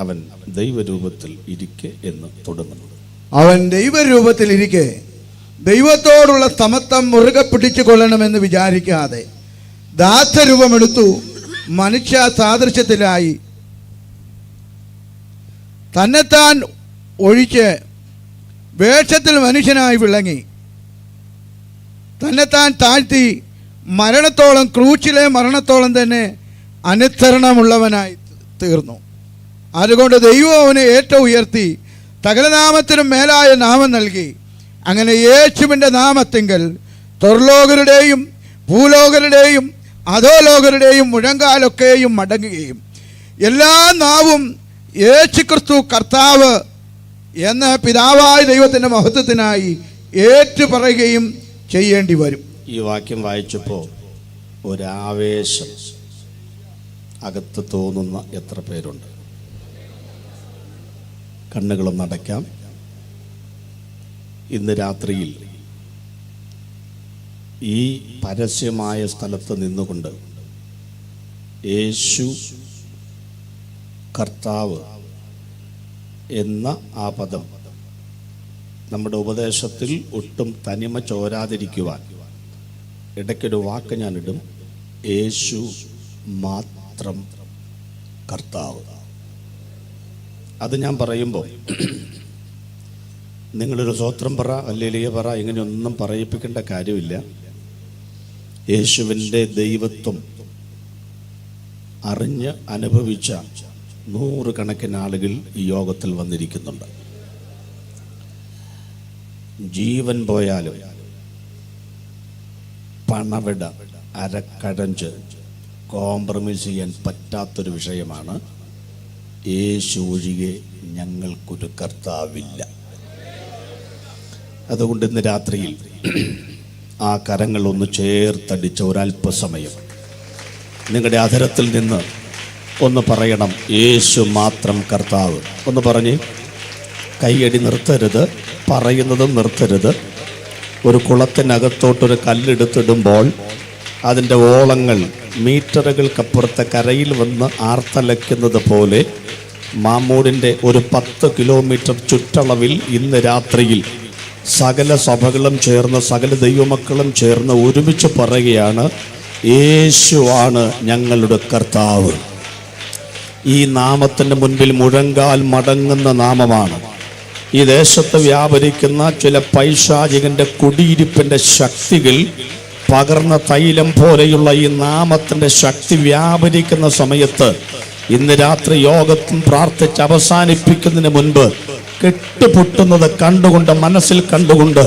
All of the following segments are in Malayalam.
അവൻ ദൈവരൂപത്തിൽ ഇരിക്കെ എന്ന് തുടങ്ങുന്നു. അവൻ ദൈവരൂപത്തിൽ ഇരിക്കെ ദൈവത്തോടുള്ള സമത്വം മുറുകെ പിടിച്ചു കൊള്ളണമെന്ന് വിചാരിക്കാതെ ദാസരൂപമെടുത്തു, മനുഷ്യ സാദൃശ്യത്തിലായി തന്നെത്താൻ ഒഴിച്ച് വേഷത്തിൽ മനുഷ്യനായി വിളങ്ങി തന്നെത്താൻ താഴ്ത്തി മരണത്തോളം, ക്രൂശിലെ മരണത്തോളം തന്നെ അനുസരണമുള്ളവനായി തീർന്നു. അതുകൊണ്ട് ദൈവം അവനെ ഏറ്റവും ഉയർത്തി സകലനാമത്തിനും മേലായ നാമം നൽകി. അങ്ങനെ യേശുവിൻ്റെ നാമത്തിങ്കൽ സ്വർലോകരുടെയും ഭൂലോകരുടെയും അധോലോകരുടെയും മുഴങ്കാലൊക്കെയും മടങ്ങുകയും എല്ലാ നാവും യേശുക്രിസ്തു കർത്താവ് എന്ന് പിതാവായ ദൈവത്തിൻ്റെ മഹത്വത്തിനായി ഏറ്റുപറയുകയും ചെയ്യേണ്ടി വരും. ഈ വാക്യം വായിച്ചപ്പോൾ ഒരാവേശം അകത്ത് തോന്നുന്ന എത്ര പേരുണ്ട്? കണ്ണുകളൊന്ന് അടയ്ക്കാം. ഇന്ന് രാത്രിയിൽ ഈ പരസ്യമായ സ്ഥലത്ത് നിന്നുകൊണ്ട് യേശു കർത്താവ് എന്ന ആ പദം നമ്മുടെ ഉപദേശത്തിൽ ഒട്ടും തനിമ ചോരാതിരിക്കുവാൻ ഇടയ്ക്കൊരു വാക്ക് ഞാനിടും: യേശു മാത്രം കർത്താവ്. അത് ഞാൻ പറയുമ്പോൾ നിങ്ങളൊരു സ്വോത്രം പറ, ഹല്ലേലൂയ പറ, ഇങ്ങനെയൊന്നും പറയിപ്പിക്കേണ്ട കാര്യമില്ല. യേശുവിൻ്റെ ദൈവത്വം അറിഞ്ഞ് അനുഭവിച്ച 100 കണക്കിന് ആളുകൾ ഈ യോഗത്തിൽ വന്നിരിക്കുന്നുണ്ട്. ജീവൻ പോയാലും പണവിട, അരക്കഴഞ്ച് കോംപ്രമൈസ് ചെയ്യാൻ പറ്റാത്തൊരു വിഷയമാണ് യേശു ഒഴികെ ഞങ്ങൾക്കൊരു കർത്താവില്ല. അതുകൊണ്ട് ഇന്ന് രാത്രിയിൽ ആ കരങ്ങളൊന്ന് ചേർത്തടിച്ച ഒരല്പസമയം നിങ്ങളുടെ അധരത്തിൽ നിന്ന് ഒന്ന് പറയണം: യേശു മാത്രം കർത്താവ്. ഒന്ന് പറഞ്ഞ് കൈയടി നിർത്തരുത്, പറയുന്നതും നിർത്തരുത്. ഒരു കുളത്തിനകത്തോട്ടൊരു കല്ലെടുത്തിടുമ്പോൾ അതിൻ്റെ ഓളങ്ങൾ മീറ്ററുകൾക്കപ്പുറത്തെ കരയിൽ വന്ന് ആർത്തലയ്ക്കുന്നത് പോലെ മാമ്മൂടിൻ്റെ ഒരു 10 കിലോമീറ്റർ ചുറ്റളവിൽ ഇന്ന് രാത്രിയിൽ സകല സഭകളും ചേർന്ന്, സകല ദൈവമക്കളും ചേർന്ന് ഒരുമിച്ച് പറയുകയാണ്: യേശുവാണ് ഞങ്ങളുടെ കർത്താവ്. ഈ നാമത്തിൻ്റെ മുൻപിൽ മുഴങ്കാൽ മടങ്ങുന്ന നാമമാണ്. ഈ ദേശത്ത് വ്യാപരിക്കുന്ന ചില പൈശാചികന്റെ കുടിയിരിപ്പിൻ്റെ ശക്തികൾ പകർന്ന തൈലം പോലെയുള്ള ഈ നാമത്തിൻ്റെ ശക്തി വ്യാപരിക്കുന്ന സമയത്ത് ഇന്ന് രാത്രി യോഗത്തും പ്രാർത്ഥിച്ച് അവസാനിപ്പിക്കുന്നതിന് മുൻപ് കെട്ടുപൊട്ടുന്നത് കണ്ടുകൊണ്ട്, മനസ്സിൽ കണ്ടുകൊണ്ട്,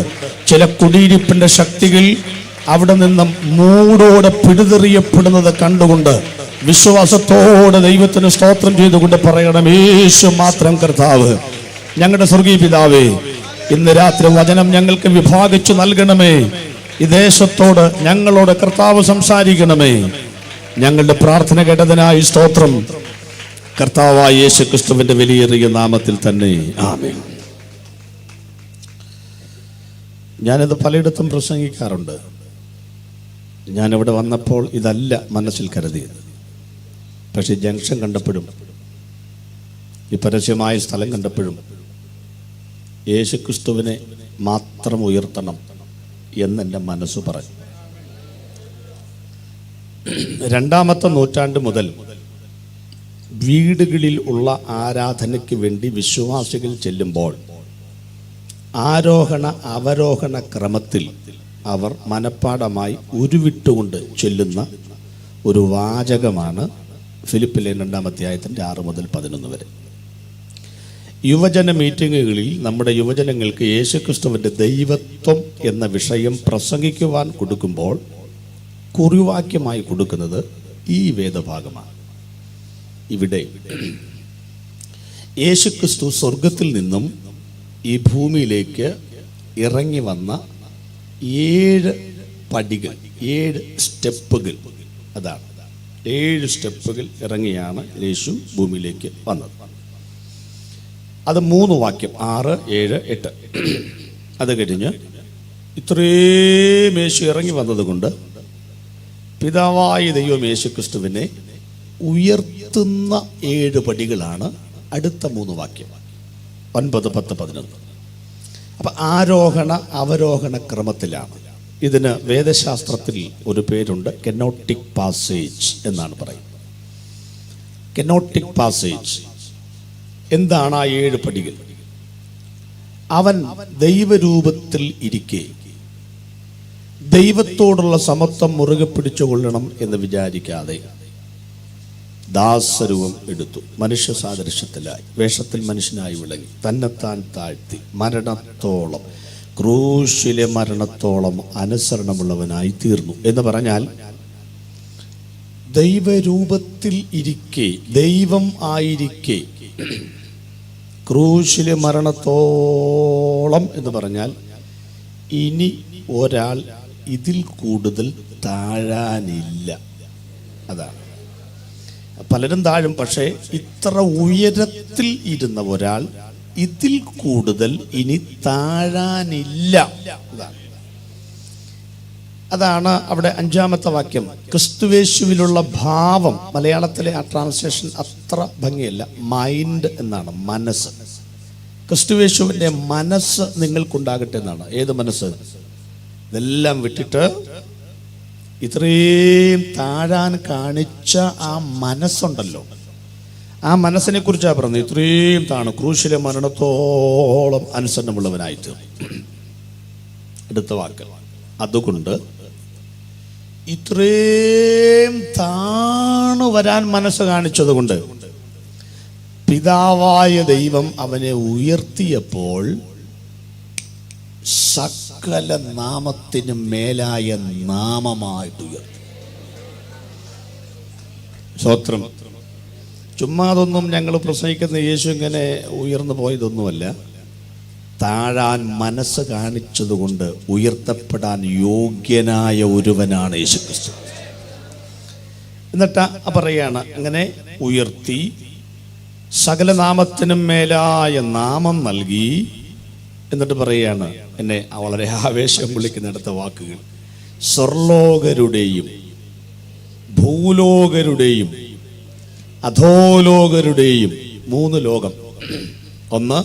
ചില കുടിയിരിപ്പിൻ്റെ ശക്തികൾ അവിടെ നിന്ന് മൂടോടെ പിടിതെറിയപ്പെടുന്നത് കണ്ടുകൊണ്ട് വിശ്വാസത്തോടെ ദൈവത്തിന് സ്തോത്രം ചെയ്തുകൊണ്ട് പറയണം: യേശു മാത്രം കർത്താവ്. ഞങ്ങളുടെ സ്വർഗീയ പിതാവേ, ഇന്ന് രാത്രി വചനം ഞങ്ങൾക്ക് വിഭാഗിച്ചു നൽകണമേ. ഈ ദേശത്തോട് ഞങ്ങളോട് കർത്താവ് സംസാരിക്കണമേ. ഞങ്ങളുടെ പ്രാർത്ഥന കേട്ടതിനായി സ്തോത്രം. കർത്താവായ യേശു ക്രിസ്തുവിന്റെ വിലയേറിയ നാമത്തിൽ തന്നെ ആമേൻ. ഞാനിത് പലയിടത്തും പ്രസംഗിക്കാറുണ്ട്. ഞാനിവിടെ വന്നപ്പോൾ ഇതല്ല മനസ്സിൽ കരുതിയത്. പക്ഷെ ജംഗ്ഷൻ കണ്ടപ്പോഴും ഈ പരസ്യമായ സ്ഥലം കണ്ടപ്പോഴും യേശുക്രിസ്തുവിനെ മാത്രം ഉയർത്തണം എന്നെൻ്റെ മനസ്സ് പറഞ്ഞു. 2-ാമത്തെ നൂറ്റാണ്ട് മുതൽ വീടുകളിൽ ഉള്ള ആരാധനയ്ക്ക് വേണ്ടി വിശ്വാസികൾ ചെല്ലുമ്പോൾ ആരോഹണ അവരോഹണ ക്രമത്തിൽ അവർ മനപ്പാടമായി ഉരുവിട്ടുകൊണ്ട് ചെല്ലുന്ന ഒരു വാചകമാണ് ഫിലിപ്പിലെ 2-ാം അധ്യായത്തിൻ്റെ 6 മുതൽ 11 വരെ. യുവജന മീറ്റിങ്ങുകളിൽ നമ്മുടെ യുവജനങ്ങൾക്ക് യേശുക്രിസ്തുവിൻ്റെ ദൈവത്വം എന്ന വിഷയം പ്രസംഗിക്കുവാൻ കൊടുക്കുമ്പോൾ കുറിവാക്യമായി കൊടുക്കുന്നത് ഈ വേദഭാഗമാണ്. ഇവിടെ യേശുക്രിസ്തു സ്വർഗത്തിൽ നിന്നും ഈ ഭൂമിയിലേക്ക് ഇറങ്ങി വന്ന 7 പടികൾ, 7 സ്റ്റെപ്പുകൾ, അതാണ് 7 സ്റ്റെപ്പുകൾ ഇറങ്ങിയാണ് യേശു ഭൂമിയിലേക്ക് വന്നത്. അത് 3 വാക്യം, 6, 7, 8. അത് കഴിഞ്ഞ് ഇത്രയും യേശു ഇറങ്ങി വന്നതുകൊണ്ട് പിതാവായ ദൈവം യേശുക്രിസ്തുവിനെ ഉയർത്തുന്ന 7 പടികളാണ് അടുത്ത 3 വാക്യം 9, 10, 11. അപ്പം ആരോഹണ അവരോഹണ ക്രമത്തിലാണ്. ഇതിന് വേദശാസ്ത്രത്തിൽ ഒരു പേരുണ്ട്, കെനോട്ടിക് പാസേജ് എന്നാണ് പറയുന്നത്. കെനോട്ടിക് പാസേജ് എന്താണ്? ആ 7 പടികൾ. അവൻ ദൈവരൂപത്തിൽ ഇരിക്കെ ദൈവത്തോടുള്ള സമത്വം മുറുകെ പിടിച്ചുകൊള്ളണം എന്ന് വിചാരിക്കാതെ ദാസരൂപം എടുത്തു, മനുഷ്യ സാദൃശ്യത്തിലായി, വേഷത്തിൽ മനുഷ്യനായി വിളങ്ങി, തന്നെത്താൻ താഴ്ത്തി, മരണത്തോളം, ക്രൂശിലെ മരണത്തോളം അനുസരണമുള്ളവനായി തീർന്നു എന്ന് പറഞ്ഞാൽ, ദൈവരൂപത്തിൽ ഇരിക്കെ, ദൈവം ആയിരിക്കെ ക്രൂശിലെ മരണത്തോളം എന്ന് പറഞ്ഞാൽ ഇനി ഒരാൾ ഇതിൽ കൂടുതൽ താഴാനില്ല. അതാണ്. പലരും താഴും, പക്ഷേ ഇത്ര ഉയരത്തിൽ ഇരുന്ന ഒരാൾ ഇതിൽ കൂടുതൽ ഇനി താഴാനില്ല. അതാണ് അവിടെ 5-ാമത്തെ വാക്യം. ക്രിസ്തുവേശുവിലുള്ള ഭാവം, മലയാളത്തിലെ ആ ട്രാൻസ്ലേഷൻ അത്ര ഭംഗിയല്ല, മൈൻഡ് എന്നാണ്, മനസ്സ്. ക്രിസ്തുവേശുവിൻ്റെ മനസ്സ് നിങ്ങൾക്കുണ്ടാകട്ടെ എന്നാണ്. ഏത് മനസ്സ്? ഇതെല്ലാം വിട്ടിട്ട് ഇത്രയും താഴാൻ കാണിച്ച ആ മനസ്സുണ്ടല്ലോ, ആ മനസ്സിനെ കുറിച്ചാണ് പറഞ്ഞത്. ഇത്രയും താണ്, ക്രൂശിലെ മരണത്തോളം അനുസരണമുള്ളവനായിട്ട്. അടുത്ത വാക്ക്, അതുകൊണ്ട് ഇത്രയും താണു വരാൻ മനസ്സ് കാണിച്ചത് കൊണ്ട് പിതാവായ ദൈവം അവനെ ഉയർത്തിയപ്പോൾ സകല നാമത്തിന് മേലായ നാമമായിട്ട് ഉയർത്തി. സ്തോത്രം. ചുമ്മാതൊന്നും ഞങ്ങൾ പ്രസംഗിക്കുന്ന യേശു ഇങ്ങനെ ഉയർന്നു പോയതൊന്നുമല്ല. താഴാൻ മനസ്സ് കാണിച്ചതുകൊണ്ട് ഉയർത്തപ്പെടാൻ യോഗ്യനായ ഒരുവനാണ് യേശുക്രിസ്തു. എന്നിട്ട് പറയാണ്, അങ്ങനെ ഉയർത്തി സകല നാമത്തിനും മേലായ നാമം നൽകി. എന്നിട്ട് പറയുകയാണ്, എന്നെ വളരെ ആവേശം വിളിക്കുന്നിടത്ത വാക്കുകൾ, സ്വർലോകരുടെയും ഭൂലോകരുടെയും അധോലോകരുടെയും 3 ലോകം. 1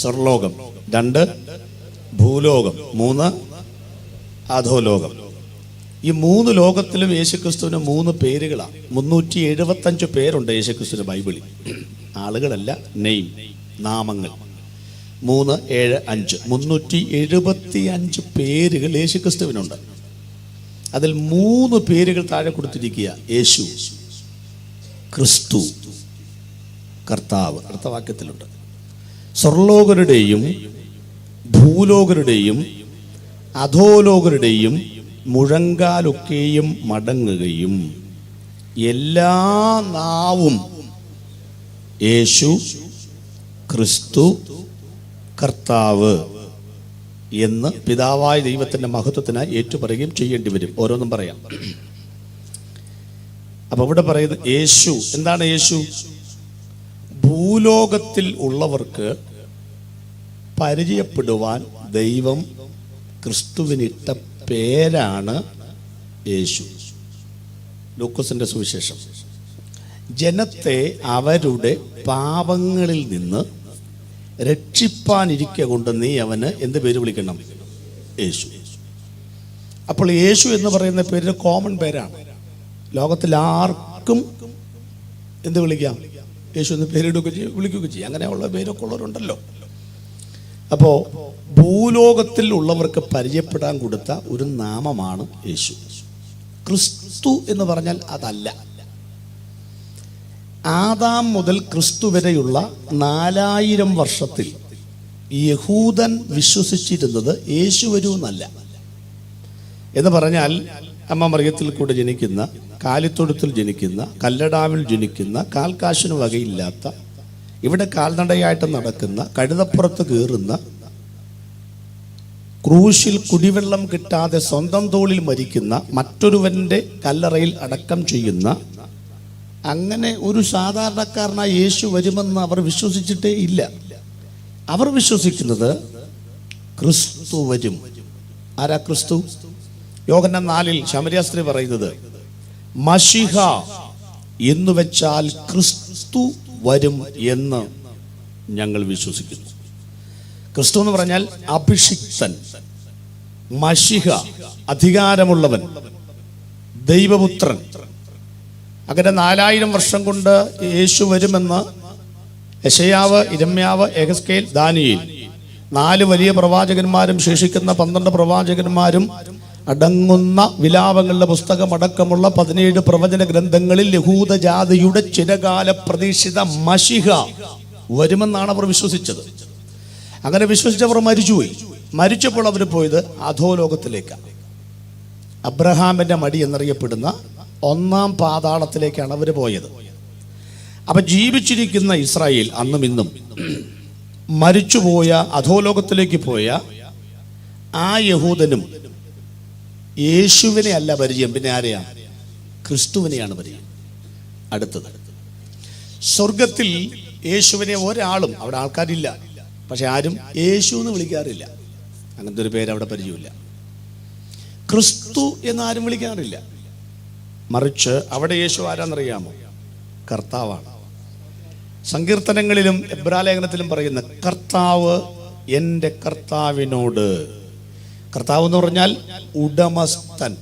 സ്വർലോകം, 2 ഭൂലോകം, 3 അധോലോകം. ഈ 3 ലോകത്തിലും യേശുക്രിസ്തുവിന് 3 പേരുകളാണ്. 375 പേരുണ്ട് യേശുക്രിസ്തുവിന്റെ ബൈബിളിൽ. ആളുകളല്ല, നെയിം, നാമങ്ങൾ. 3, 7, 5 375 പേരുകൾ യേശുക്രിസ്തുവിനുണ്ട്. അതിൽ 3 പേരുകൾ താഴെ കൊടുത്തിരിക്കുക: യേശു, ക്രിസ്തു, കർത്താവ്. അടുത്ത വാക്യത്തിലുണ്ട്. സ്വർലോകരുടെയും ഭൂലോകരുടെയും അധോലോകരുടെയും മുഴങ്കാലൊക്കെയും മടങ്ങുകയും എല്ലാ നാവും യേശു ക്രിസ്തു കർത്താവ് എന്ന് പിതാവായ ദൈവത്തിൻ്റെ മഹത്വത്തിനായി ഏറ്റുപറയുകയും ചെയ്യേണ്ടി വരും. ഓരോന്നും പറയാം. അപ്പൊ ഇവിടെ പറയുന്നത് യേശു എന്താണ്? യേശു ഭൂലോകത്തിൽ ഉള്ളവർക്ക് പരിചയപ്പെടുവാൻ ദൈവം ക്രിസ്തുവിനിട്ട പേരാണ് യേശു. ലൂക്കോസിന്റെ സുവിശേഷം. ജനത്തെ അവരുടെ പാപങ്ങളിൽ നിന്ന് രക്ഷിപ്പാനിരിക്കെ കൊണ്ട് നീ അവന് എന്ത് പേര് വിളിക്കണം? യേശു. അപ്പോൾ യേശു എന്ന് പറയുന്ന പേര് കോമൺ പേരാണ്. ലോകത്തിൽ ആർക്കും എന്ത് വിളിക്കാം? യേശു എന്ന് പേരിടുകയും ചെയ്യും, വിളിക്കുകയും ചെയ്യും. അങ്ങനെയുള്ള പേരൊക്കെ ഉള്ളവരുണ്ടല്ലോ. അപ്പോൾ ഭൂലോകത്തിൽ ഉള്ളവർക്ക് പരിചയപ്പെടാൻ കൊടുത്ത ഒരു നാമമാണ് യേശു. ക്രിസ്തു എന്ന് പറഞ്ഞാൽ അതല്ല. ആദാം മുതൽ ക്രിസ്തു വരെയുള്ള 4000 വർഷത്തിൽ യഹൂദൻ വിശ്വസിച്ചിരുന്നത് യേശു വരുമെന്നല്ല. എന്ന് പറഞ്ഞാൽ അമ്മ മറിയത്തിൽ കൂടെ ജനിക്കുന്ന, കാലിത്തൊഴുത്തിൽ ജനിക്കുന്ന, കല്ലടാവിൽ ജനിക്കുന്ന, കാൽക്കാശിന് വകയില്ലാത്ത, ഇവിടെ കാൽനടയായിട്ട് നടക്കുന്ന, കഴുതപ്പുറത്ത് കയറുന്ന, ക്രൂശിൽ കുടിവെള്ളം കിട്ടാതെ സ്വന്തം തോളിൽ മരിക്കുന്ന, മറ്റൊരുവന്റെ കല്ലറയിൽ അടക്കം ചെയ്യുന്ന, അങ്ങനെ ഒരു സാധാരണക്കാരനായ യേശു വരുമെന്ന് അവർ വിശ്വസിച്ചിട്ടേ ഇല്ല. അവർ വിശ്വസിക്കുന്നത് ക്രിസ്തു വരും. ആരാ ക്രിസ്തു? യോഹന്നാൻ 4 ശമരിയ സ്ത്രീ പറയുന്നത് മശിഹ എന്ന് വെച്ചാൽ ക്രിസ്തു വരും എന്ന് ഞങ്ങൾ വിശ്വസിക്കുന്നു. ക്രിസ്തു എന്ന് പറഞ്ഞാൽ അഭിഷിക്തൻ, മശിഹ, അധികാരമുള്ളവൻ, ദൈവപുത്രൻ. അങ്ങനെ 4000 വർഷം കൊണ്ട് യേശു വരുമെന്ന് യെശയ്യാവ്, ഇരമ്യാവ്, എഹെസ്കേൽ, ദാനിയേൽ 4 വലിയ പ്രവാചകന്മാരും ശേഷിക്കുന്ന 12 പ്രവാചകന്മാരും അടങ്ങുന്ന വിലാപങ്ങളുടെ പുസ്തകം അടക്കമുള്ള 17 പ്രവചന ഗ്രന്ഥങ്ങളിൽ യഹൂദ ജാതിയുടെ ചിരകാല പ്രതീക്ഷിത മശിഹ വരുമെന്നാണ് അവർ വിശ്വസിച്ചത്. അങ്ങനെ വിശ്വസിച്ചവർ മരിച്ചുപോയി. മരിച്ചപ്പോൾ അവർ പോയത് അധോലോകത്തിലേക്കാണ്. അബ്രഹാമിന്റെ മടി എന്നറിയപ്പെടുന്ന 1-ാം പാതാളത്തിലേക്കാണ് അവർ പോയത്. അപ്പൊ ജീവിച്ചിരിക്കുന്ന ഇസ്രായേൽ അന്നും ഇന്നും മരിച്ചുപോയ അധോലോകത്തിലേക്ക് പോയ ആ യഹൂദനും യേശുവിനെ അല്ല പരിചയം, പിന്നെ ആരെയാണ്? ക്രിസ്തുവിനെയാണ് പരിചയം. അടുത്തത്, സ്വർഗത്തിൽ യേശുവിനെ ഒരാളും, അവിടെ ആൾക്കാരില്ല, പക്ഷെ ആരും യേശു എന്ന് വിളിക്കാറില്ല. അങ്ങനത്തെ ഒരു പേര് അവിടെ പരിചയമില്ല. ക്രിസ്തു എന്നാരും വിളിക്കാറില്ല. മറിച്ച് അവിടെ യേശു ആരാന്നറിയാമോ? കർത്താവാണ്. സങ്കീർത്തനങ്ങളിലും എബ്രാലേഖനത്തിലും പറയുന്ന കർത്താവ് എൻ്റെ കർത്താവിനോട്. കർത്താവ് എന്ന് പറഞ്ഞാൽ ഉടമസ്ഥൻ,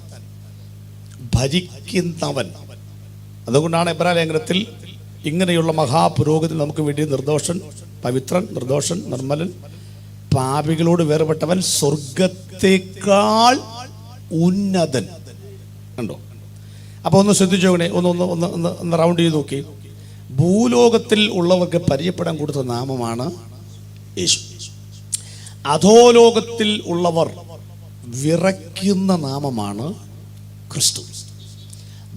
ഭരിക്കുന്നവൻ. അതുകൊണ്ടാണ് എബ്രാലേഖനത്തിൽ ഇങ്ങനെയുള്ള മഹാപുരോഹിതൻ നമുക്ക് വേണ്ടി നിർദോഷൻ, പവിത്രൻ, നിർദോഷൻ, നിർമ്മലൻ, പാപികളോട് വേർപെട്ടവൻ, സ്വർഗത്തേക്കാൾ ഉന്നതൻ. കണ്ടോ? അപ്പൊ ഒന്ന് ശ്രദ്ധിച്ചോണേ, ഒന്ന് റൗണ്ട് ചെയ്ത് നോക്കി. ഭൂലോകത്തിൽ ഉള്ളവർക്ക് പരിചയപ്പെടാൻ കൊടുത്ത നാമമാണ് യേശു. അധോലോകത്തിൽ ഉള്ളവർ വിറയ്ക്കുന്ന നാമമാണ് ക്രിസ്തു.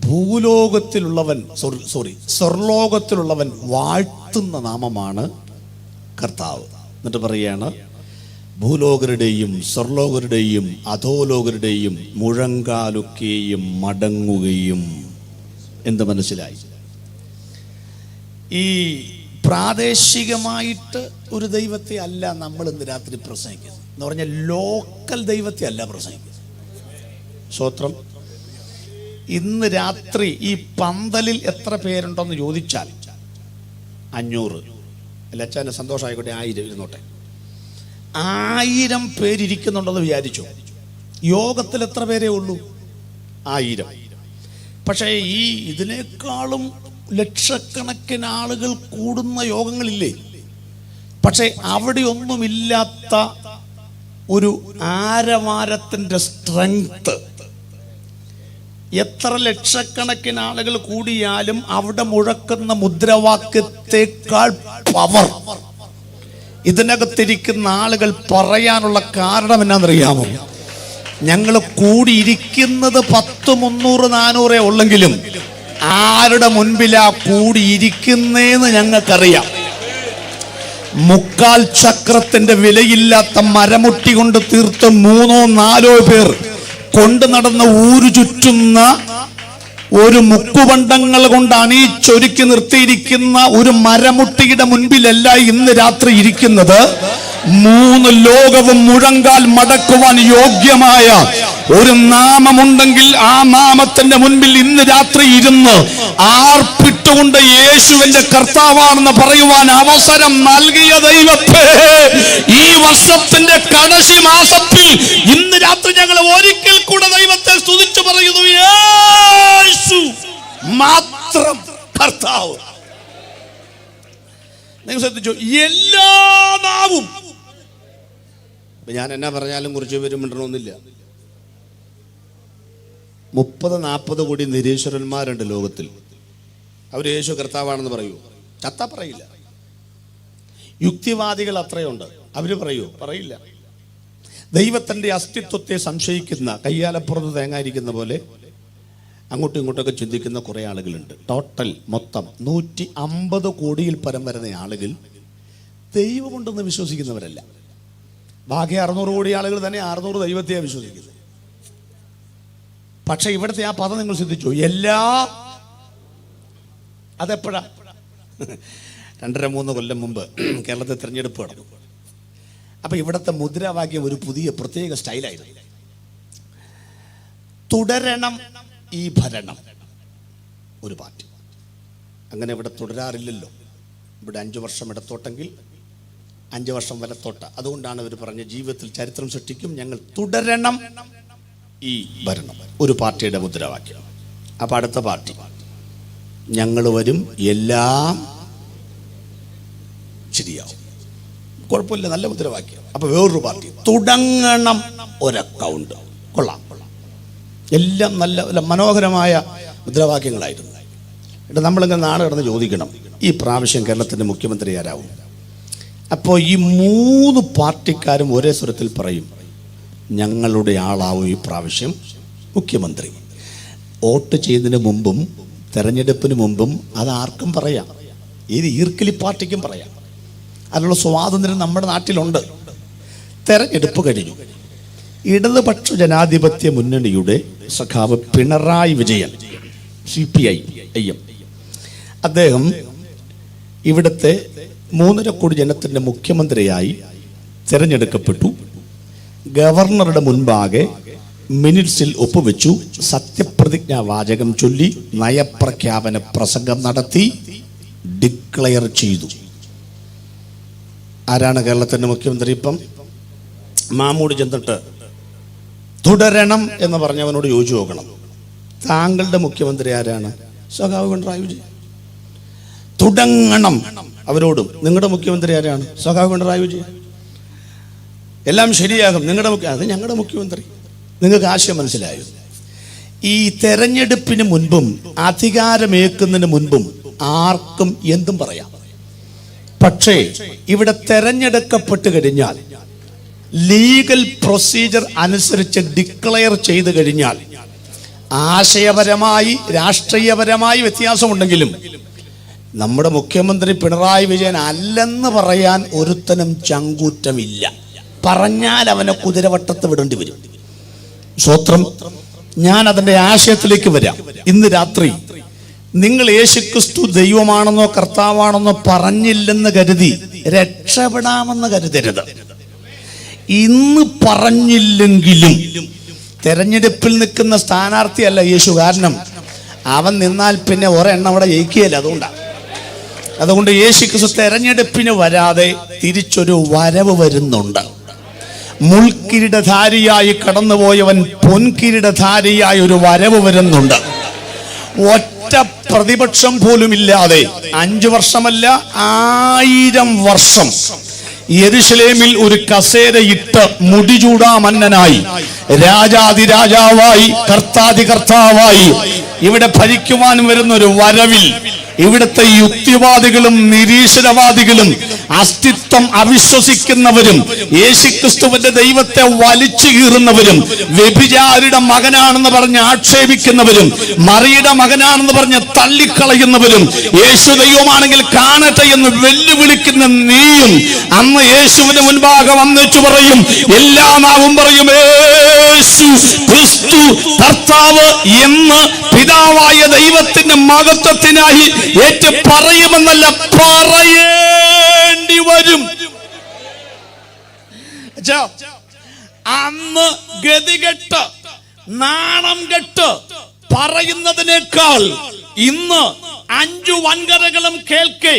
ഭൂലോകത്തിലുള്ളവൻ സ്വർലോകത്തിലുള്ളവൻ വാഴ്ത്തുന്ന നാമമാണ് കർത്താവ്. എന്നിട്ട് പറയാണ്, ഭൂലോകരുടെയും സ്വർലോകരുടെയും അധോലോകരുടെയും മുഴങ്കാലൊക്കെയും മടങ്ങുകയും. എന്ത് മനസ്സിലായി? ഈ പ്രാദേശികമായിട്ട് ഒരു ദൈവത്തെ അല്ല നമ്മൾ ഇന്ന് രാത്രി പ്രസംഗിക്കുന്നത്. എന്ന് പറഞ്ഞാൽ ലോക്കൽ ദൈവത്തെ അല്ല പ്രസംഗിക്കുന്നത്. സ്തോത്രം. ഇന്ന് രാത്രി ഈ പന്തലിൽ എത്ര പേരുണ്ടെന്ന് ചോദിച്ചാൽ 500. അല്ല അച്ഛന് സന്തോഷമായിക്കോട്ടെ, 1000 ഇരുന്നോട്ടെ. 1000 പേരിയ്ക്കുന്നുണ്ടെന്ന് വിചാരിച്ചു. യോഗത്തിൽ എത്ര പേരേ ഉള്ളൂ? 1000. പക്ഷേ ഈ ഇതിനേക്കാളും ലക്ഷക്കണക്കിന് ആളുകൾ കൂടുന്ന യോഗങ്ങളില്ലേ? പക്ഷേ അവിടെ ഒന്നുമില്ലാത്ത ഒരു ആരവാരത്തിന്റെ സ്ട്രെങ്ത്. എത്ര ലക്ഷക്കണക്കിന് ആളുകൾ കൂടിയാലും അവിടെ മുഴക്കുന്ന മുദ്രാവാക്യത്തെക്കാൾ പവർ ഇതിനകത്തിരിക്കുന്ന ആളുകൾ പറയാനുള്ള കാരണം എന്നാണെന്നറിയാമോ? ഞങ്ങൾ കൂടിയിരിക്കുന്നത് 10, 300, 400 ഉള്ളെങ്കിലും ആരുടെ മുൻപിലാ കൂടിയിരിക്കുന്നേന്ന് ഞങ്ങൾക്കറിയാം. 3/4 ചക്രത്തിന്റെ വിലയില്ലാത്ത മരമുട്ടി കൊണ്ട് തീർത്ത് 3, 4 പേർ കൊണ്ടു നടന്ന ഊരു ചുറ്റുന്ന ഒരു മുക്കുപണ്ടങ്ങൾ കൊണ്ട് അണിയിച്ചൊരുക്കി നിർത്തിയിരിക്കുന്ന ഒരു മരമുട്ടിയുടെ മുൻപിലല്ല ഇന്ന് രാത്രി ഇരിക്കുന്നത്. 3 ലോകവും മുഴങ്കാൽ മടക്കുവാൻ യോഗ്യമായ ഒരു നാമമുണ്ടെങ്കിൽ ആ നാമത്തിന്റെ മുൻപിൽ ഇന്ന് രാത്രി ഇരുന്ന് ആർപ്പിട്ടുകൊണ്ട് യേശുവിന്റെ കർത്താവാണെന്ന് പറയുവാൻ അവസരം നൽകിയ ദൈവത്തെ, ഈ വർഷത്തിന്റെ കടശി മാസത്തിൽ ഇന്ന് രാത്രി ഞങ്ങൾ ഒരിക്കൽ കൂടെ ദൈവത്തെ സ്തുതിച്ചു പറയുന്നു. യേശു മാത്രം കർത്താവ്. നിങ്ങൾ ശ്രദ്ധിച്ചു, എല്ലാ നാവും. ഞാൻ എന്നാ പറഞ്ഞാലും കുറച്ച് പേരും മിണ്ടണമെന്നില്ല. 30-40 കോടി നിരീശ്വരന്മാരുണ്ട് ലോകത്തിൽ. അവർ യേശു കർത്താവാണെന്ന് പറയൂ? ചത്ത പറയില്ല. യുക്തിവാദികൾ അത്രയുണ്ട്, അവര് പറയില്ല. ദൈവത്തിന്റെ അസ്തിത്വത്തെ സംശയിക്കുന്ന, കയ്യാലപ്പുറത്ത് തേങ്ങായിരിക്കുന്ന പോലെ അങ്ങോട്ടും ഇങ്ങോട്ടൊക്കെ ചിന്തിക്കുന്ന കുറെ ആളുകളുണ്ട്. ടോട്ടൽ മൊത്തം 150 കോടിയിൽ പരം വരുന്ന ആളുകൾ ദൈവമുണ്ടെന്ന് വിശ്വസിക്കുന്നവരല്ല. ബാക്കി 600 കോടി ആളുകൾ തന്നെ 600 ദൈവത്തെയാണ് വിശ്വസിക്കുന്നത്. പക്ഷെ ഇവിടുത്തെ ആ പദം നിങ്ങൾ ശ്രദ്ധിച്ചു, എല്ലാ. അതെപ്പോഴാ? 2-3 കൊല്ലം മുമ്പ് കേരളത്തിൽ തെരഞ്ഞെടുപ്പ് നടന്നു. അപ്പൊ ഇവിടുത്തെ മുദ്രാവാക്യം ഒരു പുതിയ പ്രത്യേക സ്റ്റൈലായിരുന്നു. തുടരണം ഈ ഭരണം. ഒരു പാർട്ടി അങ്ങനെ ഇവിടെ തുടരാറില്ലല്ലോ. ഇവിടെ 5 വർഷം ഇടത്തോട്ടെങ്കിൽ 5 വർഷം വലത്തോട്ട്. അതുകൊണ്ടാണ് അവർ പറഞ്ഞ ജീവിതത്തിൽ ചരിത്രം സൃഷ്ടിക്കും, ഞങ്ങൾ തുടരണം ഈ ഭരണം. ഒരു പാർട്ടിയുടെ മുദ്രാവാക്യം. അപ്പം അടുത്ത പാർട്ടി ഞങ്ങൾ വരും, എല്ലാം ശരിയാവും. കുഴപ്പമില്ല, നല്ല മുദ്രാവാക്യം. അപ്പം വേറൊരു പാർട്ടി തുടങ്ങണം ഒരക്കൗണ്ട്. കൊള്ളാം. എല്ലാം നല്ല മനോഹരമായ മുദ്രാവാക്യങ്ങളായിരുന്നു. എന്നിട്ട് നമ്മളിങ്ങനെ നാട് കിടന്ന് ചോദിക്കണം, ഈ പ്രാവശ്യം കേരളത്തിൻ്റെ മുഖ്യമന്ത്രി ആരാവും? അപ്പോൾ ഈ 3 പാർട്ടിക്കാരും ഒരേ സ്വരത്തിൽ പറയും, ഞങ്ങളുടെ ആളാവും ഈ പ്രാവശ്യം മുഖ്യമന്ത്രി. വോട്ട് ചെയ്യുന്നതിന് മുമ്പും തെരഞ്ഞെടുപ്പിന് മുമ്പും അതാർക്കും പറയാം, ഏത് ഈർക്കിലി പാർട്ടിക്കും പറയാം. അതിനുള്ള സ്വാതന്ത്ര്യം നമ്മുടെ നാട്ടിലുണ്ട്. തെരഞ്ഞെടുപ്പ് കഴിഞ്ഞു. ഇടതുപക്ഷ ജനാധിപത്യ മുന്നണിയുടെ സഖാവ് പിണറായി വിജയൻ, CPI-IM, അദ്ദേഹം ഇവിടുത്തെ 3.5 കോടി ജനത്തിൻ്റെ മുഖ്യമന്ത്രിയായി തിരഞ്ഞെടുക്കപ്പെട്ടു. ഗവർണറുടെ മുൻപാകെ മിനിറ്റ്സിൽ ഒപ്പുവെച്ചു. സത്യപ്രതിജ്ഞാ വാചകം ചൊല്ലി നയപ്രഖ്യാപന പ്രസംഗം നടത്തി ഡിക്ലെയർ ചെയ്തു. ആരാണ് കേരളത്തിൻ്റെ മുഖ്യമന്ത്രി? ഇപ്പം മാമൂട് ചെന്നിട്ട് തുടരണം എന്ന് പറഞ്ഞവനോട് ചോദിച്ചു നോക്കണം, താങ്കളുടെ മുഖ്യമന്ത്രി ആരാണ്? സഖാവ് പിണറായി വിജയൻ. തുടങ്ങണം അവരോടും, നിങ്ങളുടെ മുഖ്യമന്ത്രി ആരാണ്? സഖാവ് പിണറായി വിജയൻ. എല്ലാം ശരിയാകും, നിങ്ങളുടെ അത് ഞങ്ങളുടെ മുഖ്യമന്ത്രി. നിങ്ങൾക്ക് ആശയം മനസ്സിലായോ? ഈ തെരഞ്ഞെടുപ്പിന് മുൻപും അധികാരമേക്കുന്നതിന് മുൻപും ആർക്കും എന്തും പറയാം. പക്ഷേ ഇവിടെ തെരഞ്ഞെടുക്കപ്പെട്ട് കഴിഞ്ഞാൽ, ലീഗൽ പ്രൊസീജിയർ അനുസരിച്ച് ഡിക്ലെയർ ചെയ്തു കഴിഞ്ഞാൽ, ആശയപരമായി രാഷ്ട്രീയപരമായി വ്യത്യാസമുണ്ടെങ്കിലും നമ്മുടെ മുഖ്യമന്ത്രി പിണറായി വിജയൻ അല്ലെന്ന് പറയാൻ ഒരുത്തനും ചങ്കൂറ്റമില്ല. പറഞ്ഞാൽ അവനെ കുതിരവട്ടത്ത് വിടേണ്ടി വരും. സ്വത്രം. ഞാൻ അതിൻ്റെ ആശയത്തിലേക്ക് വരാം. ഇന്ന് രാത്രി നിങ്ങൾ യേശുക്രിസ്തു ദൈവമാണെന്നോ കർത്താവാണെന്നോ പറഞ്ഞില്ലെന്ന് കരുതി രക്ഷപ്പെടാമെന്ന് കരുതരുത്. ഇന്ന് പറഞ്ഞില്ലെങ്കിലും തെരഞ്ഞെടുപ്പിൽ നിൽക്കുന്ന സ്ഥാനാർത്ഥിയല്ല യേശു. കാരണം അവൻ നിന്നാൽ പിന്നെ ഒരെണ്ണം അവിടെ ജയിക്കുകയില്ല. അതുകൊണ്ട് യേശുക്രിസ്തു തെരഞ്ഞെടുപ്പിന് വരാതെ തിരിച്ചൊരു വരവ് വരുന്നുണ്ട്. മുൾക്കിരീടധാരിയായി കടന്നുപോയവൻ പൊൻകിരീടധാരിയായി ഒരു വരവ് വരുന്നുണ്ട്. ഒറ്റ പ്രതിപക്ഷം പോലുമില്ലാതെ 5 വർഷമല്ല 1000 വർഷം യെരുശലേമിൽ ഒരു കസേരയിട്ട് മുടിചൂടാ മന്നനായി, രാജാതിരാജാവായി, കർത്താതികർത്താവായി ഇവിടെ ഭരിക്കുവാൻ വരുന്ന ഒരു വരവിൽ ഇവിടുത്തെ യുക്തിവാദികളും നിരീശ്വരവാദികളും അസ്തിത്വം അവിശ്വസിക്കുന്നവരും യേശുക്രിസ്തുവിന്റെ ദൈവത്തെ വലിച്ചു കീറുന്നവരും, വ്യഭിചാരിയുടെ മകനാണെന്ന് പറഞ്ഞ് ആക്ഷേപിക്കുന്നവരും, മറിയുടെ മകനാണെന്ന് പറഞ്ഞ് തള്ളിക്കളയുന്നവരും, യേശു ദൈവമാണെങ്കിൽ കാണട്ടെ എന്ന് വെല്ലുവിളിക്കുന്ന നീയും അന്ന് യേശുവിന് മുൻപാകെ വന്നിച്ചു പറയും, എല്ലാ നാവും പറയും യേശു ക്രിസ്തു കർത്താവ് എന്ന് പിതാവായ ദൈവത്തിന്റെ മഹത്വത്തിനായി ഏറ്റു പറയുമെന്നല്ല, പറയേണ്ടി വരും. അന്ന് ഗതികെട്ട് നാണം കെട്ട് പറയുന്നതിനേക്കാൾ ഇന്ന് 5 വൻകരകളും കേൾക്കെ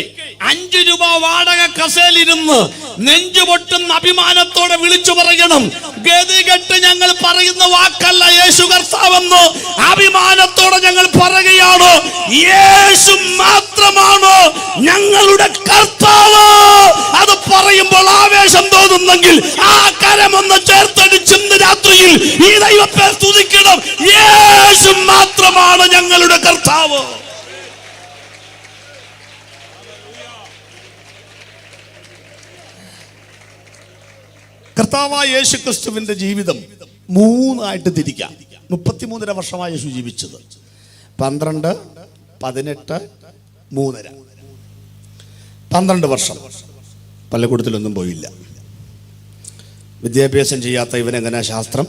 5 രൂപ വാടക കസേലിരുന്ന് നെഞ്ചുപൊട്ടുന്ന അഭിമാനത്തോടെ വിളിച്ചു പറയണം, ഗതികെട്ട് ഞങ്ങൾ പറയുന്ന വാക്കല്ല യേശു കർത്താവെന്ന് അഭിമാനത്തോടെ ഞങ്ങൾ പറയുകയാണ്. യേശു മാത്രമാണ് ഞങ്ങളുടെ കർത്താവ്. അത് പറയുമ്പോൾ ആവേശം തോന്നുന്നെങ്കിൽ ആ കരമൊന്ന് ചേർത്തടിച്ച് ഇന്ന് രാത്രിയിൽ ഈ ദൈവത്തെ സ്തുതിക്കണം. യേശു മാത്രമാണ് ഞങ്ങളുടെ കർത്താവ്. കർത്താവായ യേശുക്രിസ്തുവിന്റെ ജീവിതം 3 ആയിട്ട് തിരിക്കാം. 33.5 വർഷമായി യേശു ജീവിച്ചത്. 12, 18, 3.5. 12 വർഷം പള്ളിക്കൂടത്തിലൊന്നും പോയില്ല. വിദ്യാഭ്യാസം ചെയ്യാത്ത ഇവനെങ്ങനെ ശാസ്ത്രം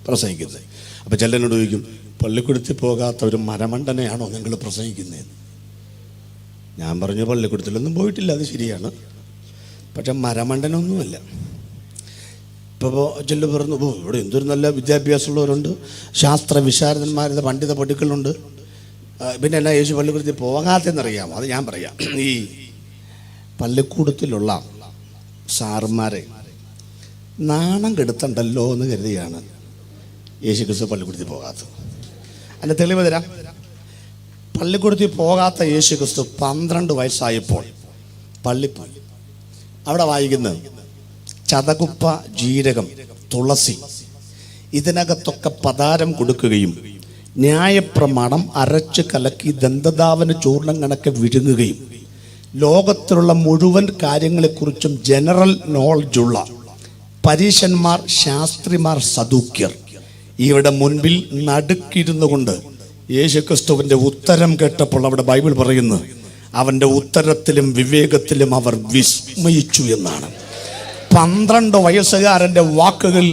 പ്രസംഗിക്കുന്നത്? അപ്പൊ ചിലനോട് ചോദിക്കും, പള്ളിക്കൂടത്തിൽ പോകാത്ത ഒരു മരമണ്ടനെയാണോ നിങ്ങൾ പ്രസംഗിക്കുന്നത്? ഞാൻ പറഞ്ഞു, പള്ളിക്കൂടത്തിലൊന്നും പോയിട്ടില്ല, അത് ശരിയാണ്, പക്ഷെ മരമണ്ടനൊന്നുമല്ല. ഇപ്പോൾ ചെല്ലു പറഞ്ഞു, ഇവിടെ എന്തൊരു നല്ല വിദ്യാഭ്യാസമുള്ളവരുണ്ട്, ശാസ്ത്ര വിശാരദന്മാരുടെ പണ്ഡിത പടുക്കളുണ്ട്, പിന്നെ എന്നാ യേശു പള്ളിക്കൂടത്തിൽ പോകാത്തെന്നറിയാമോ? അത് ഞാൻ പറയാം. ഈ പള്ളിക്കൂടത്തിലുള്ള സാറുമാരെ നാണം കെടുത്തണ്ടല്ലോ എന്ന് കരുതിയാണ് യേശുക്രിസ്തു പള്ളിക്കൂടത്തിൽ പോകാത്തത്. അതിൻ്റെ തെളിവ് തരാം. പള്ളിക്കൂടത്തിൽ പോകാത്ത യേശുക്രിസ്തു 12 വയസ്സായപ്പോൾ പള്ളിപ്പോയി. അവിടെ വായിക്കുന്നത് ചതകുപ്പ, ജീരകം, തുളസി ഇതിനകത്തൊക്കെ പതാരം കൊടുക്കുകയും ന്യായപ്രമാണം അരച്ച് കലക്കി ദന്തധാവന ചൂർണം കണക്കെ വിഴുങ്ങുകയും ലോകത്തിലുള്ള മുഴുവൻ കാര്യങ്ങളെക്കുറിച്ചും ജനറൽ നോളജുള്ള പരീശന്മാർ, ശാസ്ത്രിമാർ, സദൂക്യർ ഇവിടെ മുൻപിൽ നടുക്കിരുന്നു കൊണ്ട് യേശുക്രിസ്തുവിൻ്റെ ഉത്തരം കേട്ടപ്പോൾ അവിടെ ബൈബിൾ പറയുന്നു, അവൻ്റെ ഉത്തരത്തിലും വിവേകത്തിലും അവർ വിസ്മയിച്ചു എന്നാണ്. 12 വയസ്സുകാരൻ്റെ വാക്കുകൾ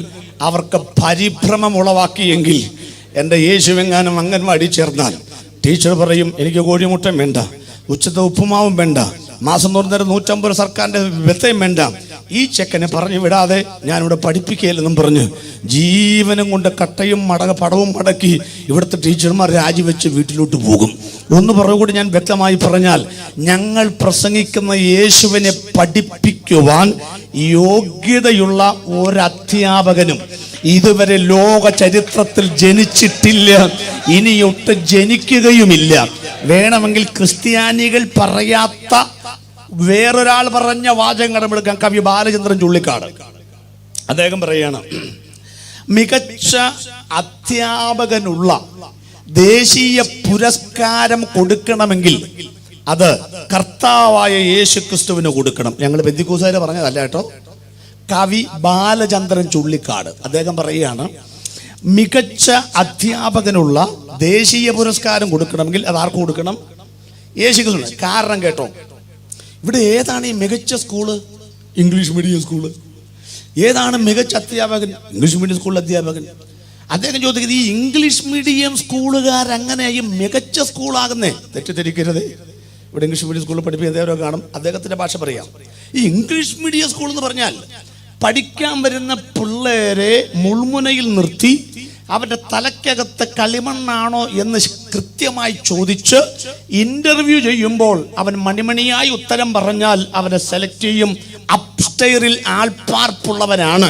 അവർക്ക് പരിഭ്രമം ഉളവാക്കിയെങ്കിൽ എൻ്റെ യേശുവെങ്ങാനും അംഗൻവാടി ചേർന്നാൽ ടീച്ചർ പറയും, എനിക്ക് കോഴിമുട്ട വേണ്ട, ഉച്ചത്തെ ഉപ്പുമാവും വേണ്ട, മാസം തോറും 150 സർക്കാരിൻ്റെ വെത്തയും വേണ്ട, ഈ ചെക്കനെ പറഞ്ഞു വിടാതെ ഞാനിവിടെ പഠിപ്പിക്കുകയില്ലെന്നും പറഞ്ഞ് ജീവനും കൊണ്ട് കട്ടയും പടവും മടക്കി ഇവിടുത്തെ ടീച്ചർമാർ രാജിവെച്ച് വീട്ടിലോട്ട് പോകും. ഒന്ന് കൂടി ഞാൻ വ്യക്തമായി പറഞ്ഞാൽ, ഞങ്ങൾ പ്രസംഗിക്കുന്ന യേശുവിനെ പഠിപ്പിക്കുവാൻ യോഗ്യതയുള്ള ഒരധ്യാപകനും ഇതുവരെ ലോക ചരിത്രത്തിൽ ജനിച്ചിട്ടില്ല, ഇനിയൊട്ട് ജനിക്കുകയുമില്ല. വേണമെങ്കിൽ ക്രിസ്ത്യാനികൾ പറയാത്ത വേറൊരാൾ പറഞ്ഞ വാചകം എടുക്കാം. കവി ബാലചന്ദ്രൻ ചുള്ളിക്കാട് അദ്ദേഹം പറയാണ്, മികച്ച അധ്യാപകനുള്ള ദേശീയ പുരസ്കാരം കൊടുക്കണമെങ്കിൽ അത് കർത്താവായ യേശുക്രിസ്തുവിന് കൊടുക്കണം. ഞങ്ങൾ പെന്തിക്കോസുകാര് പറഞ്ഞതല്ല കേട്ടോ, കവി ബാലചന്ദ്രൻ ചുള്ളിക്കാട് അദ്ദേഹം പറയുകയാണ്, മികച്ച അധ്യാപകനുള്ള ദേശീയ പുരസ്കാരം കൊടുക്കണമെങ്കിൽ അത് ആർക്ക് കൊടുക്കണം? യേശുക്രിസ്തു. കാരണം കേട്ടോ, ഇവിടെ ഏതാണ് ഈ മികച്ച സ്കൂള്? English medium school. ഏതാണ് മികച്ച അധ്യാപകൻ? ഇംഗ്ലീഷ് മീഡിയം സ്കൂളിലെ അധ്യാപകൻ. അദ്ദേഹം ചോദിക്കുന്നത്, ഈ ഇംഗ്ലീഷ് മീഡിയം സ്കൂളുകാരങ്ങനെ ഈ മികച്ച സ്കൂളാകുന്നേ? തെറ്റിദ്ധരിക്കരുത്, ഇവിടെ ഇംഗ്ലീഷ് മീഡിയം സ്കൂളിൽ പഠിപ്പിക്കുന്നവരോ കാണും. അദ്ദേഹത്തിന്റെ ഭാഷ പറയാം. ഈ ഇംഗ്ലീഷ് മീഡിയം സ്കൂൾ എന്ന് പറഞ്ഞാൽ പഠിക്കാൻ വരുന്ന പിള്ളേരെ മുൾമുനയിൽ നിർത്തി അവരുടെ തലയ്ക്കകത്ത് കളിമണ്ണാണോ എന്ന് കൃത്യമായി ചോദിച്ച് ഇന്റർവ്യൂ ചെയ്യുമ്പോൾ അവൻ മണിമണിയായി ഉത്തരം പറഞ്ഞാൽ അവനെ സെലക്ട് ചെയ്യും. അപ്സ്റ്റെയറിൽ ആൾപ്പാർപ്പുള്ളവനാണ്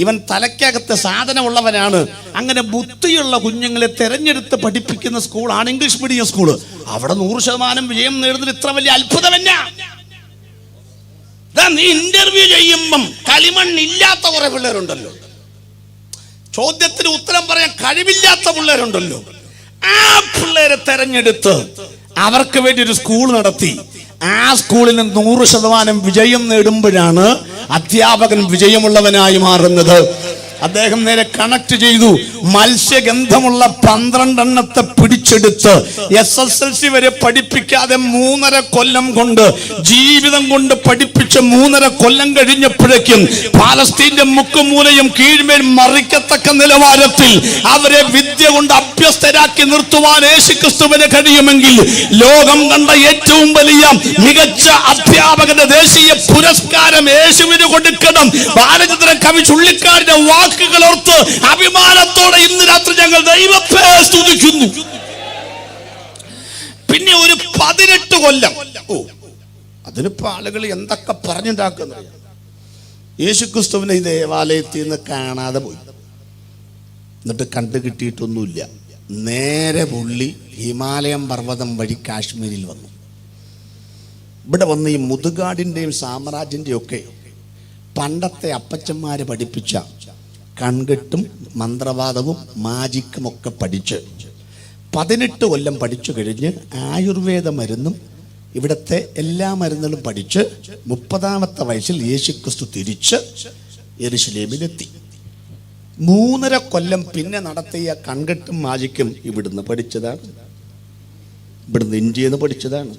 ഇവൻ, തലയ്ക്കകത്ത് സാധനമുള്ളവനാണ്. അങ്ങനെ ബുദ്ധിയുള്ള കുഞ്ഞുങ്ങളെ തെരഞ്ഞെടുത്ത് പഠിപ്പിക്കുന്ന സ്കൂളാണ് ഇംഗ്ലീഷ് മീഡിയം സ്കൂള്. അവിടെ 100% വിജയം നേടുന്നതിൽ ഇത്ര വലിയ അത്ഭുതമല്ല. നീ ഇന്റർവ്യൂ ചെയ്യുമ്പം കളിമണ്ണില്ലാത്ത കുറെ പിള്ളേരുണ്ടല്ലോ, ചോദ്യത്തിന് ഉത്തരം പറയാൻ കഴിവില്ലാത്ത പിള്ളേരുണ്ടല്ലോ, ആ പിള്ളേരെ തെരഞ്ഞെടുത്ത് അവർക്ക് വേണ്ടി ഒരു സ്കൂൾ നടത്തി ആ സ്കൂളിന് 100% വിജയം നേടുമ്പോഴാണ് അധ്യാപകൻ വിജയമുള്ളവനായി മാറുന്നത്. അദ്ദേഹം നേരെ കണക്ട് ചെയ്തു. മത്സ്യഗന്ധമുള്ള 12 എണ്ണത്തെ പിടിച്ചെടുത്ത് SSLC വരെ പഠിപ്പിക്കാതെ 3.5 കൊല്ലം കൊണ്ട്, ജീവിതം കൊണ്ട് പഠിപ്പിച്ച 3.5 കൊല്ലം കഴിഞ്ഞപ്പോഴേക്കും പാലസ്തീന്റെ മുക്കുമൂലയും കീഴ്മേൽ മറിക്കത്തക്ക നിലവാരത്തിൽ അവരെ വിദ്യ കൊണ്ട് അഭ്യസ്തരാക്കി നിർത്തുവാൻ യേശുക്രിസ്തുവിന് കഴിയുമെങ്കിൽ ലോകം കണ്ട ഏറ്റവും വലിയ മികച്ച അധ്യാപകന്റെ ദേശീയ പുരസ്കാരം യേശുവിന് കൊടുക്കണം. ബാലചന്ദ്രൻ കവി ചുള്ളിക്കാടിന്റെ വാക്കുകൾ ഓർത്ത് അഭിമാനത്തോടെ ഇന്ന് രാത്രി ഞങ്ങൾ ദൈവത്തെ സ്തുതിക്കുന്നു. പിന്നെ ഒരു 18 കൊല്ലം, അതിനിപ്പോ ആളുകൾ എന്തൊക്കെ പറഞ്ഞുണ്ടാക്കുന്നത്. യേശുക്രിസ്തുവിനെ ഈ ദേവാലയത്തിൽ നിന്ന് കാണാതെ പോയി, എന്നിട്ട് കണ്ടു കിട്ടിയിട്ടൊന്നുമില്ല. നേരെ പുള്ളി ഹിമാലയം പർവ്വതം വഴി കാശ്മീരിൽ വന്നു. ഇവിടെ വന്ന് ഈ മുതുകാടിൻ്റെയും സാമ്രാജ്യൻ്റെയും ഒക്കെ പണ്ടത്തെ അപ്പച്ചന്മാരെ പഠിപ്പിച്ച കൺകെട്ടും മന്ത്രവാദവും മാജിക്കും ഒക്കെ പഠിച്ച് 18 കൊല്ലം പഠിച്ചു കഴിഞ്ഞ് ആയുർവേദ മരുന്നും ഇവിടുത്തെ എല്ലാ മരുന്നുകളും പഠിച്ച് 30ാമത്തെ വയസ്സിൽ യേശുക്രിസ്തു തിരിച്ച് യെരുശലേമിലെത്തി. 3.5 കൊല്ലം പിന്നെ നടത്തിയ കൺകെട്ടും മാജിക്കും ഇവിടുന്ന് പഠിച്ചതാണ്, ഇവിടുന്ന് ഇന്ത്യയിൽ നിന്ന് പഠിച്ചതാണ്.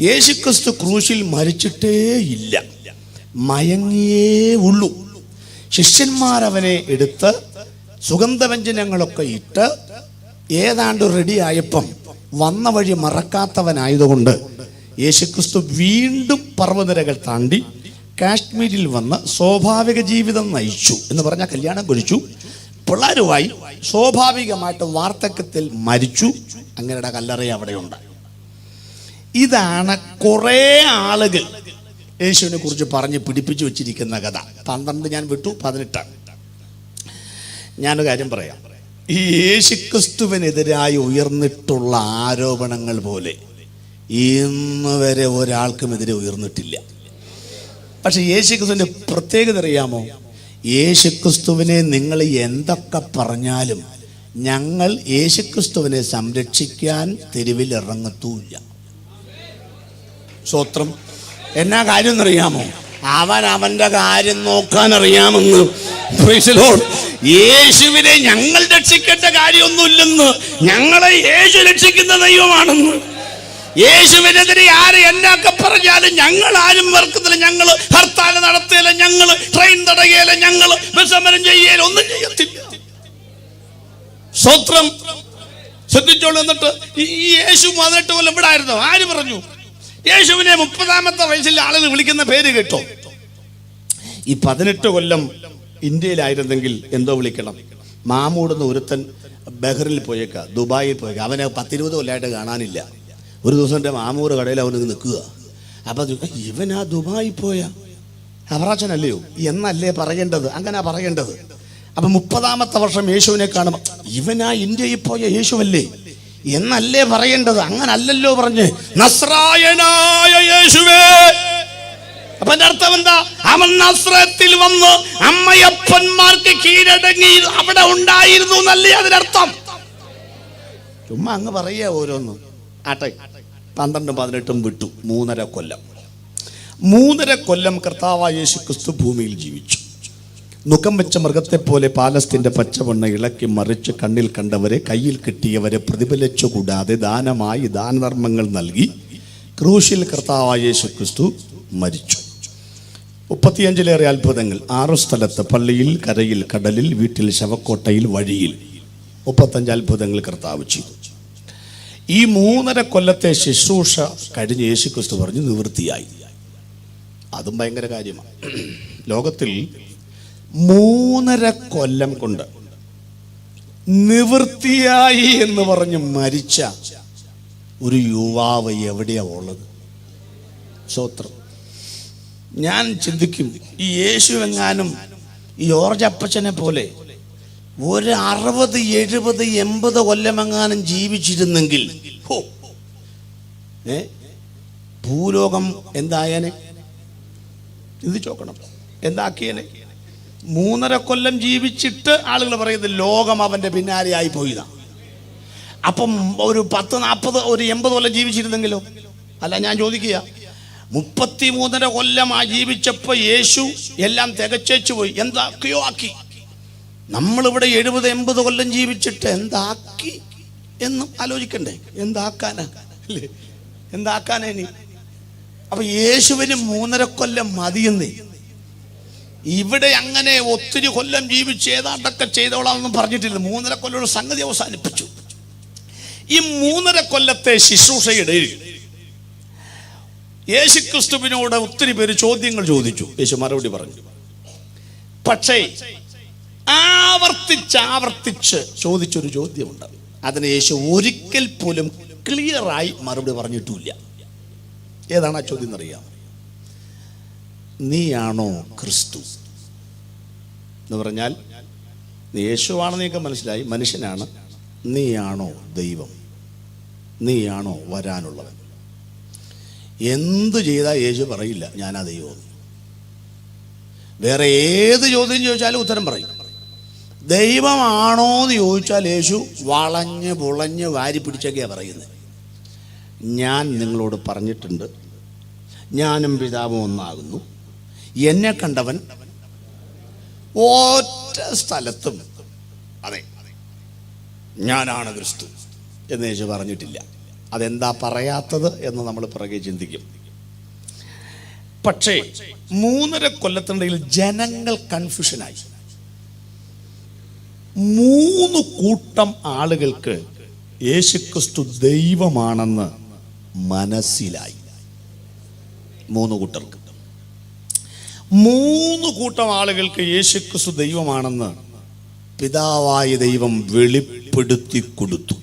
യേശുക്രിസ്തു ക്രൂശിൽ മരിച്ചിട്ടേ ഇല്ല, മയങ്ങിയേ ഉള്ളൂ. ശിഷ്യന്മാരവനെ എടുത്ത് സുഗന്ധവ്യഞ്ജനങ്ങളൊക്കെ ഇട്ട് ഏതാണ്ട് റെഡിയായപ്പം വന്ന വഴി മറക്കാത്തവനായതുകൊണ്ട് യേശുക്രിസ്തു വീണ്ടും പർവ്വതനിരകൾ താണ്ടി കാശ്മീരിൽ വന്ന് സ്വാഭാവിക ജീവിതം നയിച്ചു. എന്ന് പറഞ്ഞാൽ കല്യാണം കഴിച്ചു, പിള്ളേരുമായി സ്വാഭാവികമായിട്ട് വാർദ്ധക്യത്തിൽ മരിച്ചു. അങ്ങനെയുടെ കല്ലറ അവിടെയുണ്ട്. ഇതാണ് കുറേ ആളുകൾ യേശുവിനെ കുറിച്ച് പറഞ്ഞ് പിടിപ്പിച്ചു വെച്ചിരിക്കുന്ന കഥ. 12 ഞാൻ വിട്ടു, 18. ഞാനൊരു കാര്യം പറയാം. ഈ യേശുക്രിസ്തുവിനെതിരായി ഉയർന്നിട്ടുള്ള ആരോപണങ്ങൾ പോലെ ഇന്ന് വരെ ഒരാൾക്കുമെതിരെ ഉയർന്നിട്ടില്ല. പക്ഷെ യേശുക്രിസ്തുവിൻ്റെ പ്രത്യേകത അറിയാമോ? യേശുക്രിസ്തുവിനെ നിങ്ങൾ എന്തൊക്കെ പറഞ്ഞാലും ഞങ്ങൾ യേശുക്രിസ്തുവിനെ സംരക്ഷിക്കാൻ തെരുവിൽ ഇറങ്ങത്തുമില്ല. സ്വത്രം. എന്നാ കാര്യം എന്നറിയാമോ? അവൻ്റെ കാര്യം നോക്കാൻ അറിയാമെന്ന്. യേശുവിനെ ഞങ്ങൾ രക്ഷിക്കേണ്ട കാര്യമൊന്നുമില്ലെന്ന്, ഞങ്ങളെ യേശു രക്ഷിക്കുന്ന ദൈവമാണെന്ന്. യേശുവിനെതിരെ ആര് എന്നൊക്കെ പറഞ്ഞാലും ഞങ്ങൾ ആരും വെറുക്കത്തില്ല. ഞങ്ങൾ ഹർത്താൽ നടത്തിയില്ല, ഞങ്ങൾ ട്രെയിൻ തടയുകയില്ല, ഞങ്ങൾ സമരം ചെയ്യല, ഒന്നും ചെയ്യത്തില്ല. സ്വത്രം. ശ്രദ്ധിച്ചോളൂ. എന്നിട്ട് ഈ യേശു 18 കൊല്ലം ഇവിടെ ആയിരുന്നു. ആര് പറഞ്ഞു? യേശുവിനെ 30-ാമത്തെ വയസ്സിൽ ആളുകൾ വിളിക്കുന്ന പേര് കേട്ടോ? ഈ 18 കൊല്ലം ഇന്ത്യയിലായിരുന്നെങ്കിൽ എന്തോ വിളിക്കണം? മാമൂടെന്ന് ഒരുത്തൻ ബഹ്റിൽ പോയേക്ക, ദുബായിൽ പോയേക്ക. അവനെ 10-20 കൊല്ലമായിട്ട് കാണാനില്ല. ഒരു ദിവസം എൻ്റെ മാമൂർ കടയിൽ അവന് നിൽക്കുക. അപ്പം ഇവനാ ദുബായി പോയ അവറാച്ചനല്ലയോ എന്നല്ലേ പറയേണ്ടത്? അങ്ങനെ പറയേണ്ടത്. അപ്പം 30-ാമത്തെ വർഷം യേശുവിനെ കാണുമ്പോൾ ഇവനാ ഇന്ത്യയിൽ പോയ യേശുവല്ലേ എന്നല്ലേ പറയേണ്ടത്? അങ്ങനല്ലല്ലോ പറഞ്ഞ് നസ്രായനായ യേശുവേ. അപ്പൊ എന്റെ അർത്ഥം എന്താ? അവൻ നസ്രത്തിൽ വന്ന് അമ്മയപ്പന്മാർക്ക് കീഴടങ്ങി അവിടെ ഉണ്ടായിരുന്നു എന്നല്ലേ അതിനർത്ഥം? ചുമ്മാ അങ്ങ് പറയുക ഓരോന്ന്. ആട്ടെ, 12, 18 വിട്ടു. 3.5 കൊല്ലം. 3.5 കൊല്ലം കർത്താവായ യേശു ക്രിസ്തു ഭൂമിയിൽ ജീവിച്ചു. നുകം വെച്ച മൃഗത്തെ പോലെ പാലസ്തീന്റെ പച്ചവെണ്ണ ഇളക്കി മറിച്ച് കണ്ണിൽ കണ്ടവരെ, കയ്യിൽ കിട്ടിയവരെ പ്രതിഫലിച്ചു കൂടാതെ ദാനമായി ദാനധർമ്മങ്ങൾ നൽകി ക്രൂശിൽ കർത്താവായ യേശു ക്രിസ്തു മരിച്ചു. 35-ലേറെ അത്ഭുതങ്ങൾ. 6 സ്ഥലത്ത്, പള്ളിയിൽ, കരയിൽ, കടലിൽ, വീട്ടിൽ, ശവക്കോട്ടയിൽ, വഴിയിൽ 35 അത്ഭുതങ്ങൾ കർത്താവ് ചെയ്തു. ഈ 3.5 കൊല്ലത്തെ ശുശ്രൂഷ കഴിഞ്ഞ് യേശു ക്രിസ്തു പറഞ്ഞു നിവൃത്തിയായി. അതും ഭയങ്കര കാര്യമാണ്. ലോകത്തിൽ 3.5 കൊല്ലം കൊണ്ട് നിവൃത്തിയായി എന്ന് പറഞ്ഞ് മരിച്ച ഒരു യുവാവ് എവിടെയാ ഉള്ളത്? സ്തോത്രം. ഞാൻ ചിന്തിക്കും, ഈ യേശു എങ്ങാനും ഈ ജോർജ് അപ്പച്ചനെ പോലെ ഒരു 60, 70, 80 കൊല്ലമെങ്ങാനും ജീവിച്ചിരുന്നെങ്കിൽ ഭൂലോകം എന്തായനെ? ഇത് ചോക്കണം. എന്താക്കിയനെ? 3.5 കൊല്ലം ജീവിച്ചിട്ട് ആളുകൾ പറയുന്നത് ലോകം അവന്റെ പിന്നാലെ ആയി പോയതാ. അപ്പം ഒരു 10, 40, ഒരു 80 കൊല്ലം ജീവിച്ചിരുന്നെങ്കിലോ? അല്ല, ഞാൻ ചോദിക്കുക, 33.5 കൊല്ലം ജീവിച്ചപ്പോ യേശു എല്ലാം തികച്ചു പോയി, എന്താക്കിയോ ആക്കി. നമ്മളിവിടെ 70, 80 കൊല്ലം ജീവിച്ചിട്ട് എന്താക്കി എന്നും ആലോചിക്കണ്ടേ? എന്താക്കാനാ അല്ലേ? എന്താക്കാനാ ഇനി? അപ്പൊ യേശുവിന് 3.5 കൊല്ലം മതിയെന്നേ. ഇവിടെ അങ്ങനെ ഒത്തിരി കൊല്ലം ജീവിച്ച് ഏതാണ്ടൊക്കെ ചെയ്തോളാമെന്നും പറഞ്ഞിട്ടില്ല. 3.5 കൊല്ലം സംഗതി അവസാനിപ്പിച്ചു. ഈ 3.5 കൊല്ലത്തെ ശുശ്രൂഷയുടെ യേശുക്രിസ്തുവിനോട് ഒത്തിരി പേര് ചോദ്യങ്ങൾ ചോദിച്ചു. യേശു മറുപടി പറഞ്ഞു. പക്ഷേ ആവർത്തിച്ച് ചോദിച്ചൊരു ചോദ്യമുണ്ട്. അതിന് യേശു ഒരിക്കൽ പോലും ക്ലിയറായി മറുപടി പറഞ്ഞിട്ടില്ല. ഏതാണ് ആ ചോദ്യം എന്നറിയാം? നീയാണോ ക്രിസ്തു എന്ന് പറഞ്ഞാൽ യേശുവാണെന്ന് നിങ്ങൾക്ക് മനസ്സിലായി, മനുഷ്യനാണ്. നീയാണോ ദൈവം? നീയാണോ വരാനുള്ളവൻ? എന്ത് ചെയ്താൽ യേശു പറയില്ല ഞാനാ ദൈവം. വേറെ ഏത് ചോദ്യം ചോദിച്ചാലും ഉത്തരം പറയും. ദൈവമാണോ എന്ന് ചോദിച്ചാൽ യേശു വളഞ്ഞ് പുളഞ്ഞ് വാരി പിടിച്ചൊക്കെയാണ് പറയുന്നത്. ഞാൻ നിങ്ങളോട് പറഞ്ഞിട്ടുണ്ട്, ഞാനും പിതാവും ഒന്നാകുന്നു, എന്നെ കണ്ടവൻ ഒറ്റ സ്ഥലത്തും അതെ ഞാനാണ് ക്രിസ്തു എന്ന് യേശു പറഞ്ഞിട്ടില്ല. അതെന്താ പറയാത്തത് എന്ന് നമ്മൾ പിറകെ ചിന്തിക്കും. പക്ഷേ 3.5 കൊല്ലത്തിനിടയിൽ ജനങ്ങൾ കൺഫ്യൂഷനായി. 3 കൂട്ടം ആളുകൾക്ക് യേശുക്രിസ്തു ദൈവമാണെന്ന് മനസ്സിലായി. 3 കൂട്ടർക്ക്, 3 കൂട്ടം ആളുകൾക്ക് യേശുക്രിസ്തു ദൈവമാണെന്ന് പിതാവായ ദൈവം വെളിപ്പെടുത്തി കൊടുത്തു.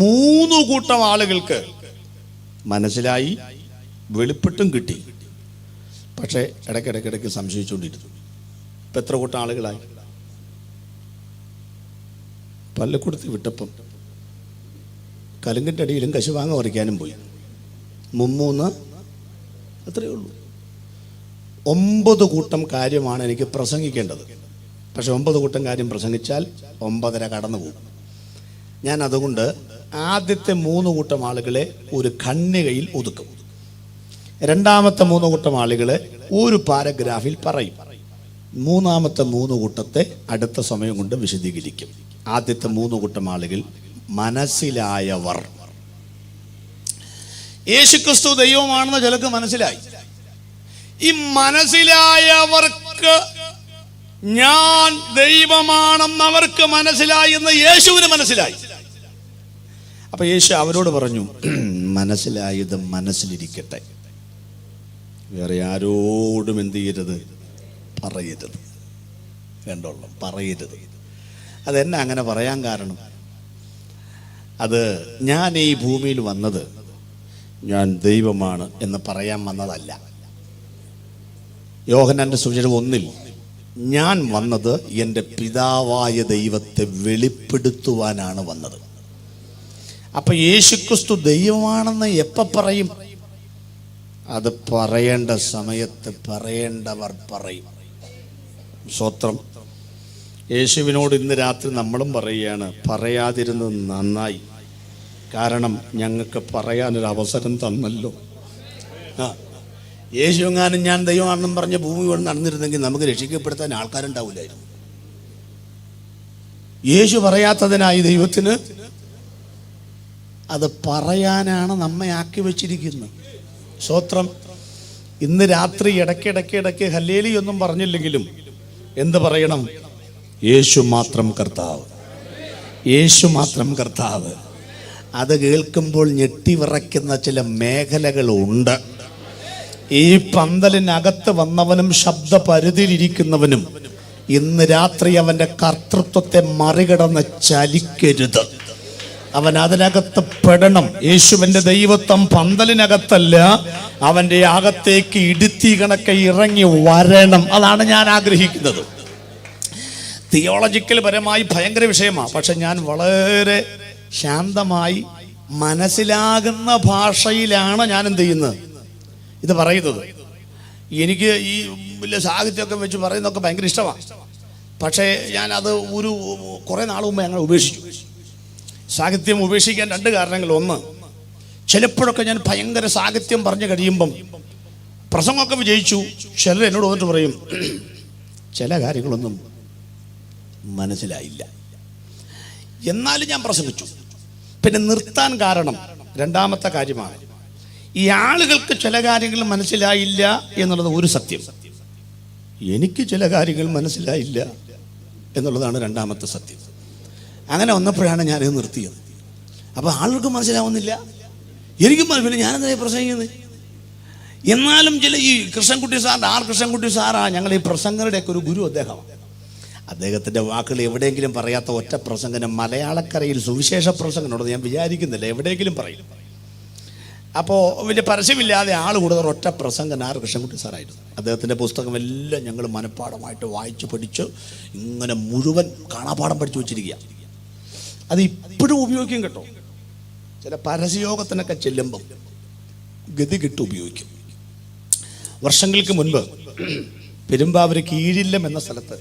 3 കൂട്ടം ആളുകൾക്ക് മനസ്സിലായി, വെളിപ്പെട്ടും കിട്ടി. പക്ഷേ ഇടയ്ക്കിടയ്ക്കിടയ്ക്ക് സംശയിച്ചുകൊണ്ടിരുന്നു. ഇപ്പം എത്ര കൂട്ടം ആളുകളായി? പള്ളിക്കൂടത്തിൽ വിട്ടപ്പം കലുങ്കിൻ്റെ അടിയിലും കശുവാങ്ങ പറിക്കാനും പോയി. മുമ്മൂന്ന് അത്രയേ ഉള്ളൂ. 9 കൂട്ടം കാര്യമാണ് എനിക്ക് പ്രസംഗിക്കേണ്ടത്. പക്ഷെ 9 കൂട്ടം കാര്യം പ്രസംഗിച്ചാൽ 9:30 കടന്നു പോകും. ഞാൻ അതുകൊണ്ട് ആദ്യത്തെ 3 കൂട്ടം ആളുകളെ ഒരു ഖണ്ഡികയിൽ ഒതുക്കും. രണ്ടാമത്തെ 3 കൂട്ടം ആളുകളെ ഒരു പാരഗ്രാഫിൽ പറയും. മൂന്നാമത്തെ 3 കൂട്ടത്തെ അടുത്ത സമയം കൊണ്ട് വിശദീകരിക്കും. ആദ്യത്തെ 3 കൂട്ടം ആളുകൾ മനസ്സിലായവർ. യേശുക്രിസ്തു ദൈവമാണെന്ന് ചിലർക്ക് മനസ്സിലായി. ഈ മനസ്സിലായവർക്ക് ഞാൻ ദൈവമാണെന്ന് അവർക്ക് മനസ്സിലായി എന്ന് യേശുവിന് മനസ്സിലായി. അപ്പൊ യേശു അവരോട് പറഞ്ഞു, മനസ്സിലായത് മനസ്സിലിരിക്കട്ടെ, വേറെ ആരോടും എന്ത് ചെയ്യരുത്, പറയരുത്. വേണ്ടോളം പറയരുത്. അതെന്നെ അങ്ങനെ പറയാൻ കാരണം, അത് ഞാൻ ഈ ഭൂമിയിൽ വന്നത് ഞാൻ ദൈവമാണ് എന്ന് പറയാൻ വന്നതല്ല. യോഹന്നാന്റെ സുവിശേഷം 1 ഞാൻ വന്നത് എൻ്റെ പിതാവായ ദൈവത്തെ വെളിപ്പെടുത്തുവാനാണ് വന്നത്. അപ്പൊ യേശുക്രിസ്തു ദൈവമാണെന്ന് എപ്പോൾ പറയും? അത് പറയേണ്ട സമയത്ത് പറയേണ്ടവർ പറയും. സ്തോത്രം. യേശുവിനോട് ഇന്ന് രാത്രി നമ്മളും പറയുകയാണ്, പറയാതിരുന്നത് നന്നായി. കാരണം ഞങ്ങൾക്ക് പറയാനൊരു അവസരം തന്നല്ലോ. യേശു എങ്ങാനും ഞാൻ ദൈവമാണെന്നും പറഞ്ഞ് ഭൂമി കൊണ്ട് നടന്നിരുന്നെങ്കിൽ നമുക്ക് രക്ഷിക്കപ്പെടുത്താൻ ആൾക്കാരുണ്ടാവില്ലായിരുന്നു. യേശു പറയാത്തതിനായി ദൈവത്തിന് അത് പറയാനാണ് നമ്മെ ആക്കി വെച്ചിരിക്കുന്നത്. സ്തോത്രം. ഇന്ന് രാത്രി ഇടയ്ക്ക് ഹല്ലേലി ഒന്നും പറഞ്ഞില്ലെങ്കിലും എന്ത് പറയണം? യേശു മാത്രം കർത്താവ്, യേശു മാത്രം കർത്താവ്. അത് കേൾക്കുമ്പോൾ ഞെട്ടിവിറയ്ക്കുന്ന ചില മേഖലകളുണ്ട്. ഈ പന്തലിനകത്ത് വന്നവനും ശബ്ദപരിധിയിലിരിക്കുന്നവനും ഇന്ന് രാത്രി അവൻ്റെ കർത്തൃത്വത്തെ മറികടന്ന് ചലിക്കരുത്. അവൻ അതിനകത്ത് പെടണം. യേശുവിൻ്റെ ദൈവത്വം പന്തലിനകത്തല്ല, അവൻ്റെ അകത്തേക്ക് ഇടുത്തി കണക്കെ ഇറങ്ങി വരണം. അതാണ് ഞാൻ ആഗ്രഹിക്കുന്നത്. തിയോളജിക്കൽ പരമായി ഭയങ്കര വിഷയമാണ്. പക്ഷെ ഞാൻ വളരെ ശാന്തമായി മനസ്സിലാകുന്ന ഭാഷയിലാണ് ഞാൻ എന്ത് ചെയ്യുന്നത്, ഇത് പറയുന്നത്. എനിക്ക് ഈ വലിയ സാഹിത്യമൊക്കെ വെച്ച് പറയുന്നതൊക്കെ ഭയങ്കര ഇഷ്ടമാണ്. പക്ഷേ ഞാനത് കുറേ നാൾ മുമ്പ് ഞങ്ങൾ ഉപേക്ഷിച്ചു. സാഹിത്യം ഉപേക്ഷിക്കാൻ 2 കാരണങ്ങൾ. ഒന്ന്, ചിലപ്പോഴൊക്കെ ഞാൻ ഭയങ്കര സാഹിത്യം പറഞ്ഞു കഴിയുമ്പം പ്രസംഗമൊക്കെ വിജയിച്ചു. ചിലർ എന്നോട് വന്നിട്ട് പറയും, ചില കാര്യങ്ങളൊന്നും മനസ്സിലായില്ല. എന്നാലും ഞാൻ പ്രസംഗിച്ചു. പിന്നെ നിർത്താൻ കാരണം രണ്ടാമത്തെ കാര്യമാണ്. ഈ ആളുകൾക്ക് ചില കാര്യങ്ങൾ മനസ്സിലായില്ല എന്നുള്ളത് ഒരു സത്യം, എനിക്ക് ചില കാര്യങ്ങൾ മനസ്സിലായില്ല എന്നുള്ളതാണ് രണ്ടാമത്തെ സത്യം. അങ്ങനെ വന്നപ്പോഴാണ് ഞാനിത് നിർത്തിയത്. അപ്പോൾ ആളുകൾക്ക് മനസ്സിലാവുന്നില്ല, എനിക്കും പിന്നെ ഞാനെന്താ പ്രസംഗിക്കുന്നത്. എന്നാലും ചില ഈ കൃഷ്ണൻകുട്ടി സാറിൻ്റെ കൃഷ്ണൻകുട്ടി സാറാണ് ഞങ്ങൾ ഈ പ്രസംഗരുടെയൊക്കെ ഒരു ഗുരു. അദ്ദേഹത്തിൻ്റെ വാക്കുകൾ എവിടെയെങ്കിലും പറയാത്ത ഒറ്റ പ്രസംഗനം മലയാളക്കരയിൽ സുവിശേഷ പ്രസംഗനോട് ഞാൻ വിചാരിക്കുന്നില്ല, എവിടെയെങ്കിലും പറയും. അപ്പോൾ വലിയ പരസ്യമില്ലാതെ ആൾ കൂടുതൽ ഒറ്റ പ്രസംഗൻ കൃഷ്ണൻകുട്ടി സാറായിരുന്നു. അദ്ദേഹത്തിൻ്റെ പുസ്തകമെല്ലാം ഞങ്ങൾ മനഃപ്പാഠമായിട്ട് വായിച്ച് പഠിച്ച് ഇങ്ങനെ മുഴുവൻ കാണാപാഠം പഠിച്ചു വെച്ചിരിക്കുക. അത് ഇപ്പോഴും ഉപയോഗിക്കും കേട്ടോ. ചില പരസ്യയോഗത്തിനൊക്കെ ചെല്ലുമ്പം ഗതി കിട്ട് ഉപയോഗിക്കും. വർഷങ്ങൾക്ക് മുൻപ് പെരുമ്പാവൂർ കീഴില്ലം എന്ന സ്ഥലത്ത്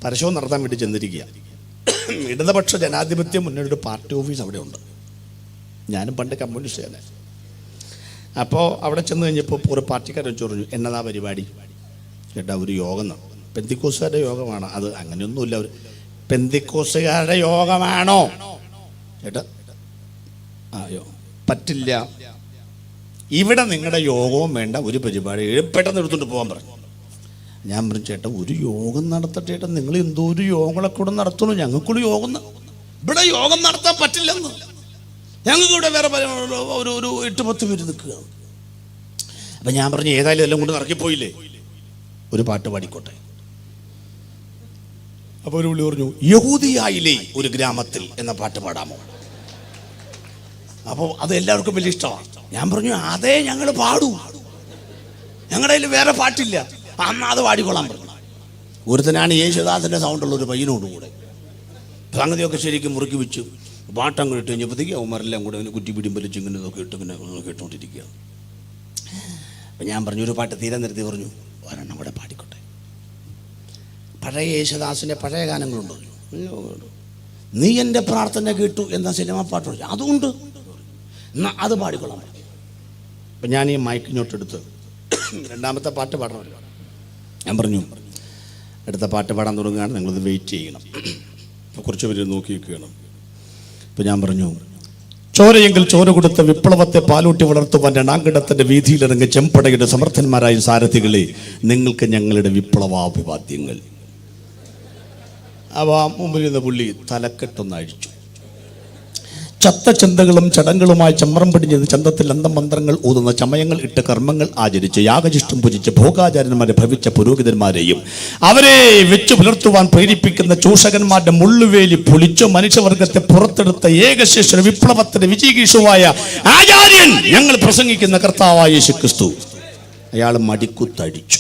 പരസ്യവും നടത്താൻ വേണ്ടി ചെന്നിരിക്കുക. ഇടതുപക്ഷ ജനാധിപത്യ മുന്നണിയുടെ പാർട്ടി ഓഫീസ് അവിടെ ഉണ്ട്. ഞാനും പണ്ട് കമ്മ്യൂണിസ്റ്റാണ്. അപ്പോൾ അവിടെ ചെന്ന് കഴിഞ്ഞപ്പോൾ ഒരു പാർട്ടിക്കാരൻ ചോദിച്ചു, എന്നതാ പരിപാടി? ചേട്ടാ, ഒരു യോഗം നടന്നു. പെന്തിക്കോസുകാരുടെ യോഗമാണ്. അത് അങ്ങനെയൊന്നുമില്ല. ഒരു പെന്തിക്കോസുകാരുടെ യോഗമാണോ ചേട്ടാ? പറ്റില്ല, ഇവിടെ നിങ്ങളുടെ യോഗവും വേണ്ട, ഒരു പരിപാടി പെട്ടെന്ന് എടുത്തുകൊണ്ട് പോകാൻ പറഞ്ഞു. ഞാൻ പറഞ്ഞു, ചേട്ടാ ഒരു യോഗം നടത്തട്ടെ ചേട്ടാ, നിങ്ങൾ എന്തോ ഒരു യോഗങ്ങളൊക്കെ കൂടെ നടത്തുള്ളൂ, ഞങ്ങൾക്കൊരു യോഗം ഇവിടെ യോഗം നടത്താൻ പറ്റില്ലെന്ന്. ഞങ്ങൾക്ക് ഇവിടെ വേറെ ഒരു 8-10 പേര് നിൽക്കുക. അപ്പം ഞാൻ പറഞ്ഞു, ഏതായാലും എല്ലാം കൊണ്ട് ഇറക്കിപ്പോയില്ലേ, ഒരു പാട്ട് പാടിക്കോട്ടെ. അപ്പോൾ ഒരു വിളി പറഞ്ഞു, യഹൂദിയായിലെ ഒരു ഗ്രാമത്തിൽ എന്ന പാട്ട് പാടാമോ? അപ്പോൾ അത് എല്ലാവർക്കും വലിയ ഇഷ്ടമാണ്. ഞാൻ പറഞ്ഞു അതേ ഞങ്ങൾ പാടൂ, ഞങ്ങളുടെ കയ്യിൽ വേറെ പാട്ടില്ല, അന്ന് അത് പാടിക്കൊള്ളാൻ പറഞ്ഞു. ഒരുത്തനാണ് യേശുദാസിൻ്റെ സൗണ്ടുള്ള ഒരു പയ്യനോട് കൂടെ സംഗതിയൊക്കെ ശരിക്കും മുറുക്കി വെച്ചു പാട്ടം ഇട്ട് കഴിഞ്ഞപ്പോഴത്തേക്ക് അവന്മാരെല്ലാം കൂടെ ഇങ്ങനെ കുറ്റി പിടിയും വലിച്ച് ഇങ്ങനെ ഇതൊക്കെ ഇട്ട് ഇങ്ങനെ കേട്ടോണ്ടിരിക്കുകയാണ്. അപ്പം ഞാൻ പറഞ്ഞു ഒരു പാട്ട് തീരെ നിർത്തി പറഞ്ഞു ഒരെണ്ണം കൂടെ പാടിക്കോട്ടെ. പഴയ യേശുദാസിൻ്റെ പഴയ ഗാനങ്ങളുണ്ടോ? നീ എൻ്റെ പ്രാർത്ഥന കേട്ടു എന്ന സിനിമ പാട്ട് പറഞ്ഞു, അതുകൊണ്ട് എന്നാൽ അത് പാടിക്കൊള്ളാൻ പറഞ്ഞു. അപ്പം ഞാൻ ഈ മൈക്കിങ്ങോട്ടെടുത്ത് രണ്ടാമത്തെ പാട്ട് പാടണമല്ലോ. ഞാൻ പറഞ്ഞു അടുത്ത പാട്ട് പാടാൻ തുടങ്ങുകയാണ്, നിങ്ങളത് വെയിറ്റ് ചെയ്യണം. അപ്പോൾ കുറച്ച് പേര് നോക്കി നിൽക്കുകയാണ്. അപ്പോൾ ഞാൻ പറഞ്ഞു ചോരയെങ്കിൽ ചോര കൊടുത്ത വിപ്ലവത്തെ പാലൂട്ടി വളർത്തുവാൻ രണാങ്കണത്തിൻ്റെ വീതിയിലിറങ്ങി ചെമ്പടയുടെ സമർത്ഥന്മാരായ സാരഥികളെ, നിങ്ങൾക്ക് ഞങ്ങളുടെ വിപ്ലവാഭിവാദ്യങ്ങൾ. അവ മുമ്പിൽ നിന്ന് പുള്ളി തലക്കെട്ടൊന്ന് അഴിച്ചു. ചത്ത ചിന്തകളും ചടങ്ങുകളുമായി ചമ്രം പിടിഞ്ഞത് ചന്തത്തിൽ അന്തമന്ത്രങ്ങൾ ഊതുന്ന ചമയങ്ങൾ ഇട്ട് കർമ്മങ്ങൾ ആചരിച്ച് യാഗചിഷ്ടം പൂജിച്ച് ഭോഗാചാര്യന്മാരെ ഭവിച്ച പുരോഹിതന്മാരെയും അവരെ വെച്ചു പുലർത്തുവാൻ പ്രേരിപ്പിക്കുന്ന ചൂഷകന്മാരുടെ മുള്ളുവേലി പൊളിച്ചു മനുഷ്യവർഗത്തെ പുറത്തെടുത്ത ഏകശേഷ വിപ്ലവത്തിന്റെ വിജയകീഷുവായ ആചാര്യൻ ഞങ്ങൾ പ്രസംഗിക്കുന്ന കർത്താവായ യേശുക്രിസ്തു. അയാൾ മടിക്കുത്തടിച്ചു.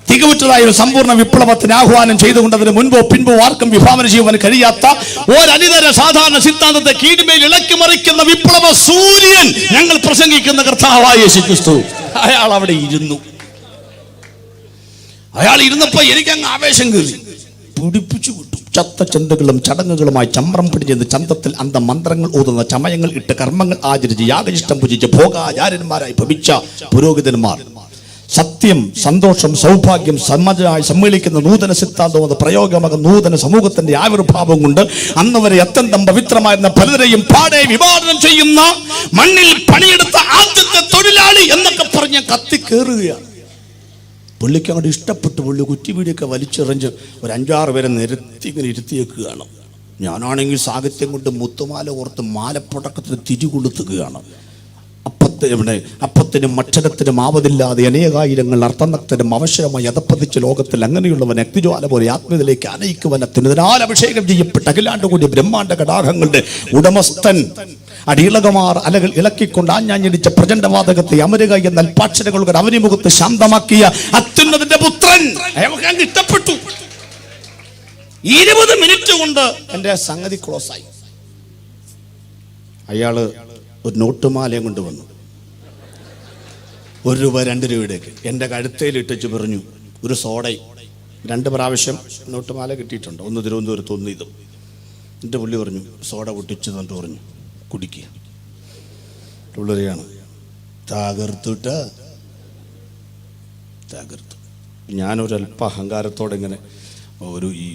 തികവുറ്റതായ ഒരു സമ്പൂർണ്ണ വിപ്ലവത്തിന് ആഹ്വാനം ചെയ്തുകൊണ്ട് അതിന് മുൻപോ പിൻപോ ആർക്കും വിഭാവന ചെയ്യുവാൻ കഴിയാത്ത ഒരനിതര സാധാരണ സിദ്ധാന്തത്തെ കീഴ്മേൽ ഇളക്കി മറിക്കുന്ന വിപ്ലവ സൂര്യൻ ഞങ്ങൾ പ്രസംഗിക്കുന്ന കർത്താവായ യേശുക്രിസ്തു. അയാൾ അവിടെ ഇരുന്നു. അയാൾ ഇരുന്നപ്പോ എനിക്കങ്ങ് ആവേശം കയറി, പിടിപ്പിച്ചു വിട്ടു. ചത്ത ചിന്തകളും ചടങ്ങുകളുമായി ചമ്രം പിടിച്ചത് ചന്തത്തിൽ മന്ത്രങ്ങൾ ഊതുന്ന ചമയങ്ങൾ ഇട്ട് കർമ്മങ്ങൾ ആചരിച്ച് യാഗചിഷ്ടം പൂജിച്ച് ഭോഗാചാര്യന്മാരായി ഭവിച്ച പുരോഹിതന്മാർ സത്യം, സന്തോഷം, സൗഭാഗ്യം സമ്മതമായി സമ്മേളിക്കുന്ന നൂതന സിദ്ധാന്തം അത് പ്രയോഗമാകുന്ന നൂതന സമൂഹത്തിന്റെ ആവിർഭാവം കൊണ്ട് അന്ന് വരെ അത്യന്തം പവിത്രമായിരുന്ന പലരെയും പാടെ വിഭാവനം ചെയ്യുന്ന മണ്ണിൽ പണിയെടുത്ത ആദ്യത്തെ തൊഴിലാളി എന്നൊക്കെ പറഞ്ഞ് കത്തിക്കേറുകയാണ്. പുള്ളിക്ക് അങ്ങോട്ട് ഇഷ്ടപ്പെട്ടു. പുള്ളി കുറ്റിവീടിയൊക്കെ വലിച്ചെറിഞ്ഞ് ഒരു 5-6 പേരെ നിരത്തി ഇങ്ങനെ ഇരുത്തിയേക്കുകയാണ്. ഞാനാണെങ്കിൽ സാഹിത്യം കൊണ്ട് മുത്തുമാല ഓർത്ത് മാലപ്പടക്കത്തിന് തിരികൊളുത്തുകയാണ്. അപ്പത്തിനും അക്ഷരത്തിനും ആവതില്ലാതെ അനേകായിരങ്ങൾ അർത്ഥനക്തനും അവശരമായി അധപ്പതിച്ച ലോകത്തിൽ അങ്ങനെയുള്ളവൻ അഗ്നിജ്വാല പോലെ ആത്മീയതയിലേക്ക് അനയിക്കുവാൻ അത്യുന്നതനാൽ അഭിഷേകം ചെയ്യപ്പെട്ട അഖിലാണ്ട് കൂടിയ ബ്രഹ്മാണ്ഡ കടാഹങ്ങളുടെ ഉടമസ്ഥൻ അടിയിളകമാർ അലകൾ ഇളക്കിക്കൊണ്ട് ആഞ്ഞാഞ്ഞടിച്ച പ്രചണ്ഡവാതകത്തെ അമരുക എന്ന അല്പാക്ഷരങ്ങളുടെ അവനിമുഖത്ത് ശാന്തമാക്കിയ അത്യുന്നതന്റെ പുത്രൻ അയാൾക്ക് ഇഷ്ടപ്പെട്ടു. 20 മിനിറ്റ് കൊണ്ട് എൻ്റെ സംഗതി ക്ലോസായി. അയാള് ഒരു നോട്ടുമാലയും കൊണ്ടുവന്നു. 1 രൂപ 2 രൂപയുടെയൊക്കെ എൻ്റെ കഴുത്തേൽ ഇട്ടിച്ച് പറഞ്ഞു ഒരു സോഡയും. 2 പ്രാവശ്യം നോട്ടുമാല കിട്ടിയിട്ടുണ്ട്, ഒന്ന് തിരുവനന്തപുരത്ത് ഒന്ന് ഇതും. എൻ്റെ പുള്ളി പറഞ്ഞു സോഡ പൊട്ടിച്ചു തന്നിട്ട് പറഞ്ഞു കുടിക്കുക. പുള്ളിയാണ് തകർത്തുട്ട തകർത്തു. ഞാനൊരല്പ അഹങ്കാരത്തോടെ ഇങ്ങനെ ഈ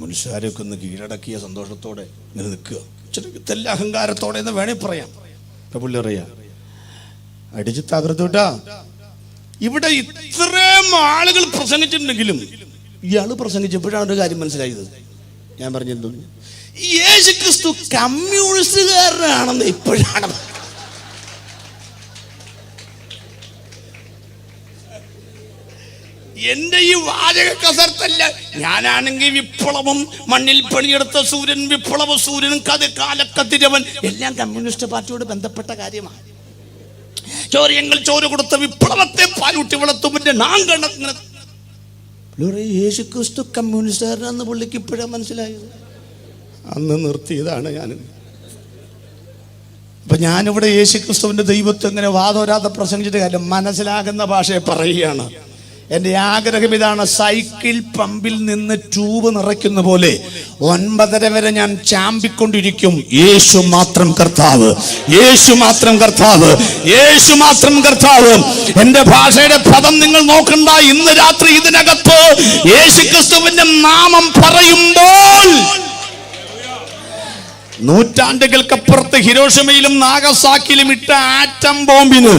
മനുഷ്യരെയൊക്കെ ഒന്ന് കീഴടക്കിയ സന്തോഷത്തോടെ ഇങ്ങനെ നിൽക്കുക. ഇച്ചിരി തെല്ല അഹങ്കാരത്തോടെ എന്ന് വേണേൽ പറയാം. പുള്ളി അറിയാ അടിച്ച് തകർത്തുട്ടാ. ഇവിടെ ഇത്രയും ആളുകൾ പ്രസംഗിച്ചിട്ടുണ്ടെങ്കിലും ഇയാള് പ്രസംഗിച്ചപ്പോഴാണ് ഒരു കാര്യം മനസ്സിലായത്. ഞാൻ പറഞ്ഞെന്തോ യേശുക്രിസ്തു കമ്മ്യൂണിസ്റ്റുകാരനാണെന്ന് ഇപ്പോഴാണ്. എന്റെ ഈ വാചക കസർത്തല്ല. ഞാനാണെങ്കിൽ വിപ്ലവം, മണ്ണിൽ പണിയെടുത്ത സൂര്യൻ, വിപ്ലവ സൂര്യനും കാലക്കത്തിരവൻ എല്ലാം കമ്മ്യൂണിസ്റ്റ് പാർട്ടിയോട് ബന്ധപ്പെട്ട കാര്യമാണ്. ചോരയെങ്കിൽ ചോര കൊടുത്ത വിപ്ലവത്തെ പാലൂട്ടി വളർത്തുമ്പോൾ യേശുക്രിസ്തു കമ്മ്യൂണിസ്റ്റുകാരനെന്ന് പുള്ളിക്ക് ഇപ്പോഴാണ് മനസ്സിലായത്. അന്ന് നിർത്തിയതാണ് ഞാൻ. അപ്പൊ ഞാനിവിടെ യേശുക്രിസ്തുവിന്റെ ദൈവത്വം ഇങ്ങനെ വാദോരാതെ പ്രസംഗിച്ചിട്ട് കാര്യം മനസ്സിലാകുന്ന ഭാഷയെ പറയുകയാണ്. എൻ്റെ ആഗ്രഹം ഇതാണ്, സൈക്കിൾ പമ്പിൽ നിന്ന് ട്യൂബ് നിറയ്ക്കുന്ന പോലെ 9:30 വരെ ഞാൻ ചാമ്പിക്കൊണ്ടിരിക്കും. യേശു മാത്രം കർത്താവ്, യേശു മാത്രം കർത്താവ്, യേശു മാത്രം കർത്താവ്. എൻ്റെ ഭാഷയുടെ പദം നിങ്ങൾ നോക്കണ്ട. ഇന്ന് രാത്രി ഇതിനകത്ത് യേശുക്രിസ്തുവിന്റെ നാമം പറയുമ്പോൾ നൂറ്റാണ്ടുകൾക്കപ്പുറത്ത് ഹിരോഷിമയിലും നാഗസാക്കിയിലും ഇട്ട ആറ്റം ബോംബിന്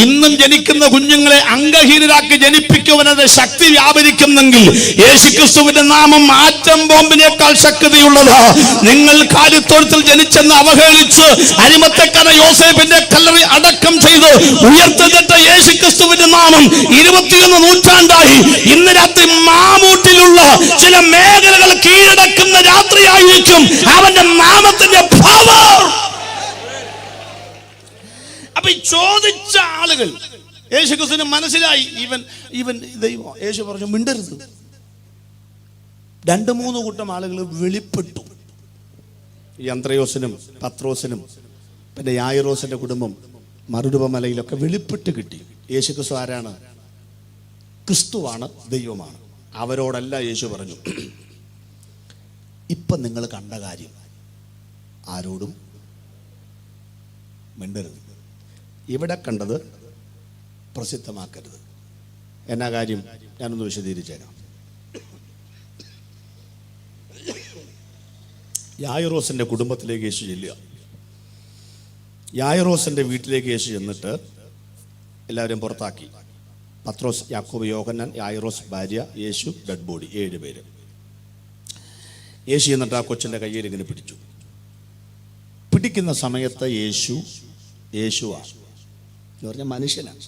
ഇന്നും ജനിക്കുന്ന കുഞ്ഞുങ്ങളെ അംഗഹീനരാക്കി ജനിപ്പിക്കുവാനത് ശക്തി വ്യാപരിക്കുന്നെങ്കിൽ യേശുക്രിസ്തുവിന്റെ നാമം ആറ്റം ബോംബിനേക്കാൾ ശക്തിയുള്ളത്. നിങ്ങൾ കാലിത്തൊഴുത്തിൽ ജനിച്ചെന്ന് അവഹേളിച്ച് അരിമത്തക്കര യോസേഫിന്റെ കല്ലറി അടക്കം ചെയ്ത് ഉയർത്തപ്പെട്ട യേശുക്രിസ്തുവിന്റെ നാമം 21 നൂറ്റാണ്ടായി ഇന്ന് രാത്രി മാമൂട്ടിലുള്ള ചില മേഖലകൾ കീഴടക്കുന്ന രാത്രിയായിരിക്കും അവന്റെ നാമത്തിന്റെ പവർ. പോയി ചോദിച്ച ആളുകൾ യേശു ക്രിസ്തുവിന് മനസ്സിലായി ഇവൻ ദൈവം. യേശു പറഞ്ഞു മിണ്ടരുത്. 2-3 കൂട്ടം ആളുകൾ വെളിപ്പെട്ടു. ഈ അന്ത്രയോസിനും പത്രോസിനും പിന്നെ യായിറോസിന്റെ കുടുംബം മറുരൂപമലയിലൊക്കെ വെളിപ്പെട്ട് കിട്ടി. യേശു ക്രിസ്തു ആരാണ്? ക്രിസ്തുവാണ്, ദൈവമാണ്. അവരോടല്ല യേശു പറഞ്ഞു, ഇപ്പം നിങ്ങൾ കണ്ട കാര്യം ആരോടും മിണ്ടരുത്. ഇവിടെ കണ്ടത് പ്രസിദ്ധമാക്കരുത്. എന്നാ കാര്യം? ഞാനൊന്ന് വിശദീകരിച്ചേരാം. യായിറോസിന്റെ കുടുംബത്തിലേക്ക് യേശു ചെല്ലുക. യായിറോസിന്റെ വീട്ടിലേക്ക് യേശു ചെന്നിട്ട് എല്ലാവരും പുറത്താക്കി. പത്രോസ്, യാക്കോബ്, യോഹന്നാൻ, യായിറോസ് ഭാര്യ, യേശു, ഡെഡ് ബോഡി, 7 പേര്. യേശു എന്നിട്ട് ആ കൊച്ചിൻ്റെ കയ്യിൽ ഇങ്ങനെ പിടിച്ചു. പിടിക്കുന്ന സമയത്ത് യേശുവാണ് എന്ന് പറഞ്ഞ മനുഷ്യനാണ്.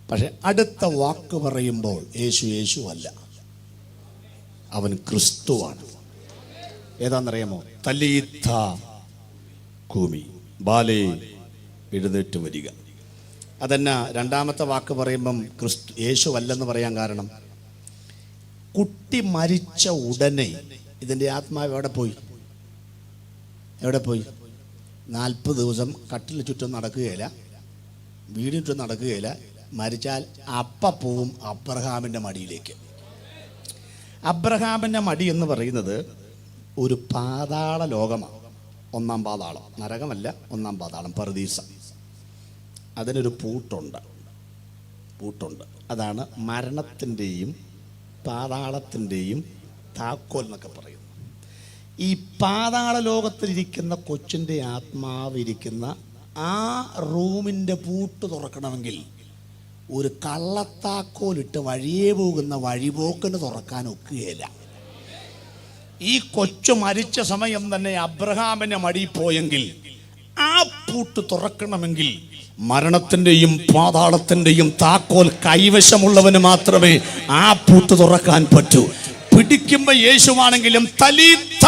പക്ഷെ അടുത്ത വാക്ക് പറയുമ്പോൾ യേശു അല്ല, അവൻ ക്രിസ്തുവാണ്. ഏതാണെന്നറിയാമോ? തലീത്ത കൂമി, ബാലേ എഴുന്നേറ്റ് വരിക. അതെന്നാ രണ്ടാമത്തെ വാക്ക് പറയുമ്പം യേശു അല്ലെന്ന് പറയാൻ കാരണം, കുട്ടി മരിച്ച ഉടനെ ഇതിൻ്റെ ആത്മാവ് എവിടെ പോയി? 40 ദിവസം കട്ടിൽ ചുറ്റും നടക്കുകയില്ല, വീടിന് ചുറ്റും നടക്കുകയില്ല. മരിച്ചാൽ പോവും അബ്രഹാമിൻ്റെ മടിയിലേക്ക്. അബ്രഹാമിൻ്റെ മടി എന്ന് പറയുന്നത് ഒരു പാതാള ലോകമാണ്. 1-ാം പാതാളം, നരകമല്ല, 1-ാം പാതാളം, പറുദീസ. അതിനൊരു പൂട്ടുണ്ട്. അതാണ് മരണത്തിൻ്റെയും പാതാളത്തിൻ്റെയും താക്കോൽ എന്നൊക്കെ പറയുന്നത്. ഈ പാതാള ലോകത്തിലിരിക്കുന്ന കൊച്ചിൻ്റെ ആത്മാവിരിക്കുന്ന ആ റൂമിൻ്റെ പൂട്ട് തുറക്കണമെങ്കിൽ ഒരു കള്ളത്താക്കോലിട്ട് വഴിയേ പോകുന്ന വഴിപോക്കിന് തുറക്കാൻ ഒക്കുകയില്ല. ഈ കൊച്ചു മരിച്ച സമയം തന്നെ അബ്രഹാമിന്റെ മടിയിൽ പോയെങ്കിൽ ആ പൂട്ട് തുറക്കണമെങ്കിൽ മരണത്തിൻ്റെയും പാതാളത്തിൻ്റെയും താക്കോൽ കൈവശമുള്ളവന് മാത്രമേ ആ പൂട്ട് തുറക്കാൻ പറ്റൂ. പിടിക്കുമ്പോൾ യേശുവാണെങ്കിലും തലീത്ത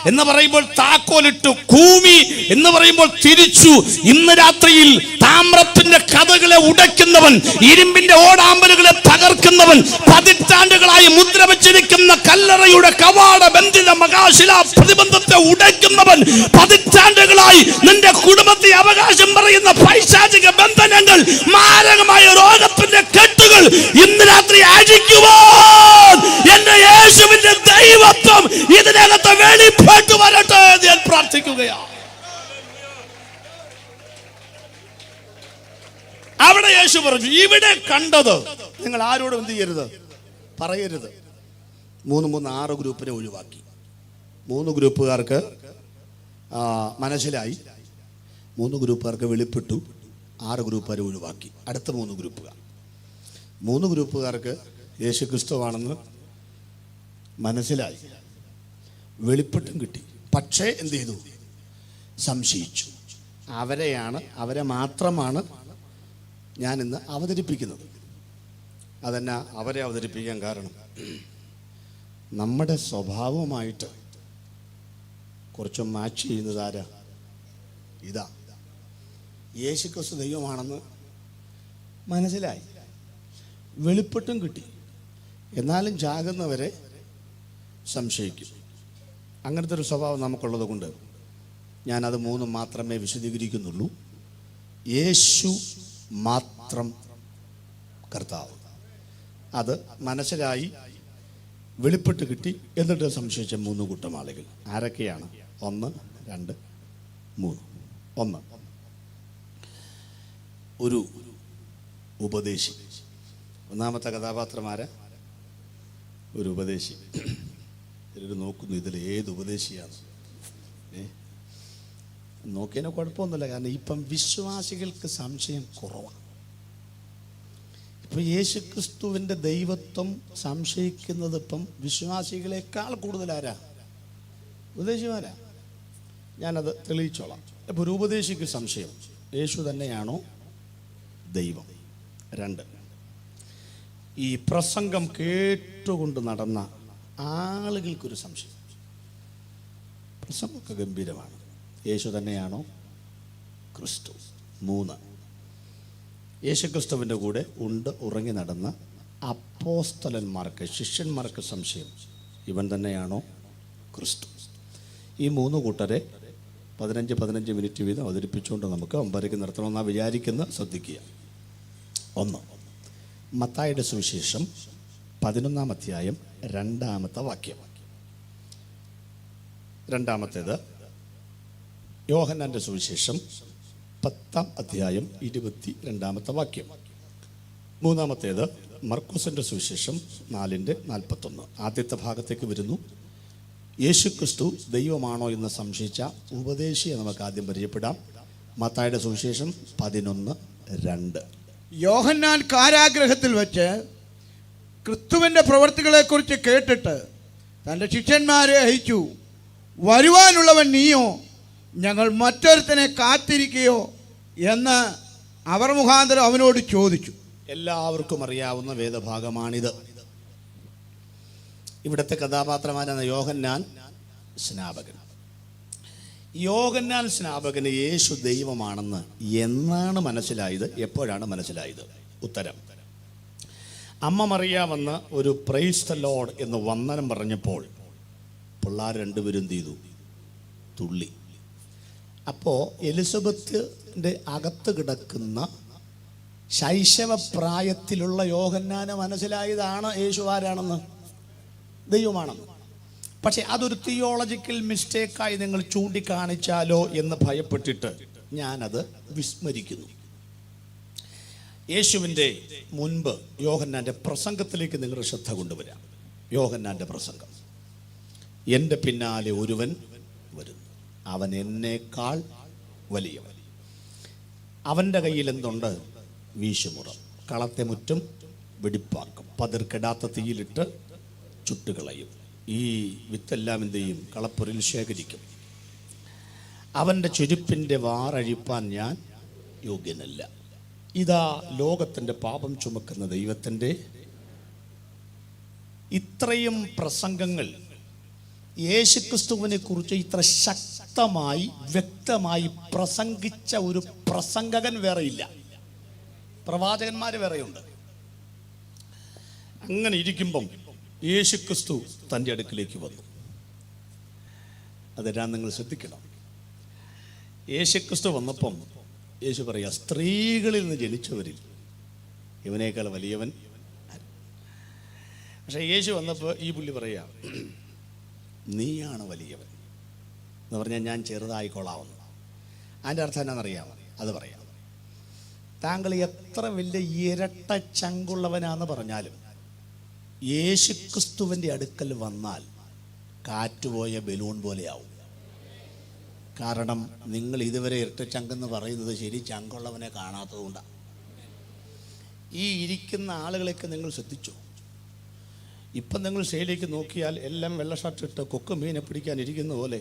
എന്ന് പറയുമ്പോൾ താക്കോലിട്ടു, കൂമി എന്ന് പറയുമ്പോൾ തിരിച്ചു. ഇന്ന് രാത്രിയിൽ താമ്രത്തിന്റെ കഥകളെ ഉടയ്ക്കുന്നവൻ, ഇരുമ്പിന്റെ ഓടാമ്പലുകളെ തകർക്കുന്നവൻ, പതിറ്റാണ്ടുകളായി മുദ്ര വെച്ചിരിക്കുന്ന കല്ലറയുടെ കവാട ബന്ധിത മഹാശിലാ പ്രതിബന്ധത്തെ ഉടയ്ക്കുന്നവൻ, പതിറ്റാണ്ടുകളായി നിന്റെ കുടുംബത്തെ അവകാശം പറയുന്ന പൈശാചിക ബന്ധനങ്ങൾ, മാരകമായ രോഗത്തിന്റെ കെട്ടുകൾ ഇന്ന് രാത്രി അഴിക്കുവാൻ എന്റെ യേശുവിന്റെ ദൈവത്വം ഇതിനകത്ത് വെളിപ്പെട്ടു വരട്ടെ എന്ന് ഞാൻ പ്രാർത്ഥിക്കുകയാണ്. അവിടെ യേശു പറഞ്ഞു, ഇവിടെ കണ്ടത് നിങ്ങൾ ആരോടും എന്ത് ചെയ്യരുത്, പറയരുത്. 6 ഗ്രൂപ്പിനെ ഒഴിവാക്കി. 3 ഗ്രൂപ്പുകാർക്ക് മനസ്സിലായി, 3 ഗ്രൂപ്പുകാർക്ക് വെളിപ്പെട്ടു, 6 ഗ്രൂപ്പുകാരെ ഒഴിവാക്കി. അടുത്ത 3 ഗ്രൂപ്പുകാർക്ക് യേശു ക്രിസ്തുവാണെന്ന് മനസ്സിലായി, വെളിപ്പെട്ടും കിട്ടി. പക്ഷേ എന്ത് ചെയ്തു? സംശയിച്ചു. അവരെ മാത്രമാണ് ഞാൻ ഇന്ന് അവതരിപ്പിക്കുന്നത്. അതെന്നാ അവരെ അവതരിപ്പിക്കാൻ കാരണം, നമ്മുടെ സ്വഭാവമായിട്ട് കുറച്ച് മാച്ച് ചെയ്യുന്നത് ആരാ? ഇതാ. യേശു ക്രിസ്തു ദൈവമാണെന്ന് മനസ്സിലായി, വെളിപ്പെട്ടും കിട്ടി. എന്നാലും ജാകുന്നവരെ സംശയിക്കും. അങ്ങനത്തെ ഒരു സ്വഭാവം നമുക്കുള്ളത് കൊണ്ട് ഞാനത് 3 മാത്രമേ വിശദീകരിക്കുന്നുള്ളൂ. യേശു മാത്രം കർത്താവ്, അത് മനസ്സിലായി, വെളിപ്പെട്ട് കിട്ടി. എന്നിട്ട് സംശയിച്ച 3 കൂട്ടം ആളുകൾ ആരൊക്കെയാണ്? 1, 2, 3. 1, ഒരു ഉപദേശി. ഒന്നാമത്തെ കഥാപാത്രമാരെ ഒരു ഉപദേശി. ഇതിൽ നോക്കുന്നു, ഇതിൽ ഏത് ഉപദേശിയാണ് നോക്കിയതിന് കുഴപ്പമൊന്നുമില്ല. കാരണം ഇപ്പം വിശ്വാസികൾക്ക് സംശയം കുറവാണ്. ഇപ്പം യേശു ക്രിസ്തുവിൻ്റെ ദൈവത്വം സംശയിക്കുന്നത് ഇപ്പം വിശ്വാസികളെക്കാൾ കൂടുതലാരാ? ഉപദേശിമാരാ. ഞാനത് തെളിയിച്ചോളാം. ഇപ്പോൾ ഒരു ഉപദേശിക്ക് സംശയം, യേശു തന്നെയാണോ ദൈവം? 2, ഈ പ്രസംഗം കേട്ടുകൊണ്ട് നടന്ന ആളുകൾക്കൊരു സംശയം. പ്രസംഗമൊക്കെ ഗംഭീരമാണ്, യേശു തന്നെയാണോ ക്രിസ്തു? 3, യേശുക്രിസ്തുവിൻ്റെ കൂടെ ഉറങ്ങി നടന്ന അപ്പോസ്തലന്മാർക്ക്, ശിഷ്യന്മാർക്ക് സംശയം, ഇവൻ തന്നെയാണോ ക്രിസ്തു? ഈ 3 കൂട്ടരെ 15 മിനിറ്റ് വീതം അവതരിപ്പിച്ചുകൊണ്ട് നമുക്ക് ഒമ്പരയ്ക്ക് നിർത്തണമെന്നാണ് വിചാരിക്കുന്ന. ശ്രദ്ധിക്കുക. 1, മത്തായിയുടെ സുവിശേഷം 11-ാം അധ്യായം 2-ാമത്തെ വാക്യം. 2-ാമത്തേത് യോഹന്നാൻ്റെ സുവിശേഷം 10-ാം അധ്യായം 22-ാമത്തെ വാക്യം. 3-ാമത്തേത് മർക്കോസിൻ്റെ സുവിശേഷം 4:41. ആദ്യത്തെ ഭാഗത്തേക്ക് വരുന്നു. യേശുക്രിസ്തു ദൈവമാണോ എന്ന് സംശയിച്ച ഉപദേശിയെ നമുക്ക് ആദ്യം പരിചയപ്പെടാം. മത്തായിയുടെ സുവിശേഷം 11:2. യോഹന്നാൻ കാരാഗ്രഹത്തിൽ വെച്ച് ക്രിസ്തുവിൻ്റെ പ്രവൃത്തികളെക്കുറിച്ച് കേട്ടിട്ട് തൻ്റെ ശിഷ്യന്മാരെ അയച്ചു, വരുവാനുള്ളവൻ നീയോ, ഞങ്ങൾ മറ്റൊരുത്തനെ കാത്തിരിക്കുകയോ എന്ന് അവർ മുഖാന്തരം അവനോട് ചോദിച്ചു. എല്ലാവർക്കും അറിയാവുന്ന വേദഭാഗമാണിത്. ഇവിടുത്തെ കഥാപാത്രമായിരുന്ന യോഹന്നാൻ സ്നാപകൻ. യോഹന്നാൻ സ്നാപകന് യേശു ദൈവമാണെന്ന് എന്നാണ് മനസ്സിലായത്? എപ്പോഴാണ് മനസ്സിലായത്? ഉത്തരം, അമ്മ മറിയാമെന്ന് ഒരു പ്രൈസ് ദി ലോർഡ് എന്ന് വന്ദനം പറഞ്ഞപ്പോൾ പിള്ളേർ രണ്ടുപേരും എന്ത് ചെയ്തു? തുള്ളി. അപ്പോൾ എലിസബത്തിൻ്റെ അകത്ത് കിടക്കുന്ന ശൈശവപ്രായത്തിലുള്ള യോഹന്നാന് മനസ്സിലായതാണ് യേശു ആരാണെന്ന്, ദൈവമാണെന്ന്. പക്ഷേ അതൊരു തിയോളജിക്കൽ മിസ്റ്റേക്കായി നിങ്ങൾ ചൂണ്ടിക്കാണിച്ചാലോ എന്ന് ഭയപ്പെട്ടിട്ട് ഞാനത് വിസ്മരിക്കുന്നു. യേശുവിൻ്റെ മുൻപ് യോഹന്നാൻ്റെ പ്രസംഗത്തിലേക്ക് നിങ്ങളുടെ ശ്രദ്ധ കൊണ്ടുവരാം. യോഹന്നാൻ്റെ പ്രസംഗം, എൻ്റെ പിന്നാലെ ഒരുവൻ വരുന്നു, അവൻ എന്നേക്കാൾ വലിയവൻ. അവൻ്റെ കയ്യിൽ എന്തുണ്ട്? വീശുമുറം, കളത്തെ മുറ്റും വെടിപ്പാക്കും, പതിർക്കെടാത്ത തീയിലിട്ട് ചുട്ടുകളയും. ഈ വിത്തെല്ലാം എന്ത് ചെയ്യും? കളപ്പുരയിൽ ശേഖരിക്കും. അവൻ്റെ ചെരുപ്പിൻ്റെ വാറഴിപ്പാൻ ഞാൻ യോഗ്യനല്ല. ഇതാ ലോകത്തിൻ്റെ പാപം ചുമക്കുന്ന ദൈവത്തിൻ്റെ. ഇത്രയും പ്രസംഗങ്ങൾ യേശുക്രിസ്തുവിനെ കുറിച്ച് ഇത്ര ശക്തമായി വ്യക്തമായി പ്രസംഗിച്ച ഒരു പ്രസംഗകൻ വേറെയില്ല. പ്രവാചകന്മാർ വേറെയുണ്ട്. അങ്ങനെ ഇരിക്കുമ്പം യേശുക്രിസ്തു തൻ്റെ അടുക്കിലേക്ക് വന്നു. അതെല്ലാം നിങ്ങൾ ശ്രദ്ധിക്കണം. യേശുക്രിസ്തു വന്നപ്പം യേശു പറയുക, സ്ത്രീകളിൽ നിന്ന് ജനിച്ചവരിൽ ഇവനേക്കാൾ വലിയവൻ. പക്ഷെ യേശു വന്നപ്പോൾ ഈ പുള്ളി പറയുക, നീയാണ് വലിയവൻ എന്ന് പറഞ്ഞാൽ ഞാൻ ചെറുതായിക്കൊള്ളാവുന്നു. അതിൻ്റെ അർത്ഥം എന്നാണെന്നറിയാമോ? അത് പറയാം. താങ്കൾ എത്ര വലിയ ഇരട്ട ചങ്കുള്ളവനാന്ന് പറഞ്ഞാലും യേശുക്രിസ്തുവിൻ്റെ അടുക്കൽ വന്നാൽ കാറ്റുപോയ ബലൂൺ പോലെയാവും. കാരണം നിങ്ങൾ ഇതുവരെ ഇരട്ടച്ചങ്കെന്ന് പറയുന്നത് ശരി ചങ്കുള്ളവനെ കാണാത്തതുകൊണ്ടാണ്. ഈ ഇരിക്കുന്ന ആളുകളെയൊക്കെ നിങ്ങൾ ശ്രദ്ധിച്ചു. ഇപ്പം നിങ്ങൾ സ്റ്റേജിലേക്ക് നോക്കിയാൽ എല്ലാം വെള്ള ഷർട്ട് ഇട്ട് കൊക്ക് മീനെ പിടിക്കാൻ ഇരിക്കുന്ന പോലെ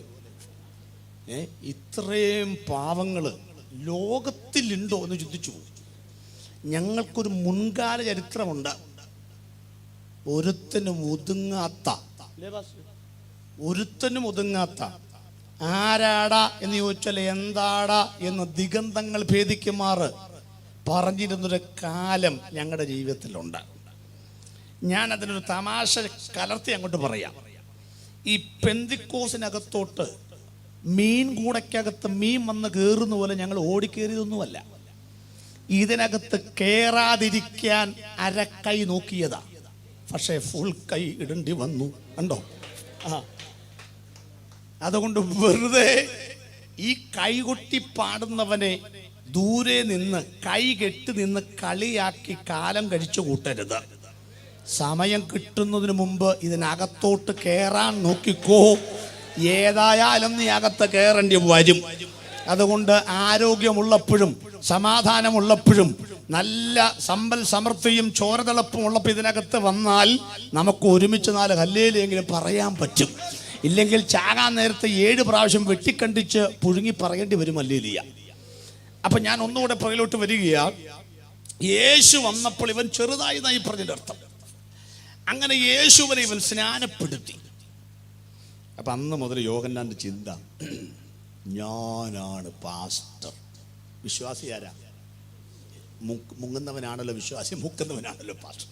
ഇത്രയും പാവങ്ങൾ ലോകത്തിലുണ്ടോ എന്ന് ചിന്തിച്ചു. ഞങ്ങൾക്കൊരു മുൻകാല ചരിത്രമുണ്ട്. ഒരുത്തനും ഒതുങ്ങാത്ത ആരാടാ എന്ന് ചോദിച്ചാൽ എന്താടാ എന്ന് ദിഗന്ധങ്ങൾ ഭേദിക്കുമാറ് പറഞ്ഞിരുന്നൊരു കാലം ഞങ്ങളുടെ ജീവിതത്തിലുണ്ട്. ഞാൻ അതിനൊരു തമാശ കലർത്തി അങ്ങോട്ട് പറയാം. ഈ പെന്തിക്കോസിനകത്തോട്ട് മീൻ കൂടയ്ക്കകത്ത് മീൻ വന്ന് കയറുന്ന പോലെ ഞങ്ങൾ ഓടിക്കേറിയതൊന്നുമല്ല. ഇതിനകത്ത് കയറാതിരിക്കാൻ അരക്കൈ നോക്കിയതാ, പക്ഷേ ഫുൾ കൈ ഇടേണ്ടി വന്നു. കണ്ടോ? അതുകൊണ്ട് വെറുതെ ഈ കൈകൊട്ടി പാടുന്നവനെ ദൂരെ നിന്ന് കൈ കെട്ടി നിന്ന് കളിയാക്കി കാലം കഴിച്ചു കൂട്ടരുത്. സമയം കിട്ടുന്നതിന് മുമ്പ് ഇതിനകത്തോട്ട് കയറാൻ നോക്കിക്കോ. ഏതായാലും നീ അകത്ത് കയറേണ്ടി വരും. അതുകൊണ്ട് ആരോഗ്യമുള്ളപ്പോഴും സമാധാനമുള്ളപ്പോഴും നല്ല സമ്പൽ സമൃദ്ധിയും ചോരതിളപ്പും ഉള്ളപ്പോൾ ഇതിനകത്ത് വന്നാൽ നമുക്ക് ഒരുമിച്ച് 4 ഹല്ലേലൂയെങ്കിലും പറയാൻ പറ്റും. ഇല്ലെങ്കിൽ ചാകാൻ നേരത്തെ 7 പ്രാവശ്യം വെട്ടിക്കണ്ടിച്ച് പുഴുങ്ങി പറയേണ്ടി വരും ഹല്ലേലൂയ. അപ്പം ഞാൻ ഒന്നുകൂടെ പുറകിലോട്ട് വരികയാ. യേശു വന്നപ്പോൾ ഇവൻ ചെറുതായി പറഞ്ഞതിൻ്റെ അർത്ഥം. അങ്ങനെ യേശുവിനെ ഇവൻ സ്നാനപ്പെടുത്തി. അപ്പം അന്ന് മുതൽ യോഹന്നാൻ്റെ ചിന്ത, ഞാനാണ് പാസ്റ്റർ. വിശ്വാസി ആരാ? മുങ്ങുന്നവനാണല്ലോ വിശ്വാസി, മുക്കുന്നവനാണല്ലോ പാസ്റ്റർ.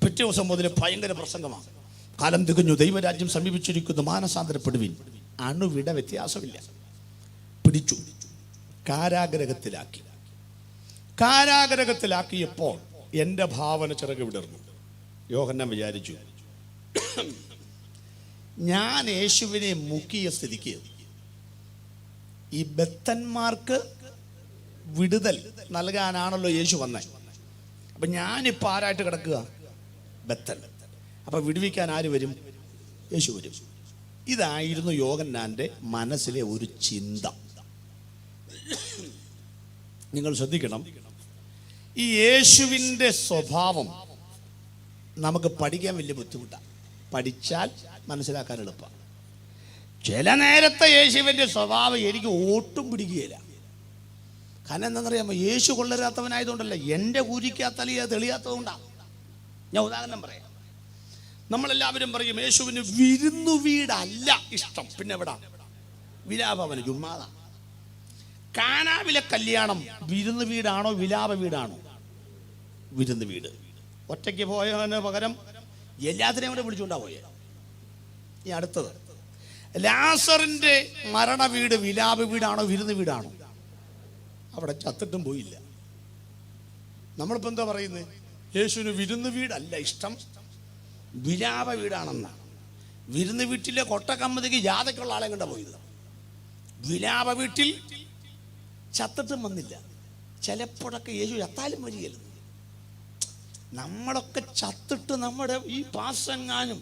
പിറ്റേ ദിവസം മുതൽ ഭയങ്കര പ്രസംഗമാണ്. കാലം തികഞ്ഞു, ദൈവരാജ്യം സമീപിച്ചിരിക്കുന്നു, മാനസാന്തരപ്പെടുവിൻ. അണുവിട വ്യത്യാസമില്ല. പിടിച്ചു, കാരാഗ്രഹത്തിലാക്കിയപ്പോൾ എൻ്റെ ഭാവന ചിറക് വിടർന്നു. യോഹന്നാൻ വിചാരിച്ചു, ഞാൻ യേശുവിനെ മുക്കിയ സ്ഥിതിക്ക് ഈ ബദ്ധന്മാർക്ക് വിടുതൽ നൽകാനാണല്ലോ യേശു വന്നത്. അപ്പം ഞാനിപ്പോൾ ആരായിട്ട് കിടക്കുക? ബദ്ധൻ. അപ്പം വിടുവിക്കാൻ ആര് വരും? യേശു വരും. ഇതായിരുന്നു യോഹന്നാൻ്റെ മനസ്സിലെ ഒരു ചിന്ത. നിങ്ങൾ ശ്രദ്ധിക്കണം, ഈ യേശുവിൻ്റെ സ്വഭാവം നമുക്ക് പഠിക്കാൻ വലിയ ബുദ്ധിമുട്ടാണ്. പഠിച്ചാൽ മനസ്സിലാക്കാൻ എളുപ്പമാണ്. ചില നേരത്തെ യേശുവിൻ്റെ സ്വഭാവം എനിക്ക് ഒട്ടും പിടിക്കുകയില്ല. കാരണം എന്താണെന്നറിയാമോ? യേശു കൊള്ളരാത്തവനായതുകൊണ്ടല്ല, എൻ്റെ കൂരിക്കാത്തലി തെളിയാത്തതുകൊണ്ടാണ്. ഞാൻ ഉദാഹരണം പറയാം. നമ്മളെല്ലാവരും പറയും യേശുവിന് വിരുന്നു വീടല്ല ഇഷ്ടം. പിന്നെ എവിടാ? വിലാപവന്. ചുമ്മാതാ. കാനാവിലെ കല്യാണം വിരുന്ന് വീടാണോ വിലാപ വീടാണോ? വിരുന്ന് വീട്. ഒറ്റയ്ക്ക് പോയതിന് പകരം എല്ലാത്തിനെയും കൂടെ വിളിച്ചുകൊണ്ടാ പോയേ. ഈ അടുത്തത് ലാസറിന്റെ മരണ വീട് വിലാപ വീടാണോ വിരുന്ന് വീടാണോ? അവിടെ ചത്തിട്ടും പോയില്ല. നമ്മളിപ്പോൾ എന്താ പറയുന്നത്? യേശുവിന് വിരുന്ന് വീടല്ല ഇഷ്ടം, വിലാപ വീടാണെന്നാണ്. വിരുന്ന് വീട്ടിലെ കൊട്ടക്കമ്പതിക്ക് ജാഥയ്ക്കുള്ള ആളെ കണ്ട പോയത്. വിലാപ വീട്ടിൽ ചത്തിട്ടും വന്നില്ല. ചിലപ്പോഴൊക്കെ യേശു ചത്താലും വരികയല്ല. നമ്മളൊക്കെ ചത്തിട്ട് നമ്മുടെ ഈ പാസെങ്ങാനും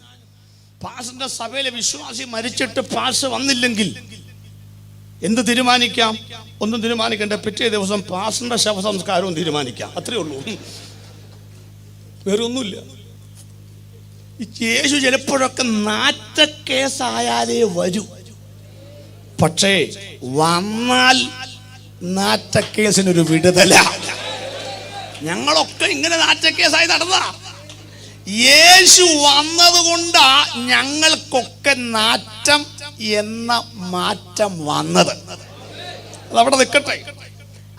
പാസിന്റെ സഭയിലെ വിശ്വാസി മരിച്ചിട്ട് പാസ് വന്നില്ലെങ്കിൽ എന്ത് തീരുമാനിക്കാം? ഒന്നും തീരുമാനിക്കേണ്ട. പിറ്റേ ദിവസം പാസിന്റെ ശവസംസ്കാരവും തീരുമാനിക്കാം. അത്രേ ഉള്ളൂ, വേറെ ഒന്നുമില്ല. യേശു ചിലപ്പോഴൊക്കെ നാറ്റക്കേസായാലേ വരൂ. പക്ഷേ വന്നാൽ നാറ്റക്കേസിനൊരു വിടുതല. ഞങ്ങളൊക്കെ ഇങ്ങനെ നാറ്റക്കേസായി നടന്ന യേശു വന്നതുകൊണ്ടാ ഞങ്ങൾക്കൊക്കെ നാറ്റം എന്ന മാറ്റം വന്നത്. അതവിടെ നിൽക്കട്ടെ.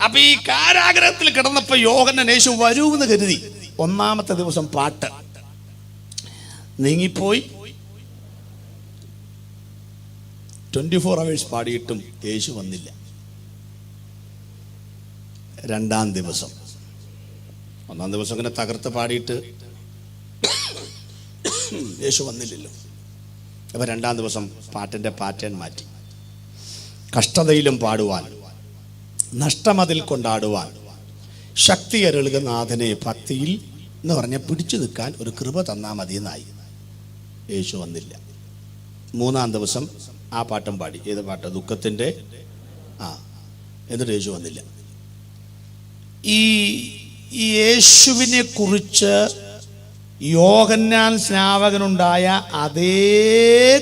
അപ്പൊ ഈ കാരാഗ്രഹത്തിൽ കിടന്നപ്പോ യോഹന്നാൻ യേശു വരൂന്ന് കരുതി. ഒന്നാമത്തെ ദിവസം പാട്ട് നീങ്ങിപ്പോയി. 24 hours പാടിയിട്ടും യേശു വന്നില്ല. രണ്ടാം ദിവസം, ഒന്നാം ദിവസം ഇങ്ങനെ തകർത്ത് പാടിയിട്ട് യേശു വന്നില്ലല്ലോ. അപ്പൊ രണ്ടാം ദിവസം പാട്ടിന്റെ പാറ്റേൺ മാറ്റി. കഷ്ടതയിലും പാടുവാൻ, നഷ്ടമതിൽ കൊണ്ടാടുവാൻ, ശക്തി അരുളുക നാഥനെ ഭക്തിയിൽ എന്ന് പറഞ്ഞ പിടിച്ചു നിൽക്കാൻ ഒരു കൃപ തന്നാ മതി എന്നായി. യേശു വന്നില്ല. മൂന്നാം ദിവസം ആ പാട്ടും പാടി. ഏത് പാട്ട്? ദുഃഖത്തിൻ്റെ. എന്നിട്ട് യേശു വന്നില്ല. ഈ യേശുവിനെ കുറിച്ച് യോഹന്നാൻ സ്നാപകനുണ്ടായ അതേ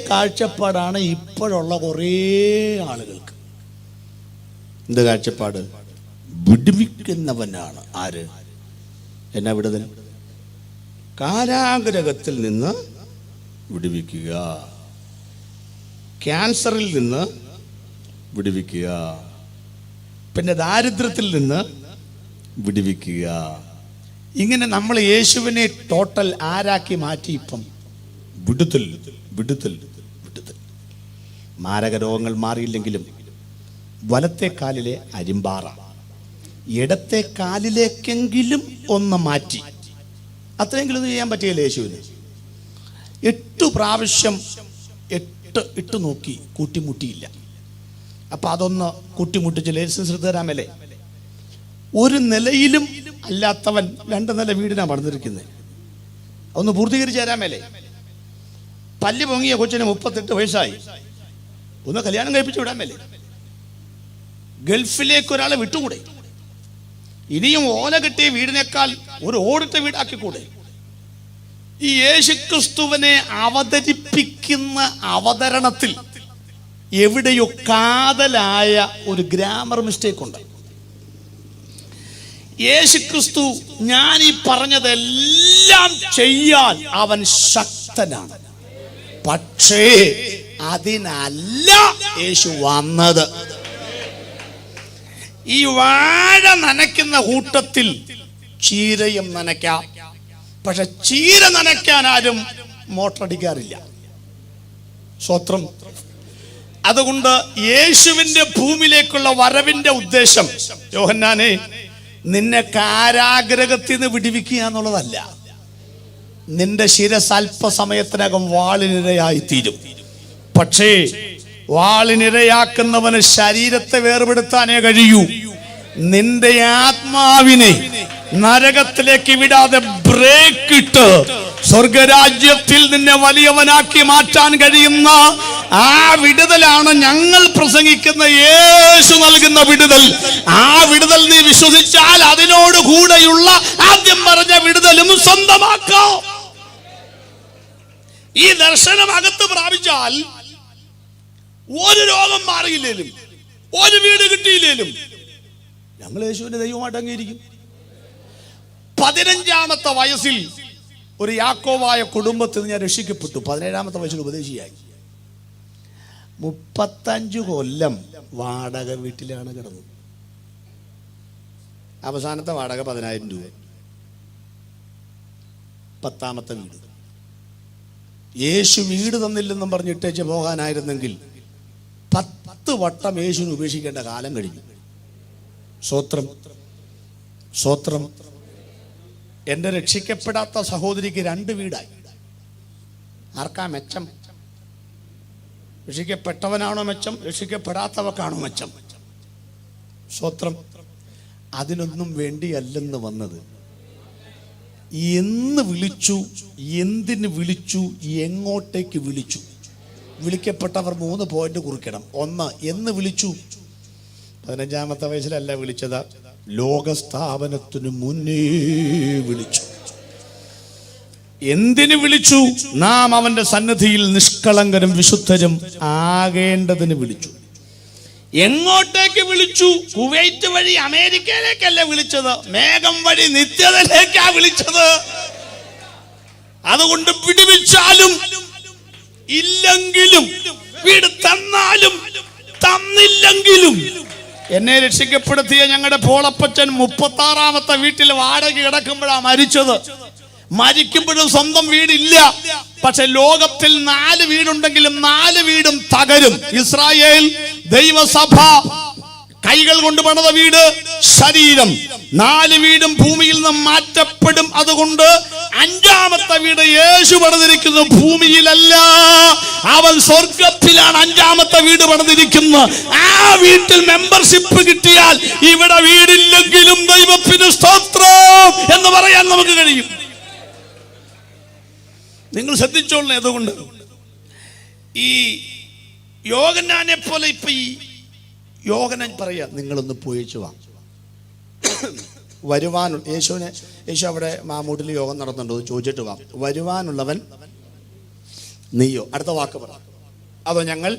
കാഴ്ചപ്പാടാണ് ഇപ്പോഴുള്ള കുറേ ആളുകൾക്ക്. എന്ത് കാഴ്ചപ്പാട്? വിടുവിക്കുന്നവനാണ്. ആര്? എന്നാ വിടുതൽ? കാരാഗ്രഹത്തിൽ നിന്ന് വിടുവിക്കുക, ക്യാൻസറിൽ നിന്ന് വിടുവിക്കുക, പിന്നെ ദാരിദ്ര്യത്തിൽ നിന്ന് വിടുവിക്കുക. ഇങ്ങനെ നമ്മൾ യേശുവിനെ ടോട്ടൽ ആരാക്കി മാറ്റി. ഇപ്പം വിടുതൽ വിടുതൽ വിടുതൽ. മാരക രോഗങ്ങൾ മാറിയില്ലെങ്കിലും വലത്തെ കാലിലെ അരിമ്പാറ ഇടത്തെ കാലിലേക്കെങ്കിലും ഒന്ന് മാറ്റി. അത്രയെങ്കിലും ഒന്ന് ചെയ്യാൻ പറ്റിയല്ലേ യേശുവിന്? 8 പ്രാവശ്യം ഇട്ട് നോക്കി, കൂട്ടിമുട്ടിയില്ല. അപ്പൊ അതൊന്ന് കൂട്ടിമുട്ടിച്ച് ലൈസൻസ് എടുത്ത് തരാമല്ലേ? ഒരു നിലയിലും അല്ലാത്തവൻ 2 നില വീടിനാണ് പണിതിരിക്കുന്നത്. ഒന്ന് പൂർത്തീകരിച്ച് തരാമല്ലേ? പല്ല് പൊങ്ങിയ കൊച്ചിന് 38 വയസ്സായി, ഒന്ന് കല്യാണം കഴിപ്പിച്ച് വിടാമല്ലേ? ഗൾഫിലേക്ക് ഒരാളെ വിട്ടുകൂടെ? ഇനിയും ഓല കെട്ടിയ വീടിനേക്കാൾ ഒരു ഓടിട്ട വീടാക്കിക്കൂടെ? ഈ യേശുക്രിസ്തുവിനെ അവതരിപ്പിക്കുന്ന അവതരണത്തിൽ എവിടെയോ കാതലായ ഒരു ഗ്രാമർ മിസ്റ്റേക്ക് ഉണ്ട്. യേശുക്രിസ്തു ഞാൻ ഈ പറഞ്ഞതെല്ലാം ചെയ്യാൻ അവൻ ശക്തനാണ്. പക്ഷേ അതിനല്ല യേശു വന്നത്. ഈ വാഴ നനയ്ക്കുന്ന കൂട്ടത്തിൽ ചീരയും നനയ്ക്കാം. പക്ഷെ ചീര നനയ്ക്കാൻ ആരും മോട്ടറടിക്കാറില്ല. സ്വത്രം. അതുകൊണ്ട് യേശുവിന്റെ ഭൂമിയിലേക്കുള്ള വരവിന്റെ ഉദ്ദേശം, യോഹന്നാനെ, നിന്നെ കാരാഗ്രഹത്തിൽ നിന്ന് വിടുവിക്കുക എന്നുള്ളതല്ല. നിന്റെ ശിരസ് അല്പസമയത്തിനകം വാളിനിരയായി തീരും. പക്ഷേ വാളിനിരയാക്കുന്നവന് ശരീരത്തെ വേർപെടുത്താനേ കഴിയൂ. നിന്റെ ആത്മാവിനെ നരകത്തിലേക്ക് വിടാതെ ബ്രേക്ക് ഇട്ട് സ്വർഗരാജ്യത്തിൽ നിന്നെ വലിയവനാക്കി മാറ്റാൻ കഴിയുന്ന ആ വിടുതലാണ് ഞങ്ങൾ പ്രസംഗിക്കുന്ന യേശു നൽകുന്ന വിടുതൽ. ആ വിടുതൽ നീ വിശ്വസിച്ചാൽ അതിനോട് കൂടെയുള്ള ആദ്യം പറഞ്ഞ വിടുതലും സ്വന്തമാക്കാം. ഈ ദർശനം അകത്ത് പ്രാപിച്ചാൽ ഒരു രോഗം മാറിയില്ലേലും ഒരു വീട് കിട്ടിയില്ലേലും ഞങ്ങൾ യേശുവിന്റെ ദൈവമായിട്ട് അംഗീകരിക്കും. 15-ാമത്തെ വയസ്സിൽ ഒരു യാക്കോബായ കുടുംബത്തിൽ നിന്ന് ഞാൻ രക്ഷിക്കപ്പെട്ടു. 17-ാമത്തെ വയസ്സിൽ ഉപദേശിയായി. 35 കൊല്ലം വാടക വീട്ടിലാണ് കിടന്നത്. അവസാനത്തെ വാടക 10,000 രൂപ. 10ാമത്തെ വീട്. യേശു വീട് തന്നില്ലെന്നും പറഞ്ഞിട്ടേച്ച് പോകാനായിരുന്നെങ്കിൽ 10 വട്ടം യേശുവിനെ ഉപേക്ഷിക്കേണ്ട കാലം കഴിഞ്ഞു. സ്വത്രം. സ്വത്രം. എൻ്റെ രക്ഷിക്കപ്പെടാത്ത സഹോദരിക്ക് 2 വീടായി. ആർക്കാ മെച്ചം? രക്ഷിക്കപ്പെട്ടവനാണോ മെച്ചം? രക്ഷിക്കപ്പെടാത്തവർക്കാണോ മെച്ചം? സ്വത്രം. അതിനൊന്നും വേണ്ടിയല്ലെന്ന് വന്നത്. എന്ന് വിളിച്ചു, എന്തിന് വിളിച്ചു, എങ്ങോട്ടേക്ക് വിളിച്ചു? വിളിക്കപ്പെട്ടവർ 3 പോയിന്റ് കുറിക്കണം. 1, എന്ന് വിളിച്ചു. 15-ാമത്തെ വയസ്സിലല്ല വിളിച്ചത്, ലോകസ്ഥാപനത്തിനു മുന്നേ വിളിച്ചു. എന്തിന് വിളിച്ചു? നാം അവന്റെ സന്നിധിയിൽ നിഷ്കളങ്കരും വിശുദ്ധരും ആകേണ്ടതിന് വിളിച്ചു. എങ്ങോട്ടേക്ക് വിളിച്ചു? കുവൈറ്റ് വഴി അമേരിക്കയിലേക്കല്ല വിളിച്ചത്, മേഘം വഴി നിത്യതയിലേക്കാ വിളിച്ചത്. അതുകൊണ്ട് വിടുവിച്ചാലും ഇല്ലെങ്കിലും, വീട് തന്നാലും തന്നില്ലെങ്കിലും, എന്നെ രക്ഷിക്കപ്പെടുത്തിയ ഞങ്ങളുടെ പോളപ്പച്ചൻ 36-ാമത്തെ വീട്ടിൽ വാടക കിടക്കുമ്പോഴാണ് മരിച്ചത്. മരിക്കുമ്പോഴും സ്വന്തം വീടില്ല. പക്ഷെ ലോകത്തിൽ 4 വീടുണ്ടെങ്കിലും 4 വീടും തകരും. ഇസ്രായേൽ ദൈവസഭ കൈകൾ കൊണ്ട് പണിത വീട്, ശരീരം. 4 വീടും ഭൂമിയിൽ നിന്ന് മാറ്റപ്പെടും. അതുകൊണ്ട് 5-ാമത്തെ വീട് യേശു പണിതിരിക്കുന്നത് ഭൂമിയിലല്ല, അവൻ സ്വർഗത്തിലാണ് 5-ാമത്തെ വീട് പണിതിരിക്കുന്നത്. ആ വീട്ടിൽ മെമ്പർഷിപ്പ് കിട്ടിയാൽ ഇവിടെ വീടില്ലെങ്കിലും ദൈവത്തിന് സ്തോത്രം എന്ന് പറയാൻ നമുക്ക് കഴിയും. നിങ്ങൾ ശ്രദ്ധിച്ചോളേ. അതുകൊണ്ട് ഈ യോഹന്നാനെ പോലെ ഇപ്പൊ ഈ യോഹന്നാൻ പറയാ, നിങ്ങളൊന്ന് പോയിച്ചു വാ. വരുവാനുള്ള യേശു അവിടെ മാമൂട്ടിൽ യോഗം നടന്നുണ്ടോ ചോദിച്ചിട്ട് വാ. വരുവാനുള്ളവൻ നീയോ? അടുത്ത വാക്ക് പറ. അതോ ഞങ്ങൾ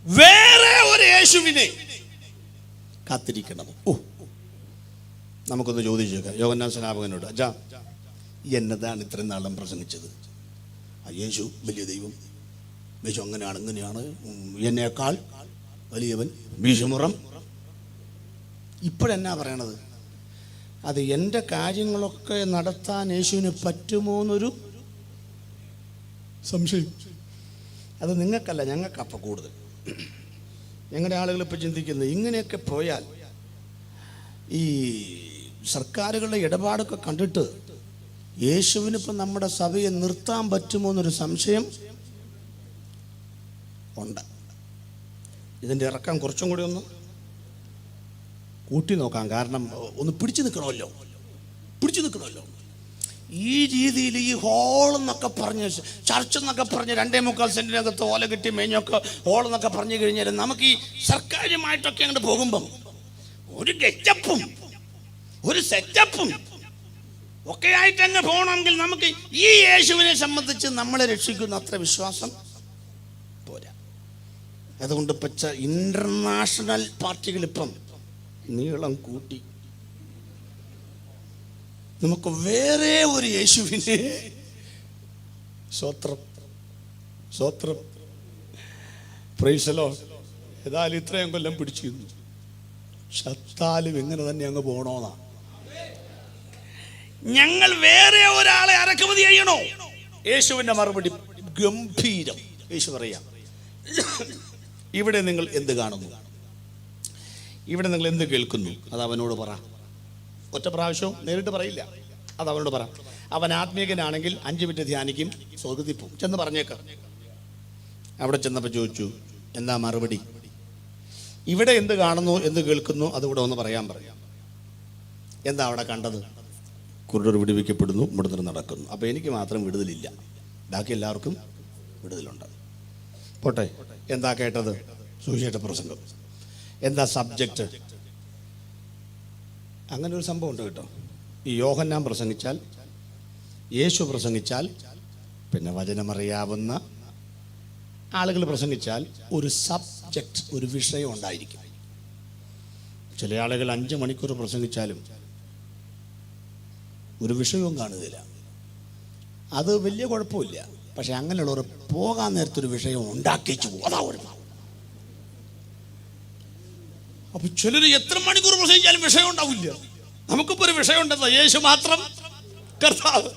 വേറെ ഒരു യേശുവിനെ കാത്തിരിക്കണം? നമുക്കൊന്ന് ചോദിച്ചു നോക്കാം യോഹന്നാൻ സ്നാപകനോട്. അച്ഛാ, എന്നതാണ് ഇത്രയും നാളും പ്രസംഗിച്ചത്? യേശു വലിയ ദൈവം, യേശു അങ്ങനെയാണ് ഇങ്ങനെയാണ്, എന്നേക്കാൾ വലിയവൻ, ഭീഷമുറം. ഇപ്പോഴെന്നാ പറയണത്? അത് എൻ്റെ കാര്യങ്ങളൊക്കെ നടത്താൻ യേശുവിന് പറ്റുമോ എന്നൊരു സംശയം. അത് നിങ്ങൾക്കല്ല, ഞങ്ങൾക്കപ്പം കൂടുതൽ. ഞങ്ങളുടെ ആളുകൾ ഇപ്പം ചിന്തിക്കുന്നത്, ഇങ്ങനെയൊക്കെ പോയാൽ ഈ സർക്കാരുകളുടെ ഇടപാടൊക്കെ കണ്ടിട്ട് യേശുവിനിപ്പം നമ്മുടെ സഭയെ നിർത്താൻ പറ്റുമോ എന്നൊരു സംശയം ഉണ്ട്. ഇതിൻ്റെ ഇറക്കം കുറച്ചും കൂടി ഒന്ന് കൂട്ടി നോക്കാം. കാരണം ഒന്ന് പിടിച്ചു നിൽക്കണമല്ലോ. ഈ രീതിയിൽ ഈ ഹോളെന്നൊക്കെ പറഞ്ഞ്, ചർച്ച് എന്നൊക്കെ പറഞ്ഞ് 2.25 സെന്റിനകത്ത് ഓല കിട്ടി മേഞ്ഞൊക്കെ ഹോളെന്നൊക്കെ പറഞ്ഞു കഴിഞ്ഞാൽ നമുക്ക് ഈ സർക്കാരുമായിട്ടൊക്കെ അങ്ങോട്ട് പോകുമ്പം ഒരു ഗെറ്റപ്പും ഒരു സെറ്റപ്പും ഒക്കെ ആയിട്ട് അങ്ങ് പോകണമെങ്കിൽ നമുക്ക് ഈ യേശുവിനെ സംബന്ധിച്ച് നമ്മളെ രക്ഷിക്കുന്ന അത്ര വിശ്വാസം പോരാ. അതുകൊണ്ട് പച്ച ഇന്റർനാഷണൽ പാർട്ടികൾ ഇപ്പം നീളം കൂട്ടി. നമുക്ക് വേറെ ഒരു യേശുവിനെ, സ്വത്രം പ്രൈസ് ദി ലോർഡ്, ഏതായാലും ഇത്രയും കൊല്ലം പിടിച്ചിരുന്നു. ചത്താലും ഇങ്ങനെ തന്നെ അങ്ങ് പോണോന്നാ. ഞങ്ങൾ വേറെ ഒരാളെ ഇറക്കുമതി ചെയ്യണോ? യേശുവിന്റെ മറുപടി ഗംഭീരം. യേശു പറയാം, ഇവിടെ നിങ്ങൾ എന്ത് കാണുന്നു, ഇവിടെ നിങ്ങൾ എന്ത് കേൾക്കുന്നു, അത് അവനോട് പറ. ഒറ്റ പ്രാവശ്യവും നേരിട്ട് പറയില്ല, അത് അവനോട് പറ. അവൻ ആത്മീയനാണെങ്കിൽ 5 മിനിറ്റ് ധ്യാനിക്കും, സ്വർഗ്ഗത്തിൽ പോകും. ചെന്ന് പറഞ്ഞേക്കാം. അവിടെ ചെന്നപ്പോൾ ചോദിച്ചു, എന്താ മറുപടി? ഇവിടെ എന്ത് കാണുന്നു, എന്ത് കേൾക്കുന്നു, അതുകൂടെ ഒന്ന് പറയാൻ പറയാം. എന്താ അവിടെ കണ്ടത്? കുരുടർ വിടുവിക്കപ്പെടുന്നു, മുടന്തർ നടക്കുന്നു. അപ്പോൾ എനിക്ക് മാത്രം വിടുതലില്ല, ബാക്കി എല്ലാവർക്കും വിടുതലുണ്ട്. പോട്ടെ, എന്താ കേട്ടത്? സുവിശേഷ പ്രസംഗം. എന്താ സബ്ജക്റ്റ്? അങ്ങനെ ഒരു സംഭവം ഉണ്ട് കേട്ടോ. ഈ യോഹന്നാൻ പ്രസംഗിച്ചാൽ, യേശു പ്രസംഗിച്ചാൽ, പിന്നെ വചനമറിയാവുന്ന ആളുകൾ പ്രസംഗിച്ചാൽ ഒരു സബ്ജക്റ്റ്, ഒരു വിഷയം ഉണ്ടായിരിക്കും. ചില ആളുകൾ 5 മണിക്കൂർ പ്രസംഗിച്ചാലും ഒരു വിഷയവും കാണുകയില്ല. അത് വലിയ കുഴപ്പമില്ല. പക്ഷെ അങ്ങനെയുള്ളവർ പോകാൻ നേരത്തൊരു വിഷയം ഉണ്ടാക്കിച്ചു പോകും. അതാ ഒരു അപ്പൊ ചിലർ എത്ര മണിക്കൂർ പ്രസംഗിച്ചാലും വിഷയം ഉണ്ടാവില്ല. നമുക്കിപ്പോ ഒരു വിഷയം ഉണ്ടെന്ന യേശു മാത്രം കർത്താവ്.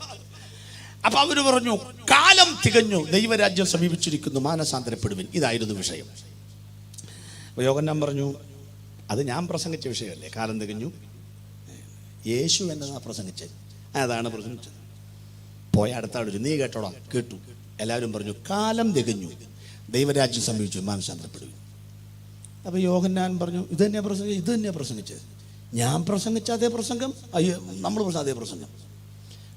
അപ്പൊ അവര് പറഞ്ഞു, കാലം തികഞ്ഞു, ദൈവരാജ്യം സമീപിച്ചിരിക്കുന്നു, മാനസാന്തരപ്പെടുവിൻ. ഇതായിരുന്നു വിഷയം. അപ്പൊ യോഹന്നാൻ പറഞ്ഞു, അത് ഞാൻ പ്രസംഗിച്ച വിഷയമല്ലേ, കാലം തികഞ്ഞു. യേശു എന്നതാ പ്രസംഗിച്ചത്, അതാണ് പ്രസംഗിച്ചത്. പോയ അടുത്ത ആൾ, നീ കേട്ടോടാ? കേട്ടു. എല്ലാവരും പറഞ്ഞു, കാലം തികഞ്ഞു, ദൈവരാജ്യം സമീപിച്ചു, മാനസാന്തരപ്പെടുവിൻ. അപ്പൊ യോഹന്നാൻ പറഞ്ഞു, ഇത് തന്നെയാ പ്രസംഗിച്ചത്. ഞാൻ പ്രസംഗിച്ച അതേ പ്രസംഗം, അയ്യോ നമ്മൾ പ്രസംഗിച്ച അതേ പ്രസംഗം.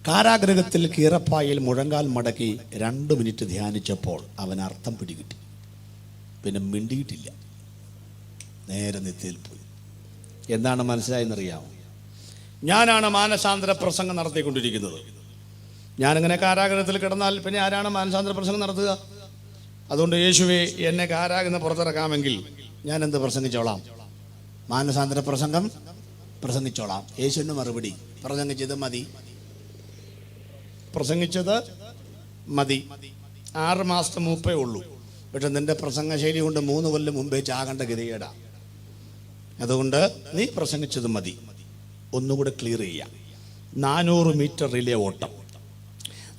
കാരാഗ്രഹത്തിൽ കീറപ്പായിൽ മുഴങ്കാൽ മടക്കി 2 മിനിറ്റ് ധ്യാനിച്ചപ്പോൾ അവൻ അർത്ഥം പിടികിട്ടി. പിന്നെ മിണ്ടിയിട്ടില്ല, നേരെ നിത്യയിൽ പോയി. എന്താണ് മനസ്സിലായെന്നറിയാമോ? ഞാനാണ് മാനസാന്തര പ്രസംഗം നടത്തിക്കൊണ്ടിരിക്കുന്നത്. ഞാനിങ്ങനെ കാരാഗ്രഹത്തിൽ കിടന്നാൽ പിന്നെ ആരാണ് മാനസാന്തര പ്രസംഗം നടത്തുക? അതുകൊണ്ട് യേശുവേ, എന്നെ കാരാഗ്രഹം പുറത്തിറക്കാമെങ്കിൽ ഞാൻ എന്ത് പ്രസംഗിച്ചോളാം? മാനസാന്തര പ്രസംഗം പ്രസംഗിച്ചോളാം. യേശുവിന് മറുപടി, പ്രസംഗിച്ചത് മതി, പ്രസംഗിച്ചത് മതി. 6 മാസത്തെ മൂപ്പേ ഉള്ളൂ. പക്ഷെ നിന്റെ പ്രസംഗ ശൈലി കൊണ്ട് 3 കൊല്ലം മുമ്പേ ചാകേണ്ട ഗതികേടാ. അതുകൊണ്ട് നീ പ്രസംഗിച്ചത് മതി. ഒന്നുകൂടെ ക്ലിയർ ചെയ്യാം. 400 മീറ്റർ റിലേ ഓട്ടം,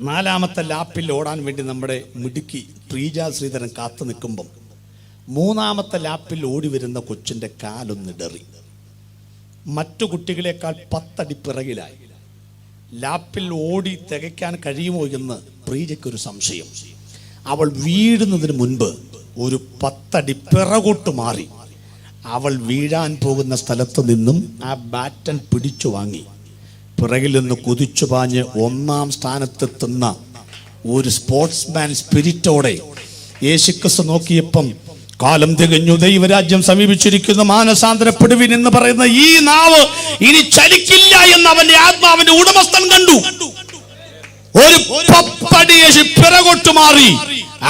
4ാമത്തെ ലാപ്പിൽ ഓടാൻ വേണ്ടി നമ്മുടെ മിടുക്കി പ്രീജ ശ്രീധരൻ കാത്തു നിൽക്കുമ്പം 3ാമത്തെ ലാപ്പിൽ ഓടി വരുന്ന കൊച്ചിൻ്റെ കാലൊന്നിടറി. മറ്റു കുട്ടികളെക്കാൾ 10 അടി പിറകിലായി. ലാപ്പിൽ ഓടി തികയ്ക്കാൻ കഴിയുമോ എന്ന് പ്രീജയ്ക്കൊരു സംശയം. അവൾ വീഴുന്നതിന് മുൻപ് ഒരു 10 അടി പിറകോട്ട് മാറി അവൾ വീഴാൻ പോകുന്ന സ്ഥലത്ത് നിന്നും ആ ബാറ്റൻ പിടിച്ചു വാങ്ങി പിറകിൽ നിന്ന് കുതിച്ചു പാഞ്ഞ് 1ാം സ്ഥാനത്തെത്തുന്ന ഒരു സ്പോർട്സ്മാൻ സ്പിരിറ്റോടെ യേശുക്രിസ്തു നോക്കിയപ്പം, കാലം തികഞ്ഞു, ദൈവരാജ്യം സമീപിച്ചിരിക്കുന്നു, മാനസാന്തരപ്പെടുവിൻ എന്ന് പറയുന്ന ഈ നാവ് ഇനി ചലിക്കില്ല എന്ന് അവന്റെ ആത്മാവിന്റെ ഉടമസ്ഥൻ കണ്ടു. ഒരു 10 അടി യേശു പിറകോട്ട് മാറി.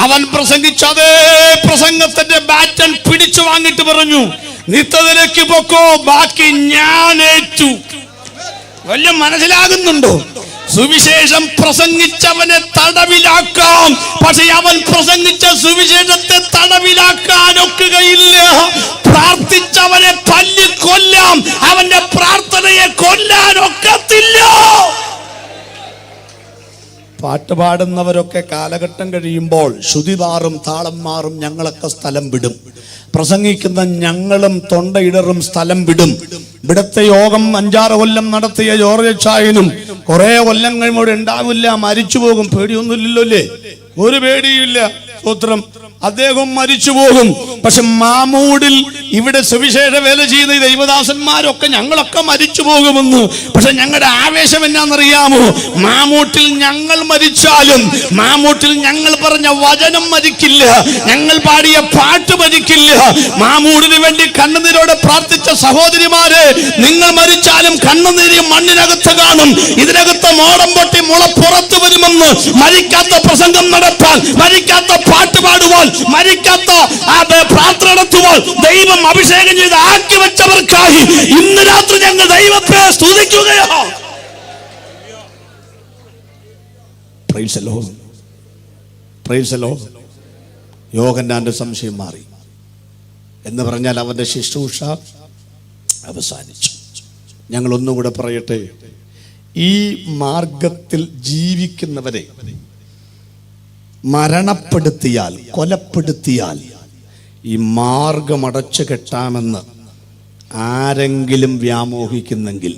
അവൻ പ്രസംഗിച്ച അതേ പ്രസംഗത്തിന്റെ ബാറ്റൻ പിടിച്ചു വാങ്ങിട്ട് പറഞ്ഞു, നിത്യത്തിലേക്ക് പൊക്കോ, ബാക്കി ഞാൻ ഏറ്റു. വല്ല മനസ്സിലാകുന്നുണ്ടോ? സുവിശേഷം പ്രസംഗിച്ചവനെ തടവിലാക്കാം, പക്ഷെ അവൻ പ്രസംഗിച്ച സുവിശേഷത്തെ തടവിലാക്കാൻ ഒക്കുകയില്ല. പ്രാർത്ഥിച്ചവനെ തല്ലിക്കൊല്ലാം, അവന്റെ പ്രാർത്ഥനയെ കൊല്ലാൻ ഒക്കത്തില്ല. പാട്ട് പാടുന്നവരൊക്കെ കാലഘട്ടം കഴിയുമ്പോൾ ശ്രുതി മാറും, താളം മാറും, ഞങ്ങളൊക്കെ സ്ഥലം വിടും. പ്രസംഗിക്കുന്ന ഞങ്ങളും തൊണ്ടയിടറും, സ്ഥലം വിടും. ഇവിടുത്തെ യോഗം 5-6 കൊല്ലം നടത്തിയ ജോർജ് ചായനും കുറെ കൊല്ലം കഴിയുമ്പോൾ ഉണ്ടാവില്ല, മരിച്ചു പോകും. പേടിയൊന്നുമില്ലല്ലോ അല്ലേ? ഒരു പേടിയില്ല. സ്തോത്രം. അദ്ദേഹം മരിച്ചു പോകും. പക്ഷെ മാമൂടിൽ ഇവിടെ സുവിശേഷ വേല ചെയ്യുന്ന ഈ ദൈവദാസന്മാരൊക്കെ ഞങ്ങളൊക്കെ മരിച്ചു പോകുമെന്ന്. പക്ഷെ ഞങ്ങളുടെ ആവേശം എന്നാണെന്നറിയാമോ? മാമൂട്ടിൽ ഞങ്ങൾ മരിച്ചാലും മാമൂട്ടിൽ ഞങ്ങൾ പറഞ്ഞ വചനം മരിക്കില്ല, ഞങ്ങൾ പാടിയ പാട്ട് മരിക്കില്ല. മാമൂടിന് വേണ്ടി കണ്ണുനീരോടെ പ്രാർത്ഥിച്ച സഹോദരിമാരെ, നിങ്ങൾ മരിച്ചാലും കണ്ണുനീര് മണ്ണിനകത്ത് കാണും. ഇതിനകത്ത് മോടം പൊട്ടി മുള പുറത്തു വരുമെന്ന്. മരിക്കാത്ത പ്രസംഗം നടത്താൻ, മരിക്കാത്ത പാട്ട് പാടുവാൻ, മരിക്കാത്ത പ്രാർത്ഥന നടത്തുവാൻ ദൈവം അഭിഷേകം ചെയ്ത് ആക്കി വെച്ചവർക്കായി ഇന്ന് രാത്രി ഞങ്ങൾ ദൈവത്തെ സ്തുതിക്കുകയോ. Praise the lord, praise the lord. യോഹന്നാന്റെ സംശയം മാറി എന്ന് പറഞ്ഞാൽ അവന്റെ ശുശ്രൂഷ അവസാനിച്ചു. ഞങ്ങൾ ഒന്നുകൂടെ പറയട്ടെ, ഈ മാർഗത്തിൽ ജീവിക്കുന്നവരെ മരണപ്പെടുത്തിയാൽ, കൊലപ്പെടുത്തിയാൽ ഈ മാർഗം അടച്ചു കെട്ടാമെന്ന് ആരെങ്കിലും വ്യാമോഹിക്കുന്നെങ്കിൽ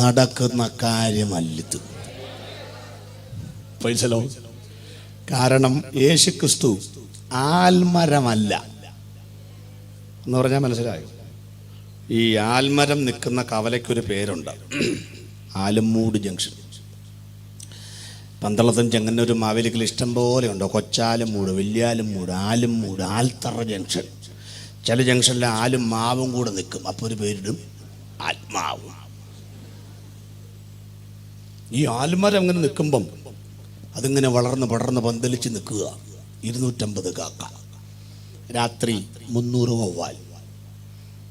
നടക്കുന്ന കാര്യമല്ലിത്. പൈസലോ. കാരണം യേശുക്രിസ്തു ആൽമരമല്ല എന്ന് പറഞ്ഞാൽ മനസ്സിലായോ? ഈ ആൽമരം നിൽക്കുന്ന കവലയ്ക്കൊരു പേരുണ്ട്, ആലുംമൂട് ജംഗ്ഷൻ. പന്തളത്തും ചെങ്ങന്നൂർ മാവേലിക്കൽ ഇഷ്ടം പോലെ ഉണ്ടോ. കൊച്ചാലുംമൂട്, വലിയാലുംമൂട്, ആലുംമൂട്, ആൽത്തറ ജംഗ്ഷൻ. ചില ജംഗ്ഷനിൽ ആലും മാവും കൂടെ നിൽക്കും, അപ്പോൾ ഒരു പേരിടും ആത്മാവ്. ഈ ആൽമരം ഇങ്ങനെ നിൽക്കുമ്പം അതിങ്ങനെ വളർന്ന് പടർന്ന് പന്തലിച്ച് നിൽക്കുക. 250 കാക്ക, രാത്രി 300 വവ്വാൽ.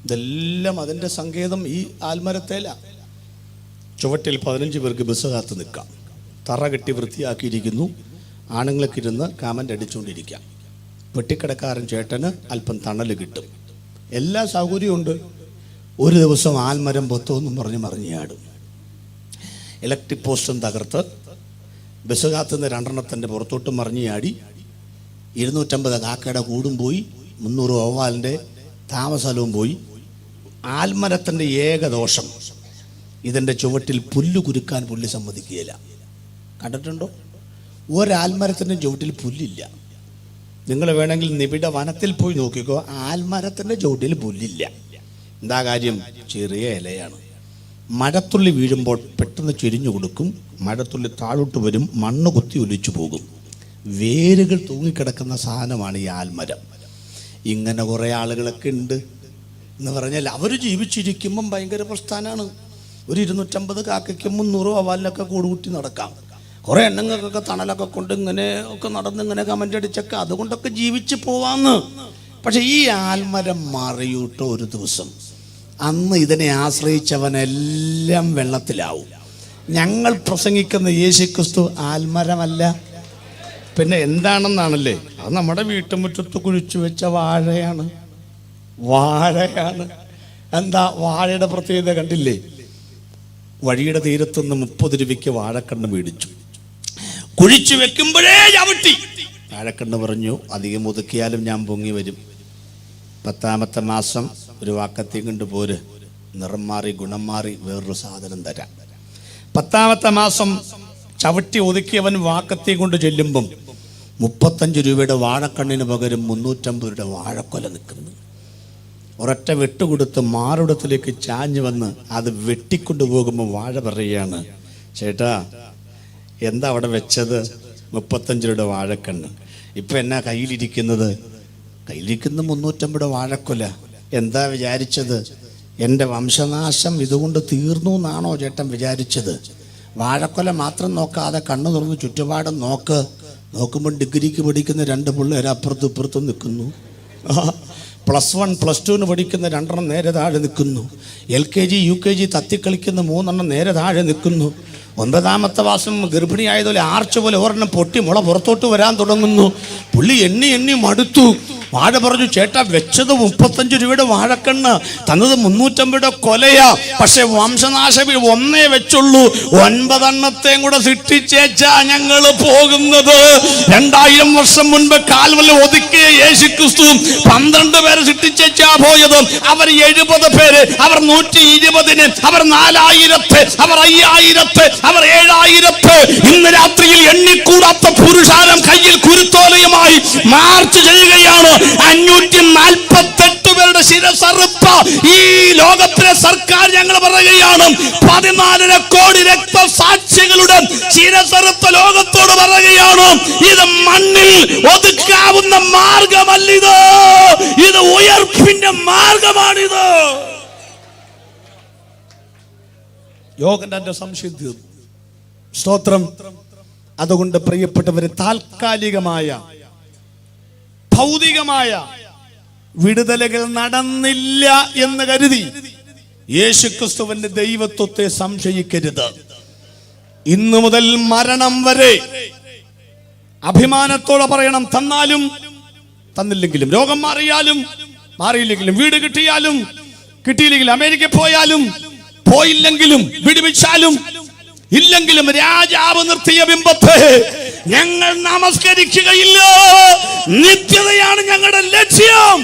ഇതെല്ലാം അതിൻ്റെ സങ്കേതം ഈ ആൽമരത്തേല. ചുവട്ടിൽ 15 പേർക്ക് ബസ് കാത്ത് നിൽക്കാം. തറ കെട്ടി വൃത്തിയാക്കിയിരിക്കുന്നു. ആണുങ്ങൾക്ക് ഇരുന്ന് കാമൻ്റ് അടിച്ചുകൊണ്ടിരിക്കാം. പെട്ടിക്കടക്കാരൻ ചേട്ടന് അല്പം തണൽ കിട്ടും. എല്ലാ സൗകര്യമുണ്ട്. ഒരു ദിവസം ആൽമരം പൊത്തോന്നും പറഞ്ഞ് മറിഞ്ഞാടും. ഇലക്ട്രിക് പോസ്റ്റും തകർത്ത് ബസ് കാത്തുനിന്ന് 2 എണ്ണത്തിൻ്റെ പുറത്തോട്ട് മറിഞ്ഞാടി. 250 കാക്കയുടെ കൂടും പോയി, 300 വവ്വാലിൻ്റെ താമസവും പോയി. ആൽമരത്തിൻ്റെ ഏകദോഷം, ഇതിൻ്റെ ചുവട്ടിൽ പുല്ല് കുരുക്കാൻ പുള്ളി സമ്മതിക്കുകയില്ല. കണ്ടിട്ടുണ്ടോ? ഒരാൽമരത്തിൻ്റെ ചുവട്ടിൽ പുല്ലില്ല. നിങ്ങൾ വേണമെങ്കിൽ നിബിഡ വനത്തിൽ പോയി നോക്കിക്കോ, ആൽമരത്തിൻ്റെ ചുവട്ടിൽ പുല്ലില്ല. എന്താ കാര്യം? ചെറിയ ഇലയാണ്. മഴത്തുള്ളി വീഴുമ്പോൾ പെട്ടെന്ന് ചെരിഞ്ഞു കൊടുക്കും. മഴത്തുള്ളി താഴോട്ട് വരും, മണ്ണ് കുത്തി ഒലിച്ചു പോകും. വേരുകൾ തൂങ്ങിക്കിടക്കുന്ന സാധനമാണ് ഈ ആൽമരം. ഇങ്ങനെ കുറേ ആളുകളൊക്കെ ഉണ്ട് എന്ന് പറഞ്ഞാൽ അവർ ജീവിച്ചിരിക്കുമ്പം ഭയങ്കര പ്രസ്ഥാനമാണ്. ഒരു 250 കാക്കയ്ക്കും 300 വവ്വാലിനൊക്കെ കൂടുകൂട്ടി നടക്കാം. കുറേ എണ്ണങ്ങൾക്കൊക്കെ തണലൊക്കെ കൊണ്ട് ഇങ്ങനെ ഒക്കെ നടന്ന് ഇങ്ങനെ കമൻ്റ് അടിച്ചൊക്കെ അതുകൊണ്ടൊക്കെ ജീവിച്ച് പോവാന്ന്. പക്ഷെ ഈ ആൽമരം മറിയൂട്ടോ ഒരു ദിവസം. അന്ന് ഇതിനെ ആശ്രയിച്ചവനെല്ലാം വെള്ളത്തിലാവും. ഞങ്ങൾ പ്രസംഗിക്കുന്ന യേശുക്രിസ്തു ആൽമരമല്ല, പിന്നെ എന്താണെന്നാണല്ലേ? അത് നമ്മുടെ വീട്ടുമുറ്റത്ത് കുഴിച്ചു വെച്ച വാഴയാണ്. എന്താ വാഴയുടെ പ്രത്യേകത കണ്ടില്ലേ? വഴിയുടെ തീരത്തുനിന്ന് 30 രൂപയ്ക്ക് വാഴക്കണ്ണ് മേടിച്ചു. കുഴിച്ചു വെക്കുമ്പോഴേ ചവിട്ടി. വാഴക്കണ്ണ് പറഞ്ഞു, അധികം ഒതുക്കിയാലും ഞാൻ പൊങ്ങി വരും. 10ാമത്തെ മാസം ഒരു വാക്കത്തി കൊണ്ട് പോര്, നിറം മാറി ഗുണം മാറി വേറൊരു സാധനം തരാം. 10ാമത്തെ മാസം ചവിട്ടി ഒതുക്കിയവൻ വാക്കത്തി കൊണ്ട് ചെല്ലുമ്പം 35 രൂപയുടെ വാഴക്കണ്ണിന് പകരം 350 രൂപയുടെ വാഴക്കൊല നിൽക്കുന്നു. ഒരൊറ്റ വെട്ടുകൊടുത്ത് മാറുടത്തിലേക്ക് ചാഞ്ഞു വന്ന് അത് വെട്ടിക്കൊണ്ടു പോകുമ്പോൾ വാഴ പറയുകയാണ്, ചേട്ടാ എന്താ അവിടെ വെച്ചത്? 35 രൂപയുടെ വാഴക്കണ്ണ്. ഇപ്പം എന്നാ കയ്യിലിരിക്കുന്നത്? കയ്യിലിരിക്കുന്ന 350 രൂപയുടെ വാഴക്കൊല. എന്താ വിചാരിച്ചത്? എൻ്റെ വംശനാശം ഇതുകൊണ്ട് തീർന്നു എന്നാണോ ചേട്ടൻ വിചാരിച്ചത്? വാഴക്കൊല മാത്രം നോക്കാതെ കണ്ണു തുറന്ന് ചുറ്റുപാടും നോക്കുമ്പോൾ ഡിഗ്രിക്ക് പഠിക്കുന്ന 2 പിള്ളേർ അപ്പുറത്തും ഇപ്പുറത്തും നിൽക്കുന്നു. +1 +2 പഠിക്കുന്ന 2 എണ്ണം നേരെ താഴെ നിൽക്കുന്നു. LKG UKG തത്തിക്കളിക്കുന്ന 3 എണ്ണം നേരെ താഴെ നിൽക്കുന്നു. 9ാമത്തെ മാസം ഗർഭിണിയായതുപോലെ ആർച്ച പോലെ ഒരെണ്ണം പൊട്ടി മുള പുറത്തോട്ട് വരാൻ തുടങ്ങുന്നു. പുള്ളി എണ്ണി മടുത്തു. വാഴ പറഞ്ഞു, ചേട്ടാ വെച്ചത് 35 രൂപയുടെ വാഴക്കണ്ണ്, തന്നത് 350 രൂപയുടെ കൊലയാ. പക്ഷെ വംശനാശം ഒന്നേ വെച്ചുള്ളൂ. 9 എണ്ണത്തെയും കൂടെ സൃഷ്ടിച്ചേച്ചാ ഞങ്ങൾ പോകുന്നത്. 2000 വർഷം മുൻപ് കാൽവൽ ഒതുക്കിയ യേശുക്രിസ്തു 12 പേരെ സൃഷ്ടിച്ചേച്ചാ പോയത്. അവർ 70 പേര്, അവർ 120, അവർ 4000, അവർ 5000, അവർ 7000. ഇന്ന് രാത്രിയിൽ എണ്ണിക്കൂടാത്ത പുരുഷാരം കയ്യിൽ കുരുത്തോലയുമായി മാർച്ച് ചെയ്യുകയാണ്. 548 പേരുടെ ശിരസറുപ്പ ഈ ലോകത്തിലെ സർക്കാർ ഞങ്ങൾ പറയുകയാണ്. 14 കോടി രക്തസാക്ഷികളുടെ ശിരസറുപ്പ ലോകത്തോട് പറയുകയാണ്, ഇത് മണ്ണിൽ ഒതുക്കാവുന്ന മാർഗമല്ലിത്, ഇത് ഉയർപ്പിന്റെ മാർഗമാണിത്. യോഗന്റെ സംശയം തീർന്നു. സ്തോത്രം. അതുകൊണ്ട് പ്രിയപ്പെട്ടവരെ, താൽക്കാലികമായ ഭൗതികമായ വിടുതലുകൾ നടന്നില്ല എന്ന് കരുതി യേശുക്രിസ്തുവിന്റെ ദൈവത്വത്തെ സംശയിക്കരുത്. ഇന്നു മുതൽ മരണം വരെ അഭിമാനത്തോടെ പറയണം, തന്നാലും തന്നില്ലെങ്കിലും, രോഗം മാറിയാലും മാറിയില്ലെങ്കിലും, വീട് കിട്ടിയാലും കിട്ടിയില്ലെങ്കിൽ അമേരിക്ക പോയാലും പോയില്ലെങ്കിലും വിടുവിച്ചാലും ഇല്ലെങ്കിലും രാജാവ് നിർത്തിയ ബിംബത്തെ ഞങ്ങൾ നമസ്കരിക്കുകയില്ല. നിത്യതയാണ് ഞങ്ങളുടെ ലക്ഷ്യം.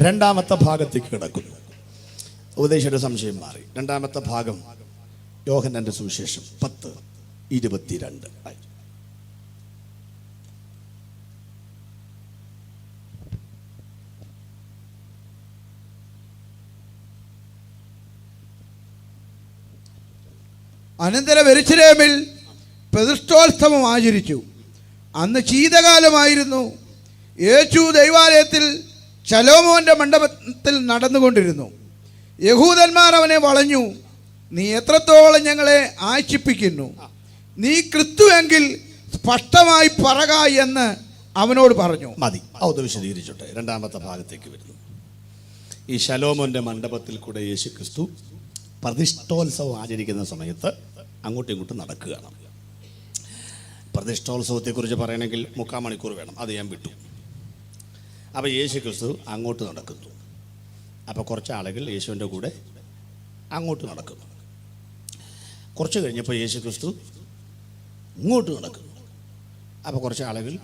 രണ്ടാമത്തെ ഭാഗത്തേക്ക് കിടക്കുന്നു. ഉപദേശയുടെ സംശയം മാറി. രണ്ടാമത്തെ ഭാഗം യോഹന്നാന്റെ സുവിശേഷം 10:22. അനന്തരം യെരൂശലേമിൽ പ്രതിഷ്ഠോത്സവം ആചരിച്ചു. അന്ന് ശീതകാലമായിരുന്നു. യേശു ദൈവാലയത്തിൽ ശലോമോന്റെ മണ്ഡപത്തിൽ നടന്നുകൊണ്ടിരുന്നു. യഹൂദന്മാർ അവനെ വളഞ്ഞു, നീ എത്രത്തോളം ഞങ്ങളെ ആശിപ്പിക്കുന്നു? നീ ക്രിസ്തുവെങ്കിൽ സ്പഷ്ടമായി പറക എന്ന് അവനോട് പറഞ്ഞു. മതി, അത് വിശദീകരിച്ചോട്ടെ. രണ്ടാമത്തെ ഭാഗത്തേക്ക് വരുന്നു. ഈ ശലോമോന്റെ മണ്ഡപത്തിൽ കൂടെ യേശു ക്രിസ്തു പ്രതിഷ്ഠോത്സവം ആചരിക്കുന്ന സമയത്ത് അങ്ങോട്ടും ഇങ്ങോട്ടും നടക്കുകയാണ്. പ്രതിഷ്ഠോത്സവത്തെക്കുറിച്ച് പറയണമെങ്കിൽ 3/4 മണിക്കൂർ വേണം, അത് ഞാൻ വിട്ടു. അപ്പോൾ യേശു ക്രിസ്തു അങ്ങോട്ട് നടക്കുന്നു. അപ്പോൾ കുറച്ച് ആളുകൾ യേശുവിൻ്റെ കൂടെ അങ്ങോട്ട് നടക്കുന്നു. കുറച്ച് കഴിഞ്ഞപ്പോൾ യേശു ക്രിസ്തു ഇങ്ങോട്ട് നടക്കുന്നു. അപ്പോൾ കുറച്ച് ആളുകൾ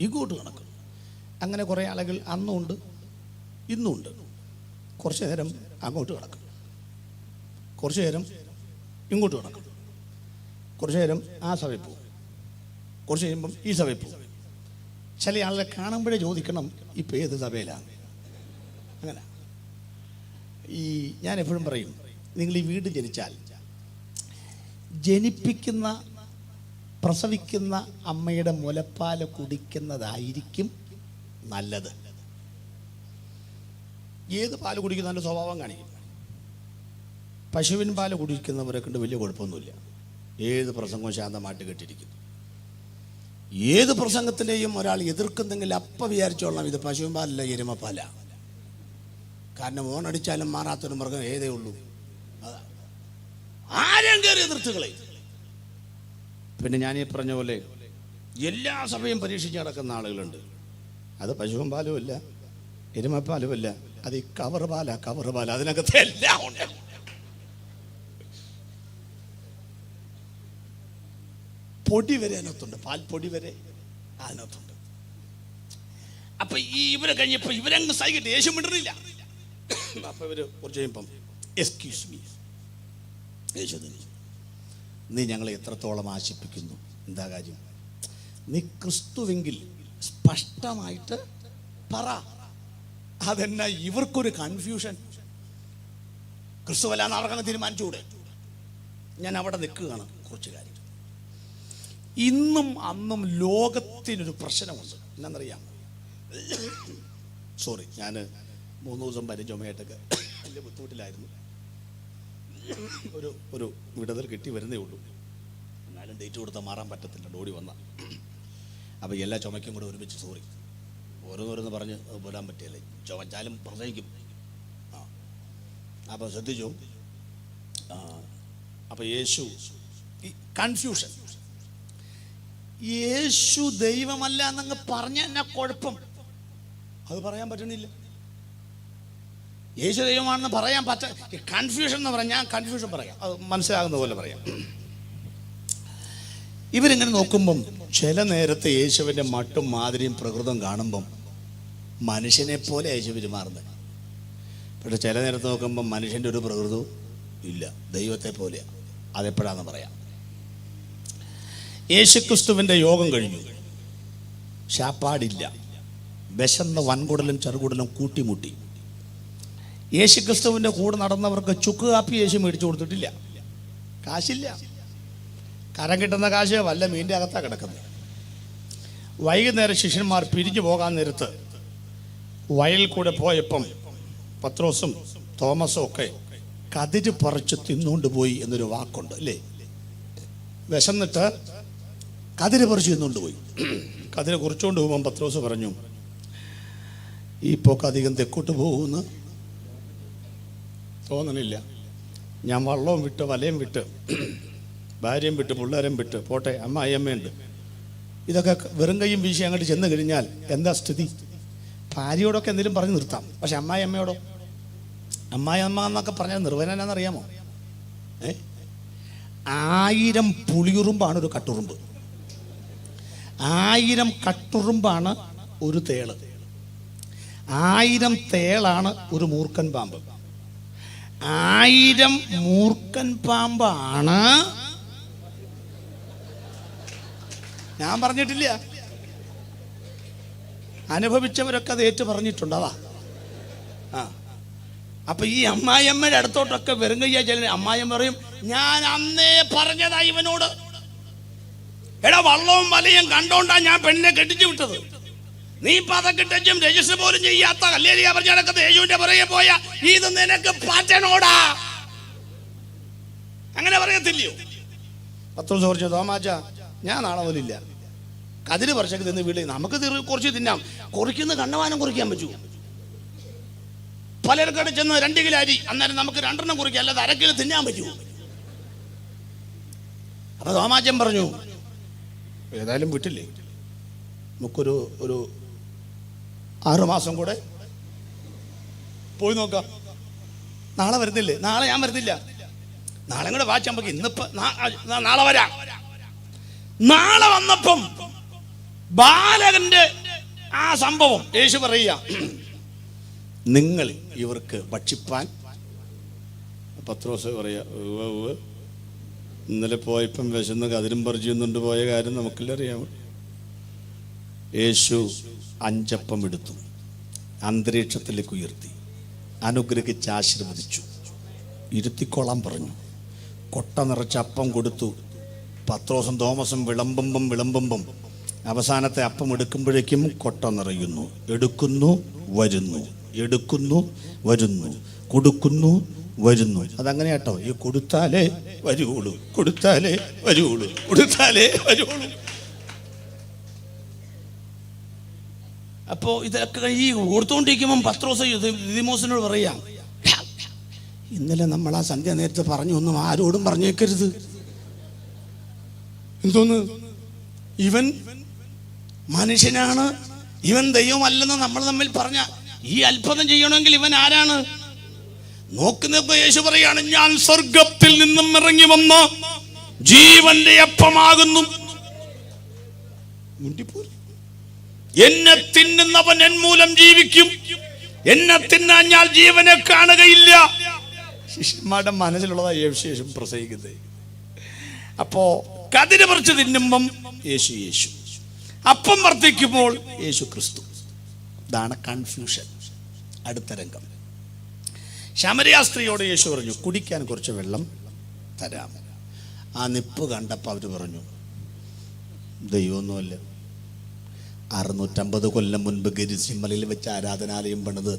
ഇങ്ങോട്ട് നടക്കുന്നു. അങ്ങനെ കുറേ ആളുകൾ അന്നുണ്ട് ഇന്നുണ്ട്. കുറച്ച് നേരം അങ്ങോട്ട് നടക്കും, കുറച്ച് നേരം ഇങ്ങോട്ട് നടക്കും, കുറച്ച് നേരം ആ സഭയിൽ പോകും, കുറച്ച് കഴിയുമ്പം ഈ സഭയിൽ പോകും. ചില ആളുകളെ കാണുമ്പോഴേ ചോദിക്കണം ഇപ്പം ഏത് സഭയിലാണ്. അങ്ങനെ ഞാൻ എപ്പോഴും പറയും, നിങ്ങൾ ഈ വീട് ജനിച്ചാൽ ജനിപ്പിക്കുന്ന പ്രസവിക്കുന്ന അമ്മയുടെ മുലപ്പാൽ കുടിക്കുന്നതായിരിക്കും നല്ലത്. ഏത് പാല് കുടിക്കുന്നതിൻ്റെ സ്വഭാവം കാണിക്കും. പശുവിൻ പാല് കുടിക്കുന്നവരെ കൊണ്ട് വലിയ കുഴപ്പമൊന്നുമില്ല. ഏത് പ്രസംഗവും ശാന്തമായിട്ട് കേട്ടിരിക്കുന്നു. ഏത് പ്രസംഗത്തിനെയും ഒരാൾ എതിർക്കുന്നെങ്കിൽ അപ്പം വിചാരിച്ചോളാം ഇത് പശുവിൻ പാലല്ല എരുമപ്പാല. കാരണം ഓണടിച്ചാലും മാറാത്തൊരു മൃഗം ഏതേ ഉള്ളൂ. ആരും കയറി എതിർത്തുകളെ. പിന്നെ ഞാനീ പറഞ്ഞ പോലെ എല്ലാ സഭയും പരീക്ഷിച്ച് നടക്കുന്ന ആളുകളുണ്ട്. അത് പശുവിൻ പാലുമല്ല എരുമപ്പാലുമല്ല, അത് ഈ കവർ പാല. അതിനകത്ത് എല്ലാം ഉണ്ട്. പൊടി വരെ അതിനകത്തുണ്ട്, പാൽപ്പൊടി വരെ അതിനകത്തുണ്ട്. അപ്പൊ ഇവരെ കഴിഞ്ഞപ്പോ ഇവരങ്ങ് സഹിക്കട്ടെ, യേശു മിണ്ടറില്ല. അപ്പൊ ഇവര് കുറച്ച് കഴിയുമ്പം എക്സ്ക്യൂസ് മീ യേശു, നീ ഞങ്ങളെ എത്രത്തോളം ആശിപ്പിക്കുന്നു? എന്താ കാര്യം? നീ ക്രിസ്തുവെങ്കിൽ സ്പഷ്ടമായിട്ട് പറ. അതെന്നാ ഇവർക്കൊരു കൺഫ്യൂഷൻ? ക്രിസ്തുവല്ല നടക്കാൻ തീരുമാനിച്ചുകൂടെ? ഞാൻ അവിടെ നിൽക്കുകയാണ്. കുറച്ച് കാര്യം ഇന്നും അന്നും ലോകത്തിനൊരു പ്രശ്നമുണ്ട്. എന്നറിയാം, സോറി, ഞാൻ 3 ദിവസം ചുമയായിട്ടൊക്കെ വലിയ ബുദ്ധിമുട്ടിലായിരുന്നു. ഒരു വിടുതൽ കിട്ടി വരുന്നേ ഉള്ളൂ. എന്നാലും ഡേറ്റ് കൊടുത്താൽ മാറാൻ പറ്റത്തില്ല, ഓടി വന്ന. അപ്പോൾ എല്ലാ ചുമയ്ക്കും കൂടെ ഒരുമിച്ച് സോറി ഓരോന്ന് പറഞ്ഞ് പോരാൻ പറ്റിയല്ലേ. ചുമച്ചാലും പ്രസംഗിക്കും. അപ്പോൾ ശ്രദ്ധിച്ചു. അപ്പോൾ യേശു കൺഫ്യൂഷൻ. യേശു ദൈവമല്ല എന്നങ്ങ് പറഞ്ഞ എന്നാ കുഴപ്പം? അത് പറയാൻ പറ്റണില്ല. യേശു ദൈവമാണെന്ന് പറയാൻ കൺഫ്യൂഷൻ എന്ന് പറയാം. ഞാൻ കൺഫ്യൂഷൻ പറയാം, അത് മനസ്സിലാകുന്ന പോലെ പറയാം. ഇവരിങ്ങനെ നോക്കുമ്പം ചില നേരത്തെ യേശുവിൻ്റെ മട്ടും മാതിരിയും പ്രകൃതം കാണുമ്പം മനുഷ്യനെ പോലെ യേശു പെരുമാറുന്നത്. പക്ഷെ ചില നേരത്ത് നോക്കുമ്പം മനുഷ്യൻ്റെ ഒരു പ്രകൃതവും ഇല്ല, ദൈവത്തെ പോലെയാണ്. അതെപ്പോഴാന്ന് പറയാം. യേശുക്രിസ്തുവിൻ്റെ യോഗം കഴിഞ്ഞു. ശാപ്പാടില്ല. വിശന്ന വൻകുടലും ചെറുകുടലും കൂട്ടിമുട്ടി. യേശുക്രിസ്തുവിൻ്റെ കൂടെ നടന്നവർക്ക് ചുക്ക് കാപ്പി യേശു മേടിച്ചു കൊടുത്തിട്ടില്ല. കാശില്ല. കരം കിട്ടുന്ന കാശ് വല്ല മീൻ്റെ അകത്താണ് കിടക്കുന്നത്. വൈകുന്നേരം ശിഷ്യന്മാർ പിരിഞ്ഞു പോകാൻ നേരത്ത് വയലിൽ കൂടെ പോയപ്പം പത്രോസും തോമസും ഒക്കെ കതിര് പറിച്ച് തിന്നുകൊണ്ട് പോയി എന്നൊരു വാക്കുണ്ട് അല്ലേ? വിശന്നിട്ട് കതിര് പറിച്ച് തിന്നുകൊണ്ട് പോയി. കതിര് കുറിച്ചുകൊണ്ട് പോകുമ്പം പത്രോസ് പറഞ്ഞു, ഈ പോക്ക് അധികം തെക്കോട്ട് പോകുമെന്ന് തോന്നണില്ല. ഞാൻ വള്ളവും വിട്ട് വലയും വിട്ട് ഭാര്യയും വിട്ട് പിള്ളേരും വിട്ട് പോട്ടെ, അമ്മയുണ്ട്. ഇതൊക്കെ വെറും കൈയും വീശി അങ്ങോട്ട് ചെന്ന് കഴിഞ്ഞാൽ എന്താ സ്ഥിതി? ഭാര്യയോടൊക്കെ എന്തെങ്കിലും പറഞ്ഞ് നിർത്താം, പക്ഷെ അമ്മയോടോ അമ്മായിയമ്മ എന്നൊക്കെ പറഞ്ഞാൽ നിർവചനം എന്നാണെന്നറിയാമോ? 1000 പുളിയുറുമ്പാണ് ഒരു കട്ടുറുമ്പ്, 1000 കട്ടുറുമ്പാണ് ഒരു തേള്, 1000 തേളാണ് ഒരു മൂർഖൻ പാമ്പ്, 1000 മൂർഖൻ പാമ്പാണ്. ഞാൻ പറഞ്ഞിട്ടില്ല, അനുഭവിച്ചവരൊക്കെ അത് ഏറ്റു പറഞ്ഞിട്ടുണ്ട്. അതാ അപ്പൊ ഈ അമ്മായിയമ്മയുടെ അടുത്തോട്ടൊക്കെ വെറും കയ്യാ ചെല്ലുന്ന അമ്മായിയമ്മ പറയും, ഞാൻ അന്നേ പറഞ്ഞതാ ഇവനോട്, എടാ വള്ളവും വലയും കണ്ടോണ്ടാ ഞാൻ പെണ്ണിനെ കെട്ടിച്ചു വിട്ടത്, നീ പതക്കിട്ടും രജിസ്റ്റർ പോലും ചെയ്യാത്ത കല്യാണിയാ പറഞ്ഞ നടക്കുന്ന യേശുവിന്റെ പുറകെ പോയ ഇത് നിനക്ക് പാറ്റനോടാ. അങ്ങനെ പറയത്തില്ലയോ? പത്രോസ് പറഞ്ഞു, തോമാച്ച ഞാൻ നാളെ പോലില്ല, കതിര് പറിച്ചൊക്കെ തിന്ന് വീട്ടിൽ നമുക്ക് കുറച്ച് തിന്നാം, കുറിക്കുന്ന കണ്ണവാനം കുറിക്കാൻ പറ്റൂ. പലർക്കടെ ചെന്ന് 2 കിലോ അരി, അന്നേരം നമുക്ക് 2 എണ്ണം കുറിക്കാം, അല്ലാതെ 1/2 കിലോ തിന്നാൻ പറ്റൂ. അപ്പൊ തോമാച്ചൻ പറഞ്ഞു, ഏതായാലും വിട്ടില്ലേ, നമുക്കൊരു 6 മാസം കൂടെ പോയി നോക്കാം. നാളെ വരുന്നില്ലേ? നാളെ ഞാൻ വരുന്നില്ല, നാളെ കൂടെ വായിച്ചാൽ നമുക്ക് ഇന്നിപ്പോ നാളെ വരാം. നാളെ വന്നപ്പം ബാലകന്റെ ആ സംഭവം യേശു പറയുക, നിങ്ങൾ ഇവർക്ക് ഭക്ഷിപ്പാൻ. പത്രോസ് പറയാ, ഇന്നലെ പോയപ്പം വിശന്ന് കതിരും പറിച്ചുകൊണ്ട് പോയ കാര്യം നമുക്കെല്ലാം അറിയാമോ. യേശു 5 അപ്പം എടുത്തു, അന്തരീക്ഷത്തിലേക്ക് ഉയർത്തി, അനുഗ്രഹിച്ച് ആശീർവദിച്ചു, ഇരുത്തിക്കൊള്ളാൻ പറഞ്ഞു, കൊട്ട നിറച്ച് അപ്പം കൊടുത്തു. പത്രോസും തോമസും വിളമ്പുമ്പം അവസാനത്തെ അപ്പം എടുക്കുമ്പോഴേക്കും കൊട്ട നിറയുന്നു. എടുക്കുന്നു, വരുന്നു, എടുക്കുന്നു, വരുന്നു, കൊടുക്കുന്നു, വരുന്നു. അതങ്ങനെ കേട്ടോ, ഈ കൊടുത്താലേ വരുള്ളൂ, കൊടുത്താലേ വരുള്ളൂ, കൊടുത്താലേ വരുള്ളൂ. അപ്പോ ഇതൊക്കെ ഈ ഓർത്തുകൊണ്ടിരിക്കുമ്പം പത്രോസ് ദിദിമോസിനോട് പറയാം, ഇന്നലെ നമ്മൾ ആ സന്ധ്യ നേരത്തെ പറഞ്ഞു, ഒന്നും ആരോടും പറഞ്ഞേക്കരുത്. എന്തോന്ന്, ഇവൻ മനുഷ്യനാണ്, ഇവൻ ദൈവമല്ലെന്ന് നമ്മൾ തമ്മിൽ പറഞ്ഞ ഈ അത്ഭുതം ചെയ്യണമെങ്കിൽ ഇവൻ ആരാണ്? നോക്കുന്നപ്പോ യേശു പറയാണ്, ഞാൻ സ്വർഗത്തിൽ നിന്നും ഇറങ്ങി വന്ന ജീവന്റെ അപ്പമാകുന്നു. എന്നെ തിന്നുന്നവൻ എൻ മൂലം ജീവിക്കും, എന്നെ തിന്നാൻ ഞാൻ ജീവനെ കാണുകയില്ല. ശിഷ്യന്മാരുടെ മനസ്സിലുള്ളതാ യേശു പ്രസംഗിക്കുന്നത്. അപ്പോ കതിര് പറിച്ച് തിന്നുമ്പം യേശു, അപ്പം വർദ്ധിക്കുമ്പോൾ യേശു ക്രിസ്തു. ഇതാണ് കൺഫ്യൂഷൻ. അടുത്ത രംഗം, ശമരിയ സ്ത്രീയോട് യേശു പറഞ്ഞു, കുടിക്കാൻ കുറച്ച് വെള്ളം തരാം. ആ നിപ്പ് കണ്ടപ്പോൾ അവർ പറഞ്ഞു, ദൈവമൊന്നുമല്ല, 650 കൊല്ലം മുൻപ് ഗെരിസിമലയിൽ വെച്ച് ആരാധനാലയം പണിത്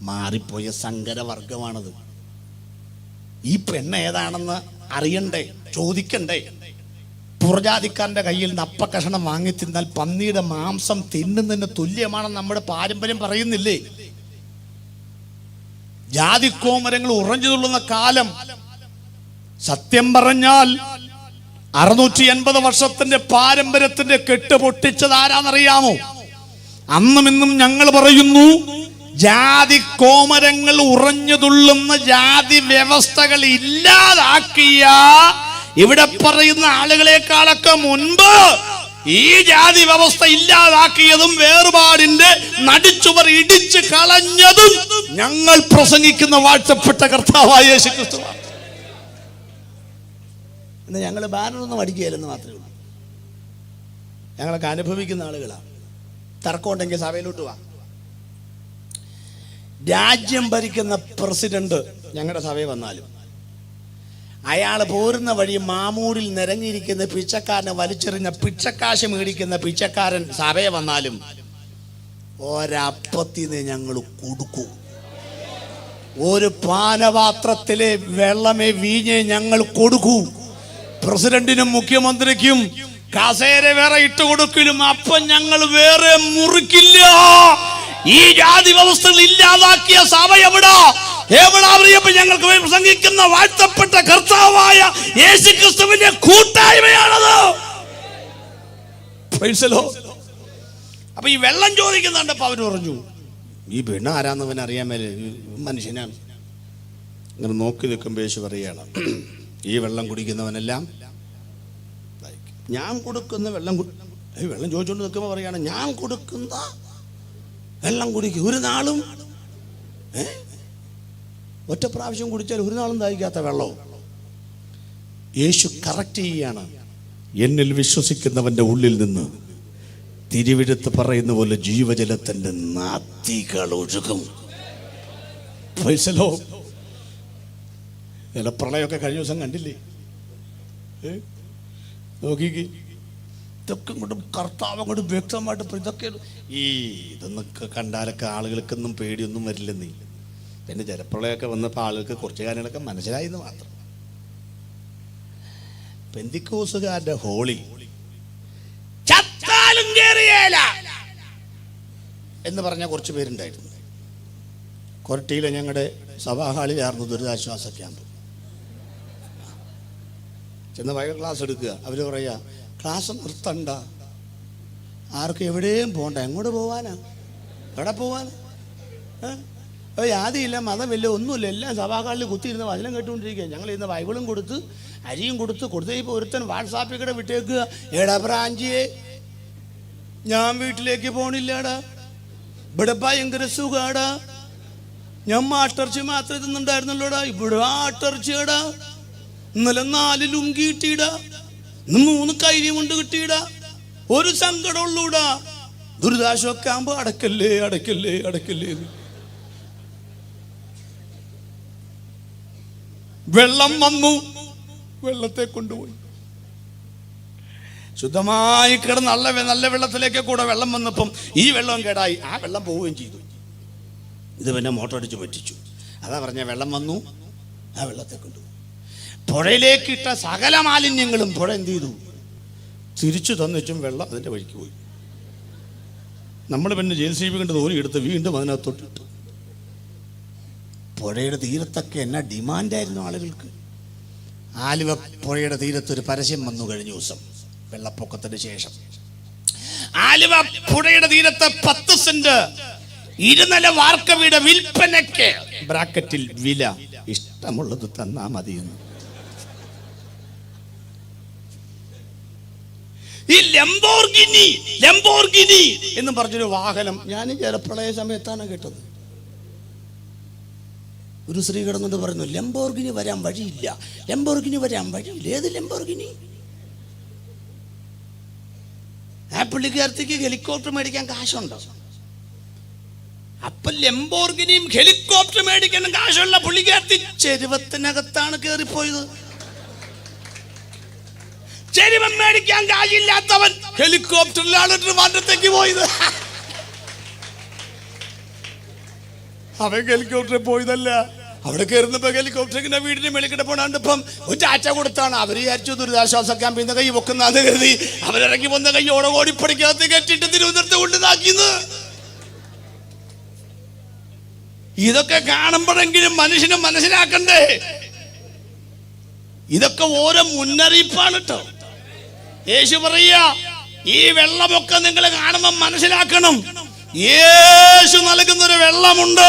മാറിപ്പോയ സങ്കരവർഗമാണത്. ഈ പെണ്ണ് ഏതാണെന്ന് അറിയണ്ടേ, ചോദിക്കണ്ടേ? പുറജാതിക്കാരൻ്റെ കയ്യിൽ നിന്ന് അപ്പക്കഷണം വാങ്ങി തിന്നാൽ പന്നിയുടെ മാംസം തിന്നുന്നതിന് തുല്യമാണെന്ന് നമ്മുടെ പാരമ്പര്യം പറയുന്നില്ലേ? ജാതിക്കോമരങ്ങൾ ഉറഞ്ഞു തുള്ളുന്ന കാലം. സത്യം പറഞ്ഞാൽ 680 വർഷത്തിന്റെ പാരമ്പര്യത്തിന്റെ കെട്ട് പൊട്ടിച്ചത് ആരാന്നറിയാമോ? അന്നും ഇന്നും ഞങ്ങൾ പറയുന്നു, ജാതി കോമരങ്ങൾ ഉറഞ്ഞു തുള്ളുന്ന ജാതി വ്യവസ്ഥകൾ ഇല്ലാതാക്കിയ ഇവിടെ പറയുന്ന ആളുകളെക്കാളൊക്കെ മുൻപ് ഈ ജാതി വ്യവസ്ഥ ഇല്ലാതാക്കിയതും വേർപാടിന്റെ നടിച്ചുവർ ഇടിച്ചു കളഞ്ഞതും ഞങ്ങൾ പ്രസംഗിക്കുന്ന വാഴ്ത്തപ്പെട്ട കർത്താവായ യേശു ക്രിസ്തുവാണ്. എന്ന് ഞങ്ങൾ ബാനറൊന്നും അടിക്കുകയില്ലെന്ന് മാത്രമേ ഉള്ളൂ. ഞങ്ങളൊക്കെ അനുഭവിക്കുന്ന ആളുകളാണ്. തർക്കമുണ്ടെങ്കിൽ സഭയിലോട്ട് വാ. രാജ്യം ഭരിക്കുന്ന പ്രസിഡന്റ് ഞങ്ങളുടെ സഭയിൽ വന്നാലും അയാൾ പോരുന്ന വഴി മാമൂടിൽ നിരങ്ങിയിരിക്കുന്ന പിച്ചക്കാരനെ വലിച്ചെറിഞ്ഞ പിച്ചക്കാശ് മേടിക്കുന്ന പിച്ചക്കാരൻ സഭയെ വന്നാലും ഒരപ്പത്തിനെ ഞങ്ങൾ കൊടുക്കും. ഒരു പാനപാത്രത്തിലെ വെള്ളമേ വീഞ്ഞേ ഞങ്ങൾ കൊടുക്കൂ. പ്രസിഡന്റിനും മുഖ്യമന്ത്രിക്കും കസേര വേറെ ഇട്ട് കൊടുക്കലും അപ്പം ഞങ്ങൾ വേറെ മുറിക്കില്ല. ഈ ജാതി വ്യവസ്ഥകൾ ഇല്ലാതാക്കിയ സഭ എവിടാ ഞങ്ങൾക്ക് പ്രസംഗിക്കുന്ന വാഴ്ത്തപ്പെട്ട കർത്താവായ യേശു ക്രിസ്തുവിന്റെ കൂട്ടായ്മയാണത്. അപ്പൊ ഈ വെള്ളം ചോദിക്കുന്നുണ്ടപ്പോ അവര് പറഞ്ഞു, ഈ പെണ്ണ് ആരാന്നവൻ അറിയാൻ മേലെ, മനുഷ്യനാണ്. ഇങ്ങനെ നോക്കി നിൽക്കുമ്പോൾ യേശു പറയുകയാണ്, ഈ വെള്ളം കുടിക്കുന്നവനെല്ലാം ഞാൻ കൊടുക്കുന്ന വെള്ളം വെള്ളം ചോദിച്ചുകൊണ്ട് നിൽക്കുമ്പോൾ പറയുകയാണ്, ഞാൻ കൊടുക്കുന്ന വെള്ളം കുടിക്കും, ഒരു നാളും ഒറ്റ പ്രാവശ്യം കുടിച്ചാൽ ഒരു നാളും ദാഹിക്കാത്ത വെള്ളവും. യേശു കറക്റ്റ് ചെയ്യുകയാണ്, എന്നിൽ വിശ്വസിക്കുന്നവന്റെ ഉള്ളിൽ നിന്ന് തിരുവെഴുത്ത് പറയുന്ന പോലെ ജീവജലത്തിന്റെ നദികൾ ഒഴുകും. പ്രളയമൊക്കെ കഴിഞ്ഞ ദിവസം കണ്ടില്ലേ? നോക്കിക്ക്, ഇതൊക്കെ ഇങ്ങോട്ടും കർത്താവ് അങ്ങോട്ട് വ്യക്തമായിട്ട് ഇതൊക്കെ ഇതൊന്നൊക്കെ കണ്ടാലൊക്കെ ആളുകൾക്കൊന്നും പേടിയൊന്നും വരില്ലെന്നേ. പിന്നെ ജലപ്രളയമൊക്കെ വന്നപ്പോൾ ആളുകൾക്ക് കുറച്ച് കാര്യങ്ങളൊക്കെ മനസ്സിലായെന്ന് മാത്രം. പെന്തിക്കോസുകാരുടെ ഹോളി ചത്താലും കേറിയേല എന്ന് പറഞ്ഞ കുറച്ച് പേരുണ്ടായിരുന്നു. കൊരട്ടിയിലെ ഞങ്ങളുടെ സഭാഹാളിലായിരുന്നു ദുരിതാശ്വാസ ക്യാമ്പ്. ചെന്ന് വൈകിട്ട് ക്ലാസ് എടുക്കുക. അവർ പറയാ, ക്ലാസ് നിർത്തണ്ട, ആർക്കും എവിടെയും പോകണ്ട. എങ്ങോട്ട് പോവാനാ? എവിടെ പോവാനാ? ജാതിയില്ല, മതമില്ല, ഒന്നുമില്ല. എല്ലാം സഭാകാളിൽ കുത്തിയിരുന്ന് വചനം കേട്ടുകൊണ്ടിരിക്കുക. ഞങ്ങൾ ഇന്ന് ബൈബിളും കൊടുത്ത് അരിയും കൊടുത്ത് ഇപ്പോൾ ഒരുത്തൻ വാട്സാപ്പിൽ കൂടെ വിട്ടേക്കുക, എടാ ബ്രാഞ്ചിയെ ഞാൻ വീട്ടിലേക്ക് പോണില്ലടാ, ഇവിടെ ഭയങ്കര സുഖാടാ, ഞാൻ മാട്ടിറച്ചി മാത്രമേ തിന്നുണ്ടായിരുന്നല്ലോടാ, ഇവിടെ ആട്ടിറച്ചിയടാ, ഇന്നലെ 4 ലുങ്കി കിട്ടിയിടാ, ഇന്ന് 3 കൈരി കൊണ്ട് കിട്ടിയിടാ, ഒരു സങ്കടമുള്ളൂടാ, ദുരിതാശ്വാസമൊക്കെ ആകുമ്പോ അടക്കല്ലേ അടക്കല്ലേ അടക്കല്ലേ. വെള്ളം വന്നു, വെള്ളത്തെ കൊണ്ടുപോയി. ശുദ്ധമായി കിടന്ന് നല്ല വെള്ളത്തിലേക്ക് കൂടെ വെള്ളം വന്നപ്പം ഈ വെള്ളം കേടായി, ആ വെള്ളം പോവുകയും ചെയ്തു. ഇത് പിന്നെ മോട്ടർ അടിച്ച് പറ്റിച്ചു. അതാ പറഞ്ഞ, വെള്ളം വന്നു, ആ വെള്ളത്തെ കൊണ്ടുപോയി. പുഴയിലേക്ക് ഇട്ട സകല മാലിന്യങ്ങളും പുഴ എന്ത് ചെയ്തു? തിരിച്ചു തന്നിച്ചും വെള്ളം അതിൻ്റെ വഴിക്ക് പോയി. നമ്മൾ പിന്നെ JCB കൊണ്ട് തോന്നി എടുത്ത് വീണ്ടും അതിനകത്തോട്ടിട്ടു. പുഴയുടെ തീരത്തൊക്കെ എന്നാ ഡിമാൻഡായിരുന്നു ആളുകൾക്ക്. ആലുവ പുഴയുടെ തീരത്തൊരു പരസ്യം വന്നു കഴിഞ്ഞ ദിവസം, വെള്ളപ്പൊക്കത്തിന് ശേഷം. ആലുവ പുഴയുടെ തീരത്ത് 10 സെന്റ് 2 നില വാർക്ക വീട് വിൽപ്പനയ്ക്ക്, ബ്രാക്കറ്റിൽ വില, ഇഷ്ടമുള്ളത് തന്നാ മതിയെന്ന്. ഈ ലംബോർഗിനി എന്ന് പറഞ്ഞൊരു വാഹനം ഞാൻ ജലപ്രളയ സമയത്താണ് കേട്ടത്. ഒരു സ്ത്രീ കിടന്നുകൊണ്ട് പറഞ്ഞു, ലംബോർഗിനി വരാൻ വഴിയില്ല, ലംബോർഗിനി വരാൻ വഴിയില്ല. ഏത് ലംബോർഗിനി? ആ പുള്ളിക്കാരത്തേക്ക് ഹെലികോപ്റ്റർ മേടിക്കാൻ കാശുണ്ടോ? അപ്പൊ ലംബോർഗിനിയും ഹെലികോപ്റ്റർ മേടിക്കാൻ കാശുള്ള പുള്ളിക്കാരത്തി ചെരുവത്തിനകത്താണ് കയറിപ്പോയത്. ചെരുവം മേടിക്കാൻ കാശില്ലാത്തവൻ ഹെലികോപ്റ്ററിലാണ് ട്രിവാൻഡ്രത്തേക്ക് പോയത്. അവൻ ഹെലികോപ്റ്ററിൽ പോയതല്ല, അവിടെ കയറുന്നപ്പോ ഹെലികോപ്റ്ററിന്റെ വീടിന് മേളിക്കിടെ പോണാണ്ടിപ്പം ഒരു ചാച്ച കൊടുത്താണ്. അവര് വിചാരിച്ചു ദുരിതാശ്വാസ ക്യാമ്പിൽ നിന്ന് കൈ പൊക്കുന്നാന്ന് കരുതി അവരിറങ്ങി വന്ന കൈ ഓടകോടിപ്പടിക്കകത്ത് കെട്ടിട്ട് തിരുവനന്തപുരത്ത് കൊണ്ടുതാക്കിന്ന്. ഇതൊക്കെ കാണുമ്പോഴെങ്കിലും മനുഷ്യന് മനസ്സിലാക്കണ്ടേ, ഇതൊക്കെ ഓരോ മുന്നറിയിപ്പാണ് കേട്ടോ. യേശു പറയാ, ഈ വെള്ളമൊക്കെ നിങ്ങൾ കാണുമ്പോൾ മനസ്സിലാക്കണം, യേശു നൽകുന്നൊരു വെള്ളമുണ്ട്.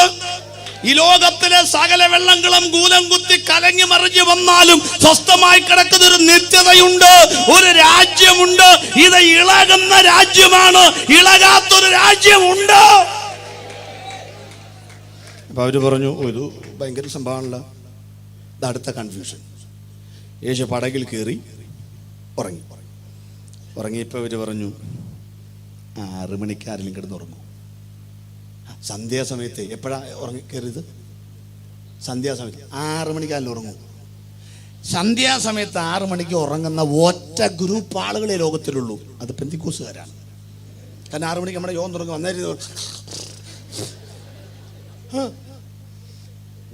ഈ ലോകത്തിലെ സകല വെള്ളങ്ങളും കൂലം കുത്തി കലങ്ങി മറിഞ്ഞു വന്നാലും സ്വസ്ഥമായി കിടക്കുന്ന ഒരു നിത്യതയുണ്ട്, ഒരു രാജ്യമുണ്ട്. ഇത് ഇളകുന്ന രാജ്യമാണ്, ഇളകാത്തൊരു രാജ്യമുണ്ട്. അപ്പൊ അവര് പറഞ്ഞു, ഒരു ഭയങ്കര സംഭവമാണല്ലോ. അടുത്ത കൺഫ്യൂഷൻ. യേശു പടകിൽ കയറി ഉറങ്ങിയപ്പോൾ ഇവർ പറഞ്ഞു, 6 മണിക്ക് ആരെങ്കിലും കിടന്നുറങ്ങും. സന്ധ്യാസമയത്ത് എപ്പോഴാണ് കയറിയത്? സന്ധ്യാസമയത്ത് 6 മണിക്കാരെങ്കിലും ഉറങ്ങും. സന്ധ്യാസമയത്ത് 6 മണിക്ക് ഉറങ്ങുന്ന ഒറ്റ ഗ്രൂപ്പ് ആളുകളെ ലോകത്തിലുള്ളൂ, അത് പെന്തിക്കോസുകാരാണ്. കാരണം 6 മണിക്ക് നമ്മുടെ യോഗം തുടങ്ങും. അന്നേരം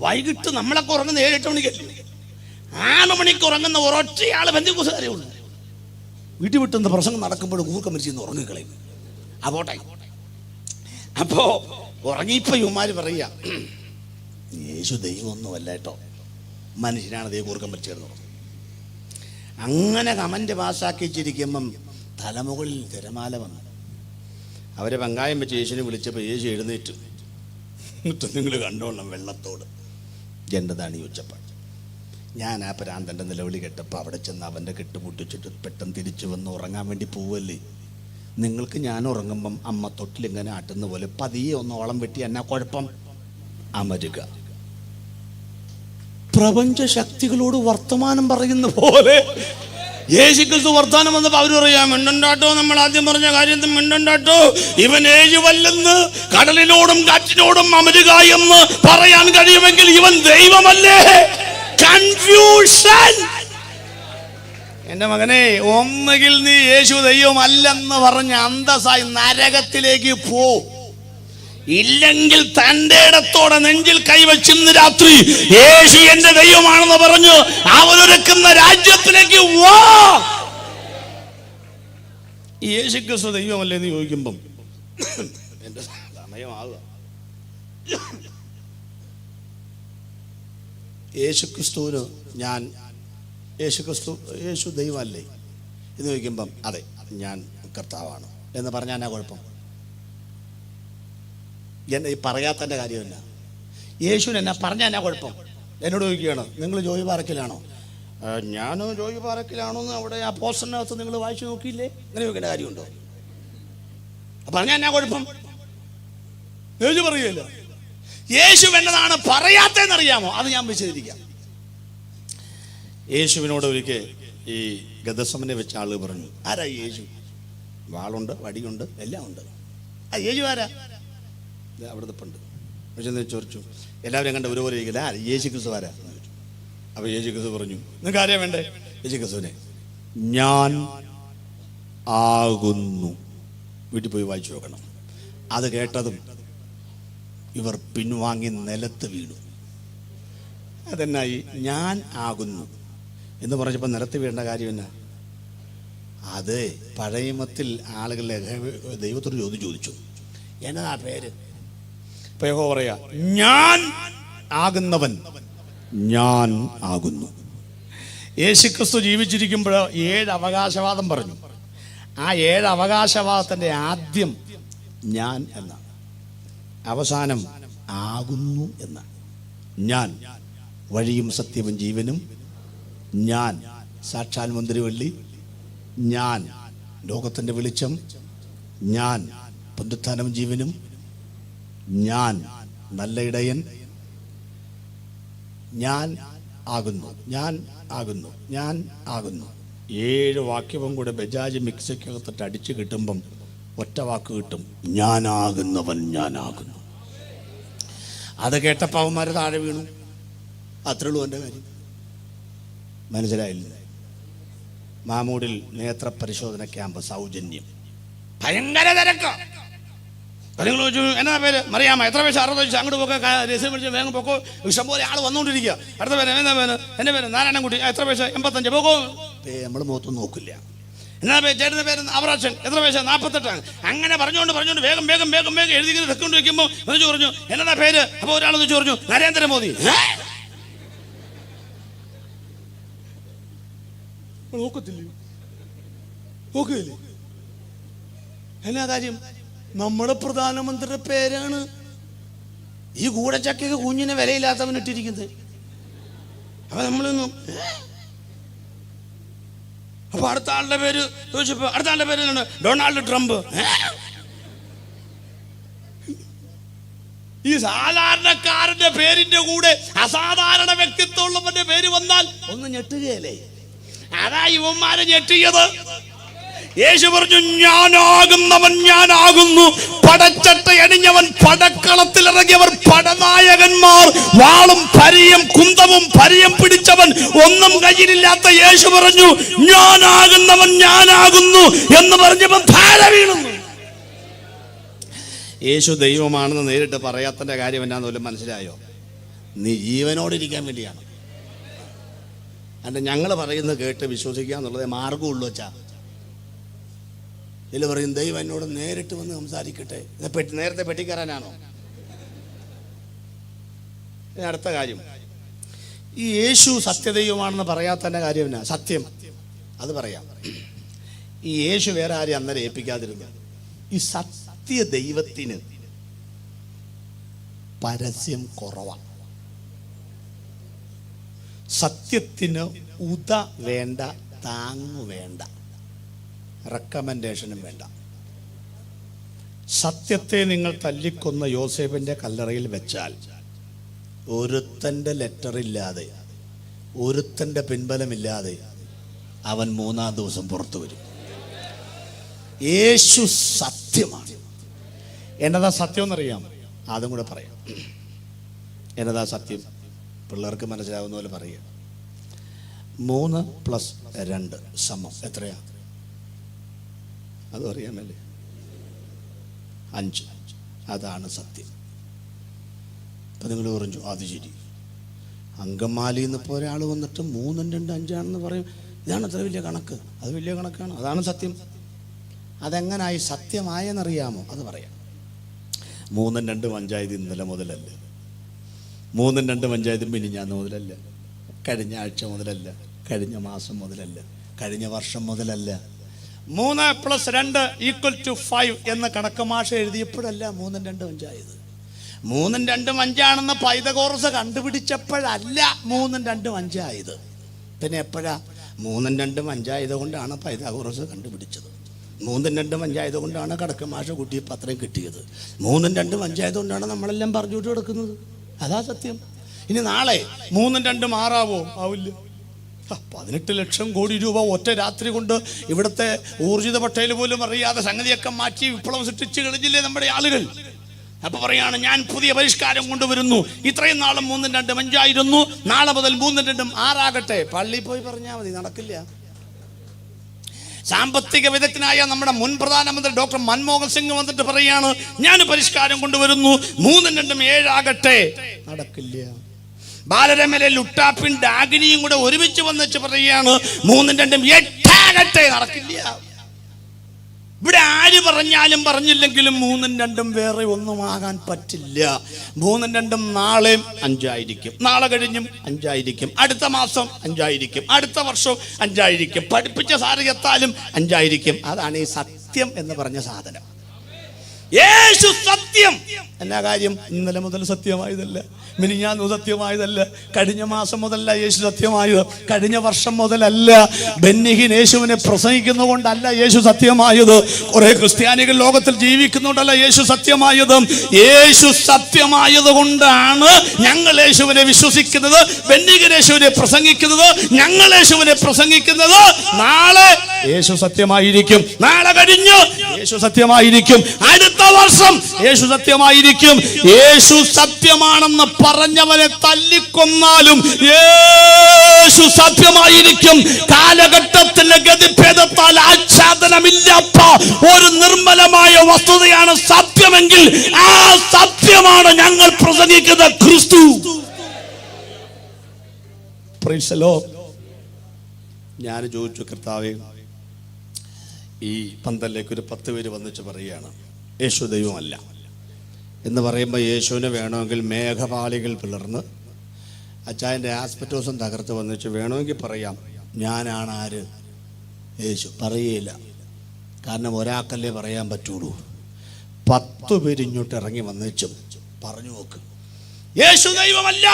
വൈകിട്ട് നമ്മളൊക്കെ ഉറങ്ങുന്ന 7-8 മണിക്കല്ലേ. 6 മണിക്ക് ഉറങ്ങുന്ന ഒരൊറ്റയാൾ പെന്തിക്കോസുകാരേ ഉള്ളൂ. വീട്ടിൽ വിട്ടുന്ന പ്രസംഗം നടക്കുമ്പോൾ കൂർക്കം മരിച്ചെന്ന് ഉറങ്ങിക്കളയും. പോട്ടെ. അപ്പോ ഉറങ്ങിയപ്പോ യുമാര് പറയാ, യേശു ദൈവമൊന്നുമല്ല കേട്ടോ, മനുഷ്യനാണ് ദൈവം കൂർക്കം മരിച്ചതെന്ന് പറഞ്ഞു. അങ്ങനെ കമന്റ് പാസ്സാക്കിച്ചിരിക്കുമ്പം തലമുകളിൽ തിരമാല വന്നു. അവരെ വെങ്കായം വെച്ച് യേശുവിനെ വിളിച്ചപ്പോൾ യേശു എഴുന്നേറ്റു. നിങ്ങൾ കണ്ടോണം വെള്ളത്തോട് എന്നതാണ് ചോദിച്ചപ്പോൾ ഞാൻ ആ പ്രാന്തൻ്റെ നിലവിളി കേട്ടപ്പോൾ അവിടെ ചെന്ന് അവൻ്റെ കെട്ടുപൊട്ടിച്ചിട്ട് പെട്ടെന്ന് തിരിച്ചു വന്ന് ഉറങ്ങാൻ വേണ്ടി പോവല്ലേ. നിങ്ങൾക്ക് ഞാൻ ഉറങ്ങുമ്പം അമ്മ തൊട്ടിലിങ്ങനെ ആട്ടുന്ന പോലെ പതിയെ ഒന്ന് ഓളം വെട്ടി എന്നാ കുഴപ്പം? അമരുക. പ്രപഞ്ച ശക്തികളോട് വർത്തമാനം പറയുന്ന പോലെ യേശുക്രിസ്തു വർത്താനം വന്നപ്പോൾ അവർ പറയാം, മിണ്ടണ്ടാട്ടോ, നമ്മൾ ആദ്യം പറഞ്ഞ കാര്യത്തിൽ മിണ്ടണ്ടാട്ടോ, ഇവൻ യേശുവല്ലെന്ന് കടലിനോടും കാറ്റിനോടും അമരുക എന്ന് പറയാൻ കഴിയുമെങ്കിൽ ഇവൻ ദൈവമല്ലേ? കൺഫ്യൂഷൻ. എന്റെ മകനെ, ഒന്നുകിൽ നീ യേശു ദൈവമല്ലെന്ന് പറഞ്ഞ് അന്തസ്സായി നരകത്തിലേക്ക് പോ, ഇല്ലെങ്കിൽ തന്റെ ഇടത്തോടെ നെഞ്ചിൽ കൈവച്ചിന്ന് രാത്രി യേശു എന്റെ ദൈവമാണെന്ന് പറഞ്ഞു അവനൊരുക്കുന്ന രാജ്യത്തിലേക്ക് വാ. യേശു ക്രിസ്തു ദൈവമല്ലേ എന്ന് ചോദിക്കുമ്പം എന്റെ സമയമാകുക. യേശു ക്രിസ്തുവിന് ഞാൻ യേശു ദൈവമല്ലേ എന്ന് ചോദിക്കുമ്പം അതെ ഞാൻ കർത്താവാണ് എന്ന് പറഞ്ഞാൽ എന്നാ കുഴപ്പം? എന്നെ ഈ പറയാത്തതിൻ്റെ കാര്യമല്ല. യേശുവിന് എന്നാ പറഞ്ഞാൽ എന്നാ കുഴപ്പം? എന്നോട് ചോദിക്കുകയാണ്, നിങ്ങൾ ജോയി പാറക്കിലാണോ? ഞാൻ ജോയി പാറക്കിലാണോ എന്ന് അവിടെ ആ പോസ്റ്ററിനകത്ത് നിങ്ങൾ വായിച്ചു നോക്കിയില്ലേ? അങ്ങനെ ചോദിക്കേണ്ട കാര്യമുണ്ടോ? പറഞ്ഞാൽ എന്നാ കുഴപ്പം? യേശു പറയുകയില്ല. യേശു എന്നതാണ് പറയാത്തതെന്നറിയാമോ? അത് ഞാൻ വിശദീകരിക്കാം. യേശുവിനോട് ഒരിക്കൽ ഈ ഗദസമനെ വെച്ച ആള് പറഞ്ഞു, ആരാ യേശു? വാളുണ്ട്, വടിയുണ്ട്, എല്ലാം ഉണ്ട്. ആ യേശു ആരാ? അവിടെ നിൽപ്പുണ്ട്. പക്ഷെ ചോദിച്ചു, എല്ലാവരും കണ്ട ഒരുപോലെ ഇരിക്കില്ല, യേശു ക്രിസ്തു ആരാ? അപ്പൊ യേശു ക്രിസ്തു പറഞ്ഞു, നിങ്ങൾക്ക് ആരെയാ വേണ്ടേ? യേശു ക്രിസ്തുവിനെ ഞാൻ ആകുന്നു. വീട്ടിൽ പോയി വായിച്ചു നോക്കണം. അത് കേട്ടതും ഇവർ പിൻവാങ്ങി നിലത്ത് വീണു. അതെന്നായി? ഞാൻ ആകുന്നു എന്ന് പറഞ്ഞപ്പോൾ നിലത്ത് വീഴേണ്ട കാര്യം എന്നാ? അത് പഴയമത്തിൽ ആളുകളെ ദൈവത്തോട് ചോദിച്ചു, എന്നതാ പേര്? ഇപ്പൊ യഹോവ പറയാ, ഞാൻ ആകുന്നവൻ ഞാൻ ആകുന്നു. യേശുക്രിസ്തു ജീവിച്ചിരിക്കുമ്പോൾ 7 അവകാശവാദം പറഞ്ഞു. ആ 7 അവകാശവാദത്തിന്റെ ആദ്യം ഞാൻ എന്നാണ്, അവസാനം ആകുന്നു എന്നാണ്. ഞാൻ വഴിയും സത്യവും ജീവനും, ഞാൻ സാക്ഷാൽ മന്ദിരവള്ളി, ഞാൻ ലോകത്തിൻ്റെ വെളിച്ചം, ഞാൻ പുനരുത്ഥാനവും ജീവനും, ഞാൻ നല്ല ഇടയൻ, ഞാൻ ആകുന്നു, ഞാൻ ആകുന്നു, ഞാൻ ആകുന്നു. 7 വാക്യവും കൂടെ ബജാജ് മിക്സിക്കകത്തിട്ട് അടിച്ചു കിട്ടുമ്പം ഒറ്റ വാക്ക് കിട്ടും, ഞാനാകുന്നവൻ ഞാനാകുന്നു. അത് കേട്ടപ്പോൾ അവന്മാർ താഴെ വീണു. അത്രേ ഉള്ളൂ എൻ്റെ കാര്യം. മനസ്സിലായില്ല? മാമൂടിൽ നേത്ര പരിശോധന ക്യാമ്പ് സൗജന്യം, ഭയങ്കര തിരക്ക്. നിങ്ങൾ ചോദിച്ചു, എന്നാ പേര്? മറിയാമ്മ. എത്ര പൈസ? 60 അങ്ങോട്ട് പോക്കെ രസീത് മേടിച്ച് വേഗം പോക്കോ. ഇഷ്ടംപോലെ ആൾ വന്നുകൊണ്ടിരിക്കുക. അടുത്ത പേര് എന്നാ പേര്? എൻ്റെ പേര് നാരായണൻകുട്ടി. എത്ര പൈസ? 85 പോക്കോ. നമ്മൾ മുഖത്തൊന്നും നോക്കില്ല. എന്നാ പേര്? ചേട്ടൻ്റെ പേര് അവറാക്ഷൻ. എത്ര പൈസ? 48. അങ്ങനെ പറഞ്ഞുകൊണ്ട് വേഗം വേഗം വേഗം വേഗം എഴുതി തെക്കൊണ്ട് വെക്കുമ്പോൾ ഒന്ന് പറഞ്ഞു, എന്നാ പേര്? അപ്പോൾ ഒരാളെന്ന് പറഞ്ഞു, നരേന്ദ്രമോദി. നോക്കത്തില്ലേ? നോക്കില്ലേ? എന്നാ കാര്യം? നമ്മുടെ പ്രധാനമന്ത്രിയുടെ പേരാണ് ഈ കൂടച്ചക്കയ്ക്ക് കുഞ്ഞിനെ വിലയില്ലാത്തവൻ ഇട്ടിരിക്കുന്നത്. അപ്പൊ നമ്മളൊന്നും അപ്പൊ അടുത്ത ആളുടെ പേര് ചോദിച്ചപ്പോ അടുത്ത ആളുടെ പേര് എന്താണ്? Donald Trump. ഈ സാധാരണക്കാരന്റെ പേരിന്റെ കൂടെ അസാധാരണ വ്യക്തിത്വമുള്ളവന്റെ പേര് വന്നാൽ ഒന്ന് ഞെട്ടുകയല്ലേ? അതാ ഇവന്മാരെ ഞെട്ടിയത്. യേശു പറഞ്ഞു, ഞാനാകുന്നവൻ ഞാനാകുന്നു. പടച്ചട്ട അണിഞ്ഞവൻ, പടക്കളത്തിലിറങ്ങിയവർ, പടനായകന്മാർ, വാളും പരിയും കുന്തവും പരിയും പിടിച്ചവൻ, ഒന്നും കയ്യിലില്ലാത്ത യേശു പറഞ്ഞു, ഞാനാകുന്നവൻ ഞാനാകുന്നു എന്ന് പറഞ്ഞവൻ ധാര വീണുന്നു. യേശു ദൈവമാണെന്ന് നേരിട്ട് പറയാത്തതിന്റെ കാര്യം എന്നാന്ന് പോലും മനസ്സിലായോ? നീ ജീവനോടിരിക്കാൻ വേണ്ടിയാണ്. അല്ല, ഞങ്ങൾ പറയുന്നത് കേട്ട് വിശ്വസിക്കുക എന്നുള്ളതേ മാർഗമുള്ളൂ. വെച്ചാ ഇതിൽ പറയും, ദൈവം എന്നോട് നേരിട്ട് വന്ന് സംസാരിക്കട്ടെ. നേരത്തെ പെട്ടിക്കറാനാണോ? അടുത്ത കാര്യം, ഈ യേശു സത്യദൈവമാണെന്ന് പറയാത്തതിൻ്റെ കാര്യം എന്നാ? സത്യം അത് പറയാം. ഈ യേശു വേറെ ആരെയും അന്നേരം ഏൽപ്പിക്കാതിരുന്നു. ഈ സത്യ ദൈവത്തിന് പരസ്യം കുറവാണ്. സത്യത്തിന് ഉദ വേണ്ട, താങ്ങു വേണ്ട, റെക്കമെൻഡേഷനും വേണ്ട. സത്യത്തെ നിങ്ങൾ തല്ലിക്കൊന്ന യോസേഫിൻ്റെ കല്ലറയിൽ വെച്ചാൽ ഒരുത്തൻ്റെ ലെറ്ററില്ലാതെ, ഒരുത്തൻ്റെ പിൻബലമില്ലാതെ അവൻ 3-ാം ദിവസം പുറത്തു വരും. യേശു സത്യമാണ്. എന്നതാ സത്യം എന്നറിയാം? അതും കൂടെ പറയാം. എന്നതാ സത്യം? പിള്ളേർക്ക് മനസ്സിലാവുന്ന പോലെ പറയുക. 3 + 2 = എത്രയാ? അതും അറിയാമല്ലേ? 5. അതാണ് സത്യം. അപ്പം നിങ്ങൾ പറഞ്ഞു അത് ശരി, അങ്കമാലിയിൽ നിന്ന് ഇപ്പോൾ ഒരാൾ വന്നിട്ട് 3 × 2 = 5 പറയും. ഇതാണ് അത്ര വലിയ കണക്ക്? അത് വലിയ കണക്കാണ്. അതാണ് സത്യം. അതെങ്ങനായി സത്യമായെന്നറിയാമോ? അത് പറയാം. 3 × 2 = 5 ഇന്നലെ മുതലല്ല, 3 × 2 = 5 മിനിഞ്ഞാന്ന് മുതലല്ല, കഴിഞ്ഞ ആഴ്ച മുതലല്ല, കഴിഞ്ഞ മാസം മുതലല്ല, കഴിഞ്ഞ വർഷം മുതലല്ല. 3 + 2 = 5 എന്ന കണക്ക് മാഷ എഴുതിയപ്പോഴല്ല 3 × 2 = 5. 3 × 2 = 5 പൈതഗോറസ് കണ്ടുപിടിച്ചപ്പോഴല്ല 3 × 2 = 5. പിന്നെ എപ്പോഴാ? 3 × 2 = 5 കൊണ്ടാണ് പൈതഗോറസ് കണ്ടുപിടിച്ചത്. 3 × 2 = 5 കൊണ്ടാണ് കടക്ക് മാഷ കുട്ടി പത്രം കിട്ടിയത്. 3 × 2 = 5 കൊണ്ടാണ് നമ്മളെല്ലാം പറഞ്ഞുകൊണ്ട് കിടക്കുന്നത്. അതാ സത്യം. ഇനി നാളെ 3 × 2 മാറാവോ? ആവില്ല. 18 ലക്ഷം കോടി രൂപ ഒറ്റ രാത്രി കൊണ്ട് ഇവിടുത്തെ ഊർജിത പട്ടേൽ പോലും അറിയാതെ സംഗതിയൊക്കെ മാറ്റി വിപ്ലവം സൃഷ്ടിച്ച് കളിഞ്ഞില്ലേ നമ്മുടെ ആളുകൾ? അപ്പൊ പറയാണ് ഞാൻ പുതിയ പരിഷ്കാരം കൊണ്ടുവരുന്നു. ഇത്രയും നാളും 3 × 2 = 5, നാളെ മുതൽ 3 × 2 6 പള്ളി പോയി പറഞ്ഞാൽ മതി, നടക്കില്ല. സാമ്പത്തിക വിദഗ്ധനായ നമ്മുടെ മുൻ പ്രധാനമന്ത്രി ഡോക്ടർ മൻമോഹൻ സിംഗ് വന്നിട്ട് പറയാണ് ഞാൻ പരിഷ്കാരം കൊണ്ടുവരുന്നു, 3 × 2 7 നടക്കില്ല. ബാലരമയിലെ ലുട്ടാപ്പിൻ ഡാഗിനിയും കൂടെ ഒരുമിച്ച് വന്നിട്ട് പറയുകയാണ് 3 × 2 8 നടക്കില്ല. ഇവിടെ ആര് പറഞ്ഞാലും പറഞ്ഞില്ലെങ്കിലും 3 × 2 വേറെ ഒന്നും ആകാൻ പറ്റില്ല. 3 × 2 നാളെയും 5 നാളെ കഴിഞ്ഞും 5 അടുത്ത മാസം 5 അടുത്ത വർഷം 5 പഠിപ്പിച്ച സാറിയെത്താലും 5. അതാണ് ഈ സത്യം എന്ന് പറഞ്ഞ സാധനം. യേശു സത്യം. എന്നാ കാര്യം? ഇന്നലെ മുതൽ സത്യമായതല്ല, മിനിഞ്ഞാന്ന് സത്യമായതല്ല, കഴിഞ്ഞ മാസം മുതലല്ല യേശു സത്യമായത്, കഴിഞ്ഞ വർഷം മുതലല്ല. ബെന്നിഹിൻ യേശുവിനെ പ്രസംഗിക്കുന്നതുകൊണ്ടല്ല യേശു സത്യമായത്, കുറെ ക്രിസ്ത്യാനികൾ ലോകത്തിൽ ജീവിക്കുന്നുണ്ടല്ല യേശു സത്യമായത്. യേശു സത്യമായത് കൊണ്ടാണ് ഞങ്ങൾ യേശുവിനെ വിശ്വസിക്കുന്നത്, ബെന്നിഹിൻ യേശുവിനെ പ്രസംഗിക്കുന്നത്, ഞങ്ങൾ യേശുവിനെ പ്രസംഗിക്കുന്നത്. നാളെ യേശു സത്യമായിരിക്കും, നാളെ കഴിഞ്ഞ് യേശു സത്യമായിരിക്കും, അടുത്ത വർഷം യേശു സത്യമായിരിക്കും. യേശു സത്യമാണെന്ന് പറഞ്ഞവനെ തല്ലിക്കൊന്നാലും യേശു സത്യമായിരിക്കും. കാലഘട്ടത്തിലെ ഗതിഭേദത്താൽ ആച്ഛാദനമില്ലാത്ത ഒരു നിർമ്മലമായ വസ്തുതയാണ് സത്യമെങ്കിൽ ആ സത്യമാണ് ഞങ്ങൾ പ്രസംഗിക്കുന്ന ക്രിസ്തു. Price the Lord. ഞാൻ ചോദിച്ചു, കർത്താവേ, ഈ പന്തലിലേക്ക് ഒരു 10 പേര് വന്നിച്ച് പറയുകയാണ് യേശു ദൈവമല്ല എന്ന് പറയുമ്പോൾ യേശുവിനെ വേണമെങ്കിൽ മേഘപാളികൾ പിളർന്ന് അച്ചായൻ്റെ ആസ്പെറ്റോസും തകർത്ത് വന്നിച്ച് വേണമെങ്കിൽ പറയാം ഞാനാണ് ആര്? യേശു. പറയേയില്ല. കാരണം ഒരാൾക്കല്ലേ പറയാൻ പറ്റുള്ളൂ. 10 പേര് ഇങ്ങോട്ട് ഇറങ്ങി വന്നിച്ചും പറഞ്ഞു നോക്ക്, യേശു ദൈവമല്ല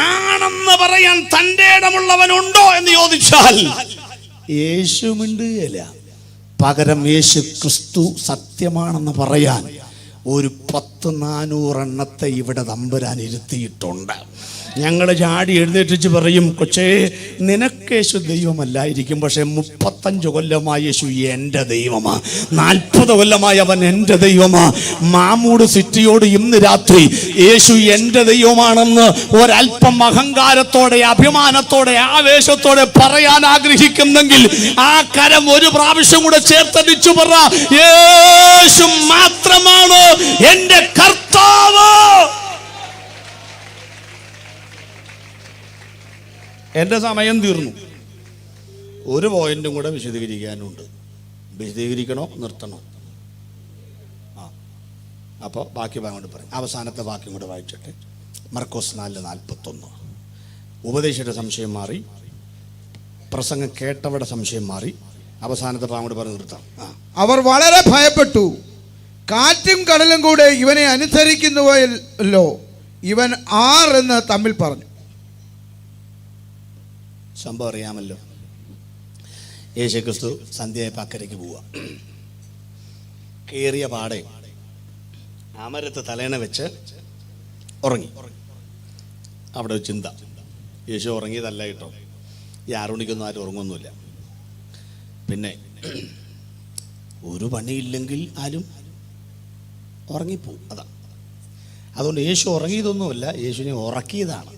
ആണെന്ന് പറയാൻ തൻ്റെ ഇടമുള്ളവനുണ്ടോ എന്ന് ചോദിച്ചാൽ യേശു മിണ്ടുകയില്ല. പകരം യേശു ക്രിസ്തു സത്യമാണെന്ന് പറയാൻ ഒരു 10-400 എണ്ണത്തെ ഇവിടെ തമ്പുരാൻ ഇരുത്തിയിട്ടുണ്ട്. ഞങ്ങൾ ചാടി എഴുന്നേറ്റിച്ച് പറയും, കൊച്ചേ നിനക്ക് യേശു ദൈവമല്ലായിരിക്കും, പക്ഷെ 35 കൊല്ലമായി യേശു എൻ്റെ ദൈവമാ, 40 കൊല്ലമായി അവൻ എൻ്റെ ദൈവമാ. മാമൂട് സിറ്റിയോട് ഇന്ന് രാത്രി യേശു എൻ്റെ ദൈവമാണെന്ന് ഒരല്പം അഹങ്കാരത്തോടെ, അഭിമാനത്തോടെ, ആവേശത്തോടെ പറയാൻ ആഗ്രഹിക്കുന്നെങ്കിൽ ആ കരം ഒരു പ്രാവശ്യം കൂടെ ചേർത്തടിച്ചു പറ, യേശു മാത്രമാണ് എൻ്റെ കർത്താവ്. എൻ്റെ സമയം തീർന്നു. ഒരു പോയിന്റും കൂടെ വിശദീകരിക്കാനുണ്ട്. വിശദീകരിക്കണോ നിർത്തണോ? അപ്പോൾ ബാക്കി ഭാഗം കൊണ്ട് പറയും. അവസാനത്തെ വാക്യം കൂടെ വായിച്ചിട്ട് മർക്കോസ് 4:41. ഉപദേശിയുടെ സംശയം മാറി, പ്രസംഗം കേട്ടവരുടെ സംശയം മാറി. അവസാനത്തെ ഭാഗം കൂടെ പറഞ്ഞ് നിർത്താം. അവർ വളരെ ഭയപ്പെട്ടു. കാറ്റും കടലും കൂടെ ഇവനെ അനുസരിക്കുന്നുവല്ലോ, ഇവൻ ആരെന്ന് തമ്മിൽ പറഞ്ഞു. സംഭവം അറിയാമല്ലോ. യേശുക്രിസ്തു സന്ധ്യയായപ്പോൾ അക്കരയ്ക്ക് പോവുക. കയറിയ പാടെ അമരത്ത് തലേണ വെച്ച് ഉറങ്ങി. അവിടെ ഒരു ചിന്ത, യേശു ഉറങ്ങിയതല്ല കേട്ടോ. ഈ 6 മണിക്കൊന്നും ആരും ഉറങ്ങൊന്നുമില്ല. പിന്നെ ഒരു പണിയില്ലെങ്കിൽ ആരും ഉറങ്ങിപ്പോവും. അതുകൊണ്ട് യേശു ഉറങ്ങിയതൊന്നുമല്ല, യേശുവിനെ ഉറക്കിയതാണ്.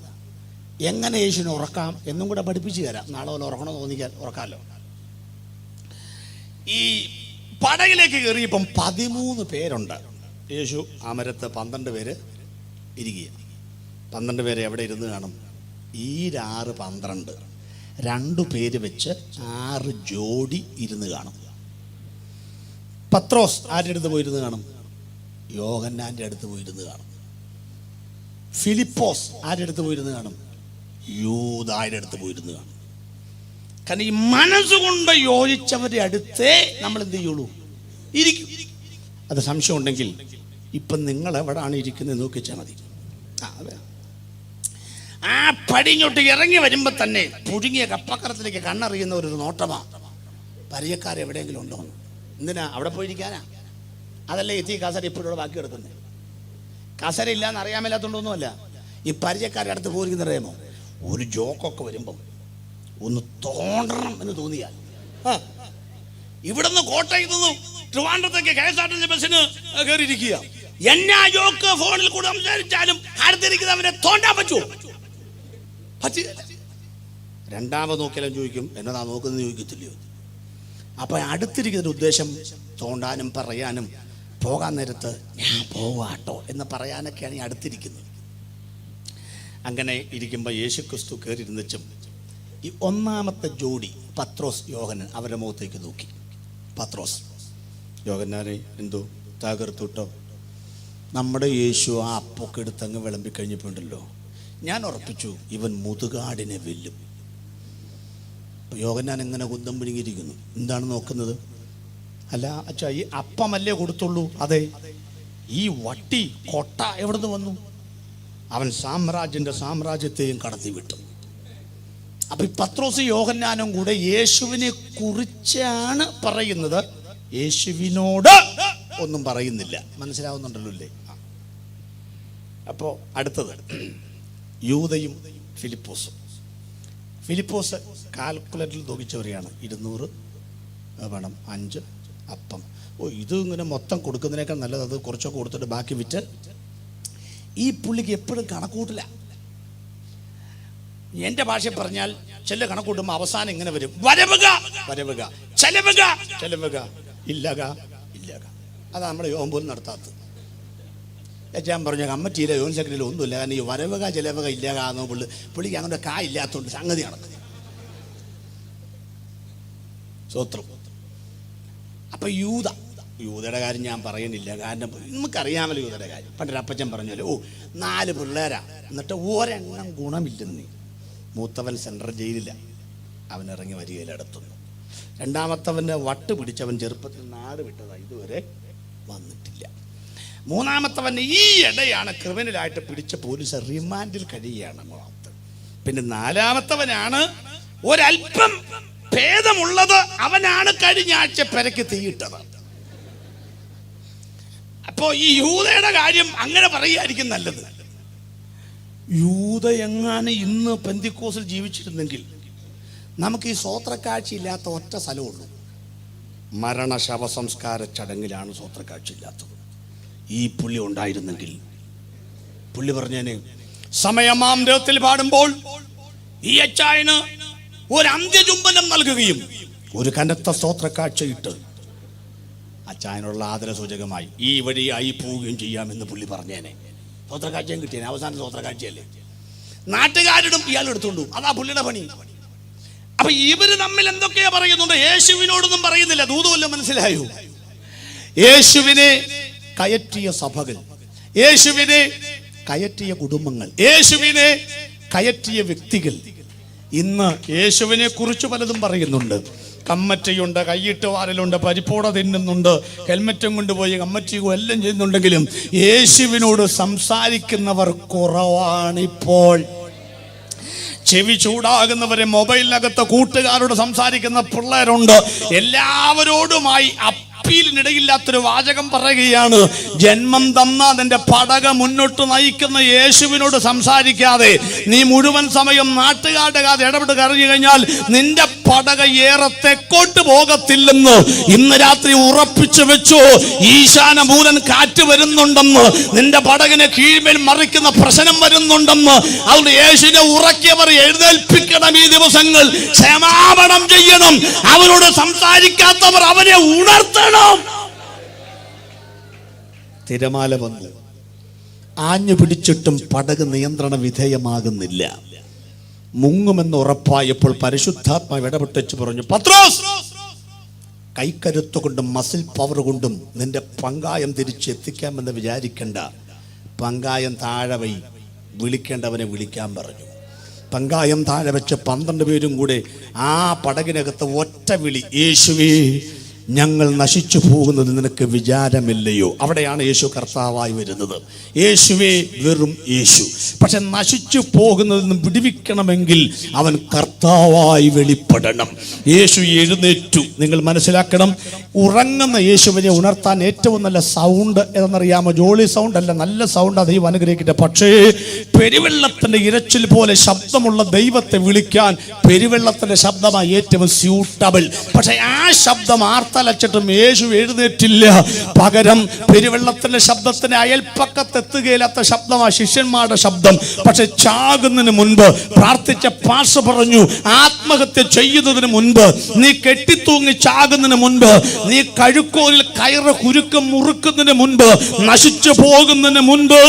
എങ്ങനെ യേശുവിനെ ഉറക്കാം എന്നും കൂടെ പഠിപ്പിച്ചു തരാം. നാളെ പോലെ ഉറക്കണമെന്ന് തോന്നിക്കാൻ ഉറക്കാമല്ലോ. ഈ പടകിലേക്ക് കയറിയപ്പം 13 പേരുണ്ട്. യേശു അമരത്ത് 12 പേര് ഇരിക്കുക. 12 പേര് എവിടെ ഇരുന്ന് കാണും? ഈ 6 12 2 പേര് വെച്ച് 6 ജോഡി ഇരുന്ന് കാണും. പത്രോസ് ആരുടെ അടുത്ത് പോയിരുന്ന് കാണും? യോഹന്നാന്റെ അടുത്ത് പോയിരുന്ന് കാണും. ഫിലിപ്പോസ് ആരുടെ അടുത്ത് പോയിരുന്ന് കാണും? യൂദായുടെ അടുത്ത് പോയിരുന്ന് കാണും. കാരണം ഈ മനസ്സുകൊണ്ട് യോജിച്ചവരുടെ അടുത്തേ നമ്മൾ എന്ത് ചെയ്യുള്ളൂ? ഇരിക്കും. അത് സംശയം ഉണ്ടെങ്കിൽ ഇപ്പം നിങ്ങൾ എവിടാണ് ഇരിക്കുന്നത് നോക്കിച്ചാൽ മതി. ആ പടിഞ്ഞോട്ട് ഇറങ്ങി വരുമ്പോൾ തന്നെ പുഴുങ്ങിയ കപ്പക്കറത്തിലേക്ക് കണ്ണറിയുന്ന ഒരു നോട്ടമാണ്. പരിചയക്കാരെവിടെയെങ്കിലും ഉണ്ടോ? എന്തിനാ അവിടെ പോയിരിക്കാനാ? അതല്ലേ എത്തി കസര ഇപ്പോഴും ബാക്കി കിടക്കുന്നത്. കസര ഇല്ലാന്ന് അറിയാൻ മേലാത്തോണ്ടൊന്നുമല്ല. ഈ പരിചയക്കാരുടെ അടുത്ത് പോയിരിക്കുന്ന അറിയാമോ? ഒരു ജോക്കൊക്കെ വരുമ്പം ഒന്ന് തോണ്ടണം എന്ന് തോന്നിയാൽ, ഇവിടുന്ന് കോട്ടയത്ത് നിന്നും ട്രിവാൻഡ്രത്തേക്ക് KSRTC ബസ്സിന് കയറിയിരിക്കുക. എന്നാ ജോക്ക് ഫോണിൽ കൂടെ സംസാരിച്ചാലും അടുത്തിരിക്കുന്നവനെ തോണ്ടാൻ പറ്റുമോ? പറ്റില്ല. രണ്ടാമത് നോക്കിയാലും ചോദിക്കും, എന്നതാ നോക്കുന്നത് ചോദിക്കത്തില്ലയോ? അപ്പൊ അടുത്തിരിക്കുന്ന ഉദ്ദേശം തോണ്ടാനും പറയാനും പോകാൻ നേരത്ത് ഞാൻ പോവാട്ടോ എന്ന് പറയാനൊക്കെയാണ് ഈ അടുത്തിരിക്കുന്നത്. അങ്ങനെ ഇരിക്കുമ്പോൾ യേശുക്രിസ്തു കയറിയിരുന്നുവെച്ചും ഈ ഒന്നാമത്തെ ജോഡി പത്രോസ് യോഹന്നാൻ അവരുടെ മുഖത്തേക്ക് നോക്കി. പത്രോസ്, യോഹന്നാനെ എന്തോ തകർത്തുട്ടോ? നമ്മുടെ യേശു ആ അപ്പൊക്കെ എടുത്തങ്ങ് വിളമ്പിക്കഴിഞ്ഞപ്പോണ്ടല്ലോ, ഞാൻ ഉറപ്പിച്ചു ഇവൻ മുതുകാടിനെ വെല്ലും. യോഹന്നാൻ എങ്ങനെ കുന്തം പിഴുങ്ങിയിരിക്കുന്നു. എന്താണ് നോക്കുന്നത്? അല്ല അച്ഛാ, ഈ അപ്പമല്ലേ കൊടുത്തുള്ളൂ? അതെ. ഈ വട്ടി കൊട്ട എവിടുന്ന് വന്നു? അവൻ സാമ്രാജ്യത്തെയും കടത്തി വിട്ടു. അപ്പൊ ഈ പത്രോസ് യോഹന്നാനും കൂടെ യേശുവിനെ കുറിച്ചാണ് പറയുന്നത്, യേശുവിനോട് ഒന്നും പറയുന്നില്ല. മനസ്സിലാവുന്നുണ്ടല്ലോ അല്ലേ? അപ്പോ അടുത്തത് യൂദയും ഫിലിപ്പോസും. ഫിലിപ്പോസ് കാൽക്കുലേറ്ററിൽ നോക്കിച്ചവരെയാണ്. 200 വേണം, 5 അപ്പം. ഇത് ഇങ്ങനെ മൊത്തം കൊടുക്കുന്നതിനേക്കാൾ നല്ലത് അത് കുറച്ചൊക്കെ കൊടുത്തിട്ട് ബാക്കി വിറ്റ്. ഈ പുള്ളിക്ക് എപ്പോഴും കണക്കൂട്ടില്ല. എൻ്റെ ഭാഷ പറഞ്ഞാൽ ചില കണക്കൂട്ടുമ്പോൾ അവസാനം ഇങ്ങനെ വരും: വരവുക വരവുക, ചെലവുക ചെലവുക, ഇല്ലക ഇല്ലക. അതാണ് നമ്മുടെ യോഗം പോലും നടത്താത്തത്. ഞാൻ പറഞ്ഞ കമ്മറ്റിയിലെ യോൻ സെക്രട്ടറിയിലും ഒന്നുമില്ല. കാരണം ഈ വരവുക ചെലവുക ഇല്ലക എന്നോ പുള്ളിക്ക് അങ്ങനെ ഇല്ലാത്തതുകൊണ്ട് സംഗതി നടക്കുന്നത്. സ്വത്രം. അപ്പൊ യൂതയുടെ കാര്യം ഞാൻ പറയുന്നില്ല, കാരണം നമുക്കറിയാമല്ലോ യൂതയുടെ കാര്യം. പണ്ടൊരു അപ്പച്ചൻ പറഞ്ഞല്ലോ, 4 പിള്ളേരാ, എന്നിട്ട് ഒരെണ്ണം ഗുണമില്ലെന്ന്. മൂത്തവൻ സെൻട്രൽ ജയിലില്ല, അവൻ ഇറങ്ങി വരികയിലടത്തുന്നു. രണ്ടാമത്തവന് വട്ട് പിടിച്ചവൻ ചെറുപ്പത്തിൽ നാട് വിട്ടതാണ്, ഇതുവരെ വന്നിട്ടില്ല. മൂന്നാമത്തവൻ ഈ ഇടയാണ് ക്രിമിനലായിട്ട് പിടിച്ച പോലീസ് റിമാൻഡിൽ കഴിയുകയാണ്. പിന്നെ 4മത്തവനാണ് ഒരല്പം ഭേദമുള്ളത്, അവനാണ് കഴിഞ്ഞ ആഴ്ച പെരക്ക് തീയിട്ടത്. അപ്പോ ഈ യൂദയുടെ കാര്യം അങ്ങനെ പറയുകയായിരിക്കും നല്ലത്. യൂദ എങ്ങാനും ഇന്ന് പെന്തിക്കോസിൽ ജീവിച്ചിരുന്നെങ്കിൽ നമുക്ക് ഈ സ്വോത്രക്കാഴ്ച ഇല്ലാത്ത ഒറ്റ സ്ഥലമുള്ളൂ. മരണ ശവസംസ്കാര ചടങ്ങിലാണ് സ്വോത്രക്കാഴ്ച ഇല്ലാത്തത്. ഈ പുള്ളി ഉണ്ടായിരുന്നെങ്കിൽ പുള്ളി പറഞ്ഞേനെ, സമയമാം രഥത്തിൽ പാടുമ്പോൾ ഈ അച്ചായന് ഒരു അന്ത്യചുംബനം നൽകുകയും ഒരു കനത്ത സ്തോത്രക്കാഴ്ചയിട്ട് അച്ചായനുള്ള ആദരസൂചകമായി ഈ വഴിയായി പോവുകയും ചെയ്യാമെന്ന് പുള്ളി പറഞ്ഞേനെ. സ്തോത്രക്കാഴ്ചയും കിട്ടിയേനെ. അവസാന സ്തോത്രക്കാഴ്ചയല്ലേ. നാട്ടുകാരിടും ഇയാൾ എടുത്തോണ്ടു. അതാ പുള്ളിയുടെ പണി. അപ്പൊ ഇവര് തമ്മിൽ എന്തൊക്കെയാ പറയുന്നുണ്ട്? യേശുവിനോടൊന്നും പറയുന്നില്ല. ദൂതുമല്ലോ, മനസ്സിലായോ? യേശുവിനെ കയറ്റിയ സഭകൾ, യേശുവിനെ കയറ്റിയ കുടുംബങ്ങൾ, യേശുവിനെ കയറ്റിയ വ്യക്തികൾ ഇന്ന് യേശുവിനെ കുറിച്ച് പലതും പറയുന്നുണ്ട്. കമ്മറ്റയുണ്ട്, കൈയിട്ട് വാരലുണ്ട്, പരിപ്പോട തിന്നുന്നുണ്ട്, ഹെൽമറ്റും കൊണ്ടുപോയി കമ്മറ്റിയും എല്ലാം ചെയ്യുന്നുണ്ടെങ്കിലും യേശുവിനോട് സംസാരിക്കുന്നവർ കുറവാണിപ്പോൾ. ചെവി ചൂടാകുന്നവരെ, മൊബൈലിനകത്ത് കൂട്ടുകാരോട് സംസാരിക്കുന്ന പിള്ളേരുണ്ട്. എല്ലാവരോടുമായി അപ്പീലിനിടയില്ലാത്തൊരു വാചകം പറയുകയാണ്: ജന്മം തന്ന നിന്റെ പടക മുന്നോട്ട് നയിക്കുന്ന യേശുവിനോട് സംസാരിക്കാതെ നീ മുഴുവൻ സമയം നാട്ടുകാരുടെ കാതെ ഇടപെട്ട് കറങ്ങി കഴിഞ്ഞാൽ നിന്റെ പടക ഏറെ തെക്കോട്ട് പോകത്തില്ലെന്ന് ഇന്ന് രാത്രി ഉറപ്പിച്ചു വെച്ചു. ഈശാനമൂലൻ കാറ്റ് വരുന്നുണ്ടെന്ന്, നിന്റെ പടകിനെ കീഴ്മേൽ മറിക്കുന്ന പ്രശ്നം വരുന്നുണ്ടെന്ന്. അതുകൊണ്ട് യേശുവിനെ ഉറക്കിയവർ എഴുന്നേൽപ്പിക്കണം. ഈ ദിവസങ്ങൾ ക്ഷമാപണം ചെയ്യണം. അവരോട് സംസാരിക്കാത്തവർ അവരെ ഉണർത്തണം. തിരമാല വന്നു, ആഞ്ഞു പിടിച്ചിട്ടും പടക് നിയന്ത്രണ വിധേയമാകുന്നില്ല. മുങ്ങുമെന്ന് ഉറപ്പായപ്പോൾ പരിശുദ്ധാത്മാവ് ഇടപെട്ടു പറഞ്ഞു: പത്രോസ്, കൈക്കരുത്ത് കൊണ്ടും മസിൽ പവർ കൊണ്ടും നിന്റെ പങ്കായം തിരിച്ചെത്തിക്കാമെന്ന് വിചാരിക്കണ്ട. പങ്കായം താഴെ വൈ, വിളിക്കേണ്ടവനെ വിളിക്കാൻ പറഞ്ഞു. പങ്കായം താഴെ വെച്ച് 12 പേരും കൂടെ ആ പടകിനകത്ത് ഒറ്റ വിളി: യേശുവേ, ഞങ്ങൾ നശിച്ചു പോകുന്നത് നിനക്ക് വിചാരമില്ലയോ? അവിടെയാണ് യേശു കർത്താവായി വരുന്നത്. യേശുവേ വെറും യേശു. പക്ഷെ നശിച്ചു പോകുന്നതിൽ നിന്ന് വിടുവിക്കണമെങ്കിൽ അവൻ കർത്താവായി വെളിപ്പെടണം. യേശു എഴുന്നേറ്റു. നിങ്ങൾ മനസ്സിലാക്കണം, ഉറങ്ങുന്ന യേശുവിനെ ഉണർത്താൻ ഏറ്റവും നല്ല സൗണ്ട് ഏതെന്നറിയാമോ? ജോളി സൗണ്ട് അല്ല, നല്ല സൗണ്ട്. ദൈവം അനുഗ്രഹിക്കട്ടെ. പക്ഷേ പെരുവെള്ളത്തിന്റെ ഇരച്ചിൽ പോലെ ശബ്ദമുള്ള ദൈവത്തെ വിളിക്കാൻ പെരുവെള്ളത്തിന്റെ ശബ്ദമായി ഏറ്റവും സ്യൂട്ടബിൾ. പക്ഷെ ആ ശബ്ദം ആർത്തലച്ചിട്ടും യേശു എഴുന്നേറ്റില്ല. പകരം പെരുവെള്ളത്തിന്റെ ശബ്ദത്തിന് അയൽപ്പക്കത്തെത്തുകയില്ലാത്ത ശബ്ദമാണ് ശിഷ്യന്മാരുടെ ശബ്ദം. പക്ഷെ ചാകുന്നതിന് മുൻപ് പ്രാർത്ഥിച്ച പാഷ പറഞ്ഞു: ആത്മഹത്യ ചെയ്യുന്നതിന് മുൻപ്, നീ കെട്ടിത്തൂങ്ങി ചാകുന്നതിന് മുൻപ്, നീ കഴുക്കോലിൽ കയറ് കുരുക്കം മുറുക്കുന്നതിന് മുൻപ്, നശിച്ചു പോകുന്നതിന് മുൻപ്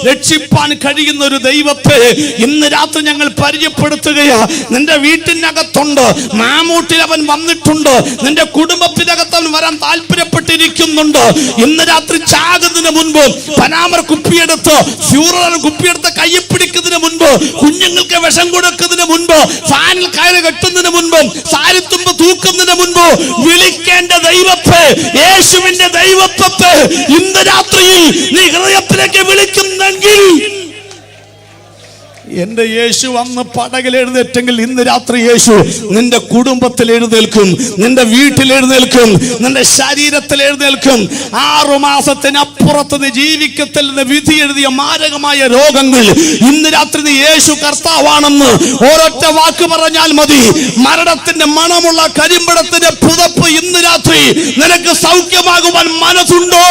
രക്ഷിപ്പാൻ കഴിയുന്ന ഒരു ദൈവത്തെ ഇന്ന് രാത്രി ഞങ്ങൾ പരിചയപ്പെടുത്തുകയാ. നിന്റെ വീട്ടിനകത്തുണ്ട്, മാമൂട്ടിൽ അവൻ വന്നിട്ടുണ്ട്. നിന്റെ കുടുംബത്തിനകത്ത് അവൻ വരാൻ താല്പര്യപ്പെട്ടിരിക്കുന്നുണ്ട്. ഇന്ന് രാത്രി ചാകുന്നതിന് മുൻപ്, പനാമർ കുപ്പിയെടുത്ത് ഫ്യൂറൽ കുപ്പിയെടുത്ത് കയ്യിൽ പിടിക്കുന്നതിന് മുൻപ്, കുഞ്ഞുങ്ങൾക്ക് വിഷം കൊടുക്കുന്നതിന് മുൻപ്, ഫാനിൽ കയറ് കെട്ടുന്നതിന് മുൻപ്, സാരിത്തുമ്പ് തൂക്കുന്നതിന് മുൻപ് വിളിക്കേണ്ട ദൈവത്തെ, യേശുവിന്റെ ദൈവത്വത്തെ ഇന്ന് രാത്രിയിൽ നീ ഹൃദയത്തിലേക്ക് വിളിക്കുന്നെങ്കിൽ, എന്റെ യേശു അന്ന് പടകിൽ എഴുന്നേറ്റെങ്കിൽ ഇന്ന് രാത്രി യേശു നിന്റെ കുടുംബത്തിൽ എഴുന്നേൽക്കും, നിന്റെ വീട്ടിൽ എഴുന്നേൽക്കും, നിന്റെ ശരീരത്തിൽ എഴുന്നേൽക്കും. 6 മാസത്തിനപ്പുറത്ത് നീ ജീവിക്കത്തില്ലെന്ന് വിധി എഴുതിയ മാരകമായ രോഗങ്ങൾ ഇന്ന് രാത്രി നീ യേശു കർത്താവാണെന്ന് ഒരൊറ്റ വാക്ക് പറഞ്ഞാൽ മതി. മരണത്തിന്റെ മണമുള്ള കരിമ്പടത്തിന്റെ പുതപ്പ് ഇന്ന് രാത്രി നിനക്ക് സൗഖ്യമാകുവാൻ മനസ്സുണ്ടോ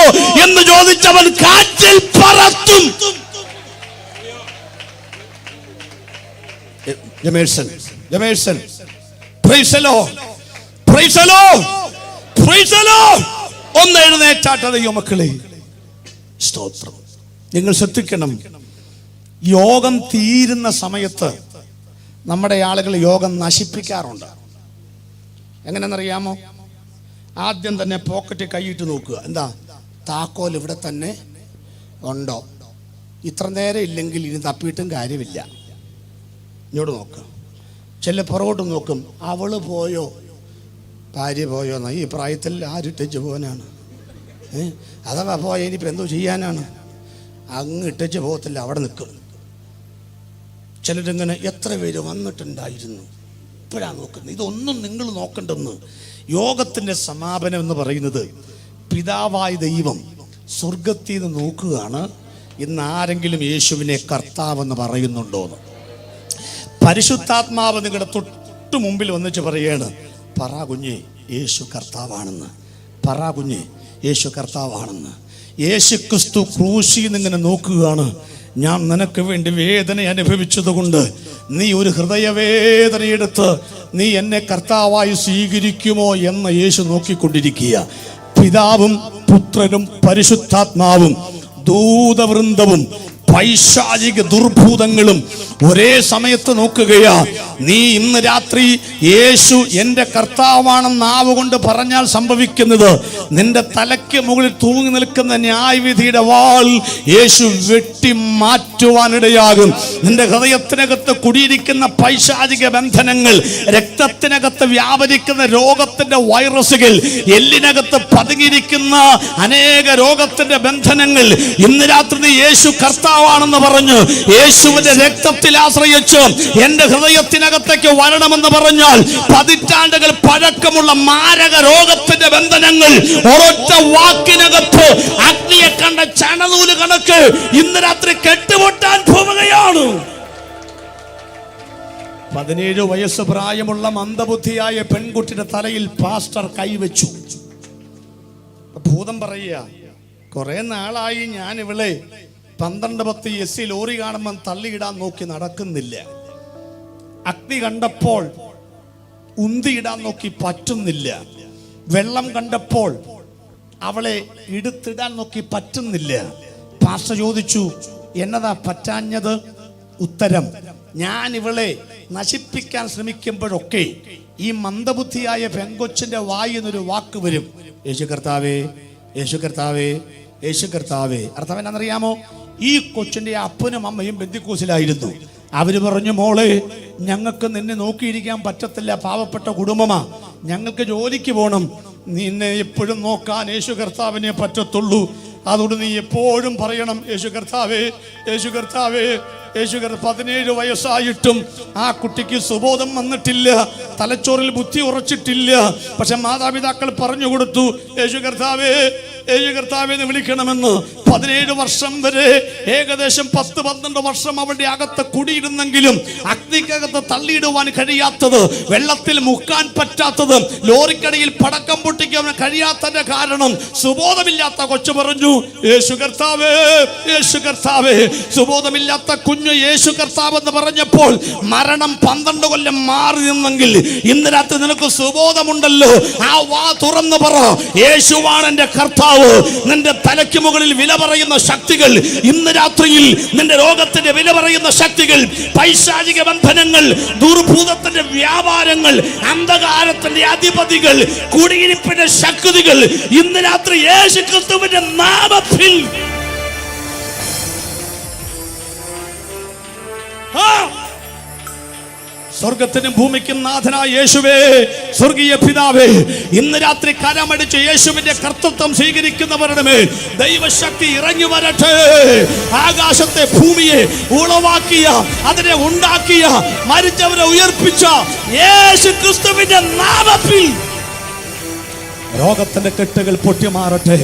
എന്ന് ചോദിച്ചവൻ കാറ്റിൽ പറത്തും. ഒന്ന് എഴുന്നേറ്റാട്ടെ ദൈവമക്കളെ. സ്തോത്രം. നിങ്ങൾ ശ്രദ്ധിക്കണം, യോഗം തീരുന്ന സമയത്ത് നമ്മുടെ ആളുകൾ യോഗം നശിപ്പിക്കാറുണ്ട്. എങ്ങനെയെന്നറിയാമോ? ആദ്യം തന്നെ പോക്കറ്റ് കൈയിട്ട് നോക്കുക. എന്താ, താക്കോൽ ഇവിടെ തന്നെ ഉണ്ടോ? ഇത്ര നേരം ഇല്ലെങ്കിൽ ഇനി തപ്പിയിട്ടും കാര്യമില്ല. ഇങ്ങോട്ട് നോക്കുക. ചില പുറകോട്ട് നോക്കും. അവള് പോയോ, ഭാര്യ പോയോ? ഈ പ്രായത്തിൽ ആരിട്ടേച്ച് പോകാനാണ്? അഥവാ പോയ ഇനിയിപ്പോൾ എന്തോ ചെയ്യാനാണ്? അങ്ങ് ഇട്ടേച്ച് പോകത്തില്ല, അവിടെ നിൽക്കും. ചിലരിങ്ങനെ എത്ര പേര് വന്നിട്ടുണ്ടായിരുന്നു, ഇപ്പോഴാണ് നോക്കുന്നത്. ഇതൊന്നും നിങ്ങൾ നോക്കണ്ടെന്ന്. യോഗത്തിൻ്റെ സമാപനം എന്ന് പറയുന്നത് പിതാവായ ദൈവം സ്വർഗത്തിൽ നിന്ന് നോക്കുകയാണ്. ഇന്ന് ആരെങ്കിലും യേശുവിനെ കർത്താവെന്ന് പറയുന്നുണ്ടോന്ന്? പരിശുദ്ധാത്മാവ് നിങ്ങളുടെ തൊട്ട് മുമ്പിൽ വന്നിച്ച് പറയാണ്: പറ കുഞ്ഞേ, യേശു കർത്താവാണെന്ന്. പറ കുഞ്ഞേ, യേശു കർത്താവാണെന്ന്. യേശു ക്രിസ്തു ക്രൂശിൽ നിന്നിങ്ങനെ നോക്കുകയാണ്. ഞാൻ നിനക്ക് വേണ്ടി വേദന അനുഭവിച്ചതുകൊണ്ട് നീ ഒരു ഹൃദയവേദനയെടുത്ത് നീ എന്നെ കർത്താവായി സ്വീകരിക്കുമോ എന്ന് യേശു നോക്കിക്കൊണ്ടിരിക്കുക. പിതാവും പുത്രനും പരിശുദ്ധാത്മാവും ദൂതവൃന്ദവും പൈശാചിക ദുർഭൂതങ്ങളും ഒരേ സമയത്ത് നോക്കുകയാ. നീ ഇന്ന് രാത്രി യേശു എൻ്റെ കർത്താവാണെന്ന് നാവ് കൊണ്ട് പറഞ്ഞാൽ സംഭവിക്കുന്നത്, നിന്റെ തലയ്ക്ക് മുകളിൽ തൂങ്ങി നിൽക്കുന്ന ന്യായവിധിയുടെ വാൾ യേശു വെട്ടി മാറ്റുവാനിടയാകും. നിന്റെ ഹൃദയത്തിനകത്ത് കുടിയിരിക്കുന്ന പൈശാചിക ബന്ധനങ്ങൾ, രക്തത്തിനകത്ത് വ്യാപരിക്കുന്ന രോഗത്തിന്റെ വൈറസുകൾ, എല്ലിനകത്ത് പതുങ്ങിയിരിക്കുന്ന അനേക രോഗത്തിന്റെ ബന്ധനങ്ങൾ ഇന്ന് രാത്രി യേശു കർത്താവ് കർത്താവാണെന്ന് പറഞ്ഞ് യേശുവിന്റെ രക്തത്തിൽ ആശ്രയിച്ച് എന്റെ ഹൃദയത്തിനകത്തേക്ക് വരണമെന്ന് പറഞ്ഞാൽ പതിറ്റാണ്ടുകൾ പഴക്കമുള്ള മാരക രോഗത്തിന്റെ ബന്ധനങ്ങൾ ഒരൊറ്റ വാക്കിനകത്ത് അഗ്നിയെ കണ്ട ചണനൂല് കണക്ക് ഇന്ന് രാത്രി കെട്ടുപൊട്ടാൻ പോവുകയാണ്. 17 വയസ്സ് പ്രായമുള്ള മന്ദബുദ്ധിയായ പെൺകുട്ടിയുടെ തലയിൽ പാസ്റ്റർ കൈവച്ചു. ഭൂതം പറയുക, കുറെ നാളായി ഞാൻ ഇവളെ 12-10 എസ് ലോറി കാണുമ്പോൾ തള്ളിയിടാൻ നോക്കി നടക്കുന്നില്ല. അഗ്നി കണ്ടപ്പോൾ ഉന്തിയിടാൻ നോക്കി പറ്റുന്നില്ല. വെള്ളം കണ്ടപ്പോൾ അവളെ എടുത്തിടാൻ നോക്കി പറ്റുന്നില്ല. പാസ്റ്റർ ചോദിച്ചു, എന്നതാ പറ്റാഞ്ഞത്? ഉത്തരം, ഞാൻ ഇവളെ നശിപ്പിക്കാൻ ശ്രമിക്കുമ്പോഴൊക്കെ ഈ മന്ദബുദ്ധിയായ പെങ്കൊച്ചിന്റെ വായിന്നൊരു വാക്ക് വരും, യേശു കർത്താവേ, യേശു കർത്താവേ, യേശു കർത്താവേ. അർത്ഥം എന്നാണെന്നറിയാമോ? ഈ കൊച്ചിന്റെ അപ്പനും അമ്മയും ബെന്തിക്കോസിലായിരുന്നു. അവര് പറഞ്ഞു, മോളെ, ഞങ്ങൾക്ക് നിന്നെ നോക്കിയിരിക്കാൻ പറ്റത്തില്ല, പാവപ്പെട്ട കുടുംബമാ, ഞങ്ങൾക്ക് ജോലിക്ക് പോകണം, നിന്നെ എപ്പോഴും നോക്കാൻ യേശു കർത്താവിനെ പറ്റത്തുള്ളൂ, അതുകൊണ്ട് നീ എപ്പോഴും പറയണം യേശു കർത്താവേ, യേശു കർത്താവേ, യേശു കർത്താവ്. 17 വയസ്സായിട്ടും ആ കുട്ടിക്ക് സുബോധം വന്നിട്ടില്ല, തലച്ചോറിൽ ബുദ്ധി ഉറച്ചിട്ടില്ല. പക്ഷെ മാതാപിതാക്കൾ പറഞ്ഞു കൊടുത്തു, യേശു കർത്താവേ, യേശു കർത്താവേ എന്ന് വിളിക്കണമെന്ന്. 17 വർഷം വരെ, ഏകദേശം 10-12 വർഷം അവരുടെ അകത്ത് കുടിയിരുന്നെങ്കിലും അഗ്നിക്കകത്ത് തള്ളിയിടുവാൻ കഴിയാത്തത്, വെള്ളത്തിൽ മുക്കാൻ പറ്റാത്തത്, ലോറിക്കടിയിൽ പടക്കം പൊട്ടിക്കാൻ കഴിയാത്തതിന്റെ കാരണം സുബോധമില്ലാത്ത കൊച്ചു പറഞ്ഞു, യേശു കർത്താവേ, യേശു കർത്താവേ. സുബോധമില്ലാത്ത കുഞ്ഞ് യേശു കർത്താവ് എന്ന് പറഞ്ഞപ്പോൾ മരണം 12 കൊല്ലം മാറി നിന്നെങ്കിൽ ഇന്ന് രാത്രി നിനക്ക് സുബോധമുണ്ടല്ലോ. ആ വാ തുറന്നു പറ, യേശുവാണ് എന്റെ കർത്താവ്. നിന്റെ തലയ്ക്ക് മുകളിൽ വില പറയുന്ന ശക്തികൾ, ഇന്ന് രാത്രിയിൽ നിന്റെ രോഗത്തിന്റെ വില പറയുന്ന ശക്തികൾ, പൈശാചിക ബന്ധനങ്ങൾ, ദുർഭൂതത്തിന്റെ വ്യാപാരങ്ങൾ, അന്ധകാരത്തിന്റെ അധിപതികൾ, കുടിയിരിപ്പിന്റെ ശക്തികൾ ഇന്ന് രാത്രി യേശു ക്രിസ്തുവിന്റെ നാമത്തിൽ സ്വർഗത്തിനും ഭൂമിക്കും നാഥനായ യേശുവേ, സ്വർഗീയ പിതാവേ, ഇന്ന് രാത്രി കരമടിച്ച് യേശുവിന്റെ കർത്തൃത്വം സ്വീകരിക്കുന്നവരുടെ മേൽ ദൈവശക്തി ഇറങ്ങി വരട്ടെ. ആകാശത്തെ ഭൂമിയെ ഉളവാക്കിയ, അതിനെ ഉണ്ടാക്കിയ, മരിച്ചവരെ ഉയർപ്പിച്ച യേശു ക്രിസ്തുവിന്റെ നാമത്തിൽ രോഗത്തിന്റെ കെട്ടുകൾ പൊട്ടിമാറട്ടെ.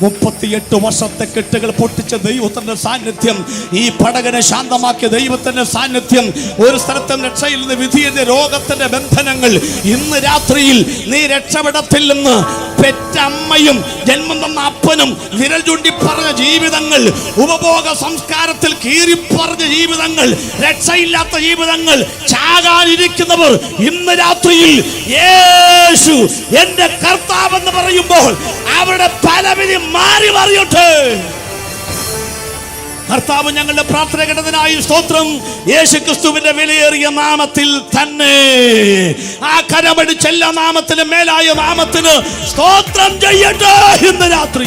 38 വർഷത്തെ കെട്ടുകൾ പൊട്ടിച്ച ദൈവത്തിന്റെ സാന്നിധ്യം, ഈ പടകനെ ശാന്തമാക്കിയ ദൈവത്തിന്റെ സാന്നിധ്യം, ഒരു സ്ഥലത്തും രക്ഷയിൽ നിന്ന് വിധിയുടെ രോഗത്തിന്റെ ബന്ധനങ്ങൾ ഇന്ന് രാത്രിയിൽ നീ രക്ഷപ്പെടത്തില്ലെന്ന് പെറ്റമ്മയും ജന്മം തന്ന അപ്പനും വിരൽ ചൂണ്ടി പറഞ്ഞ ജീവിതങ്ങൾ, ഉപഭോഗ സംസ്കാരത്തിൽ കീറിപ്പറഞ്ഞ ജീവിതങ്ങൾ, രക്ഷയില്ലാത്ത ജീവിതങ്ങൾ, ചാകാനിരിക്കുന്നവർ ഇന്ന് രാത്രിയിൽ യേശു എന്റെ കർത്താവ് എന്ന് പറയുമ്പോൾ അവരുടെ പലവിധി മാറി മറിയട്ടെ. കർത്താവ് ഞങ്ങളുടെ പ്രാർത്ഥന കേട്ടതിനായി സ്തോത്രം. യേശു ക്രിസ്തുവിന്റെ വിലയേറിയ നാമത്തിൽ തന്നെ, ആ കരമടിച്ചെല്ലാ നാമത്തിലും മേലായ നാമത്തിന് സ്തോത്രം ചെയ്യട്ടെ ഇന്ന് രാത്രി.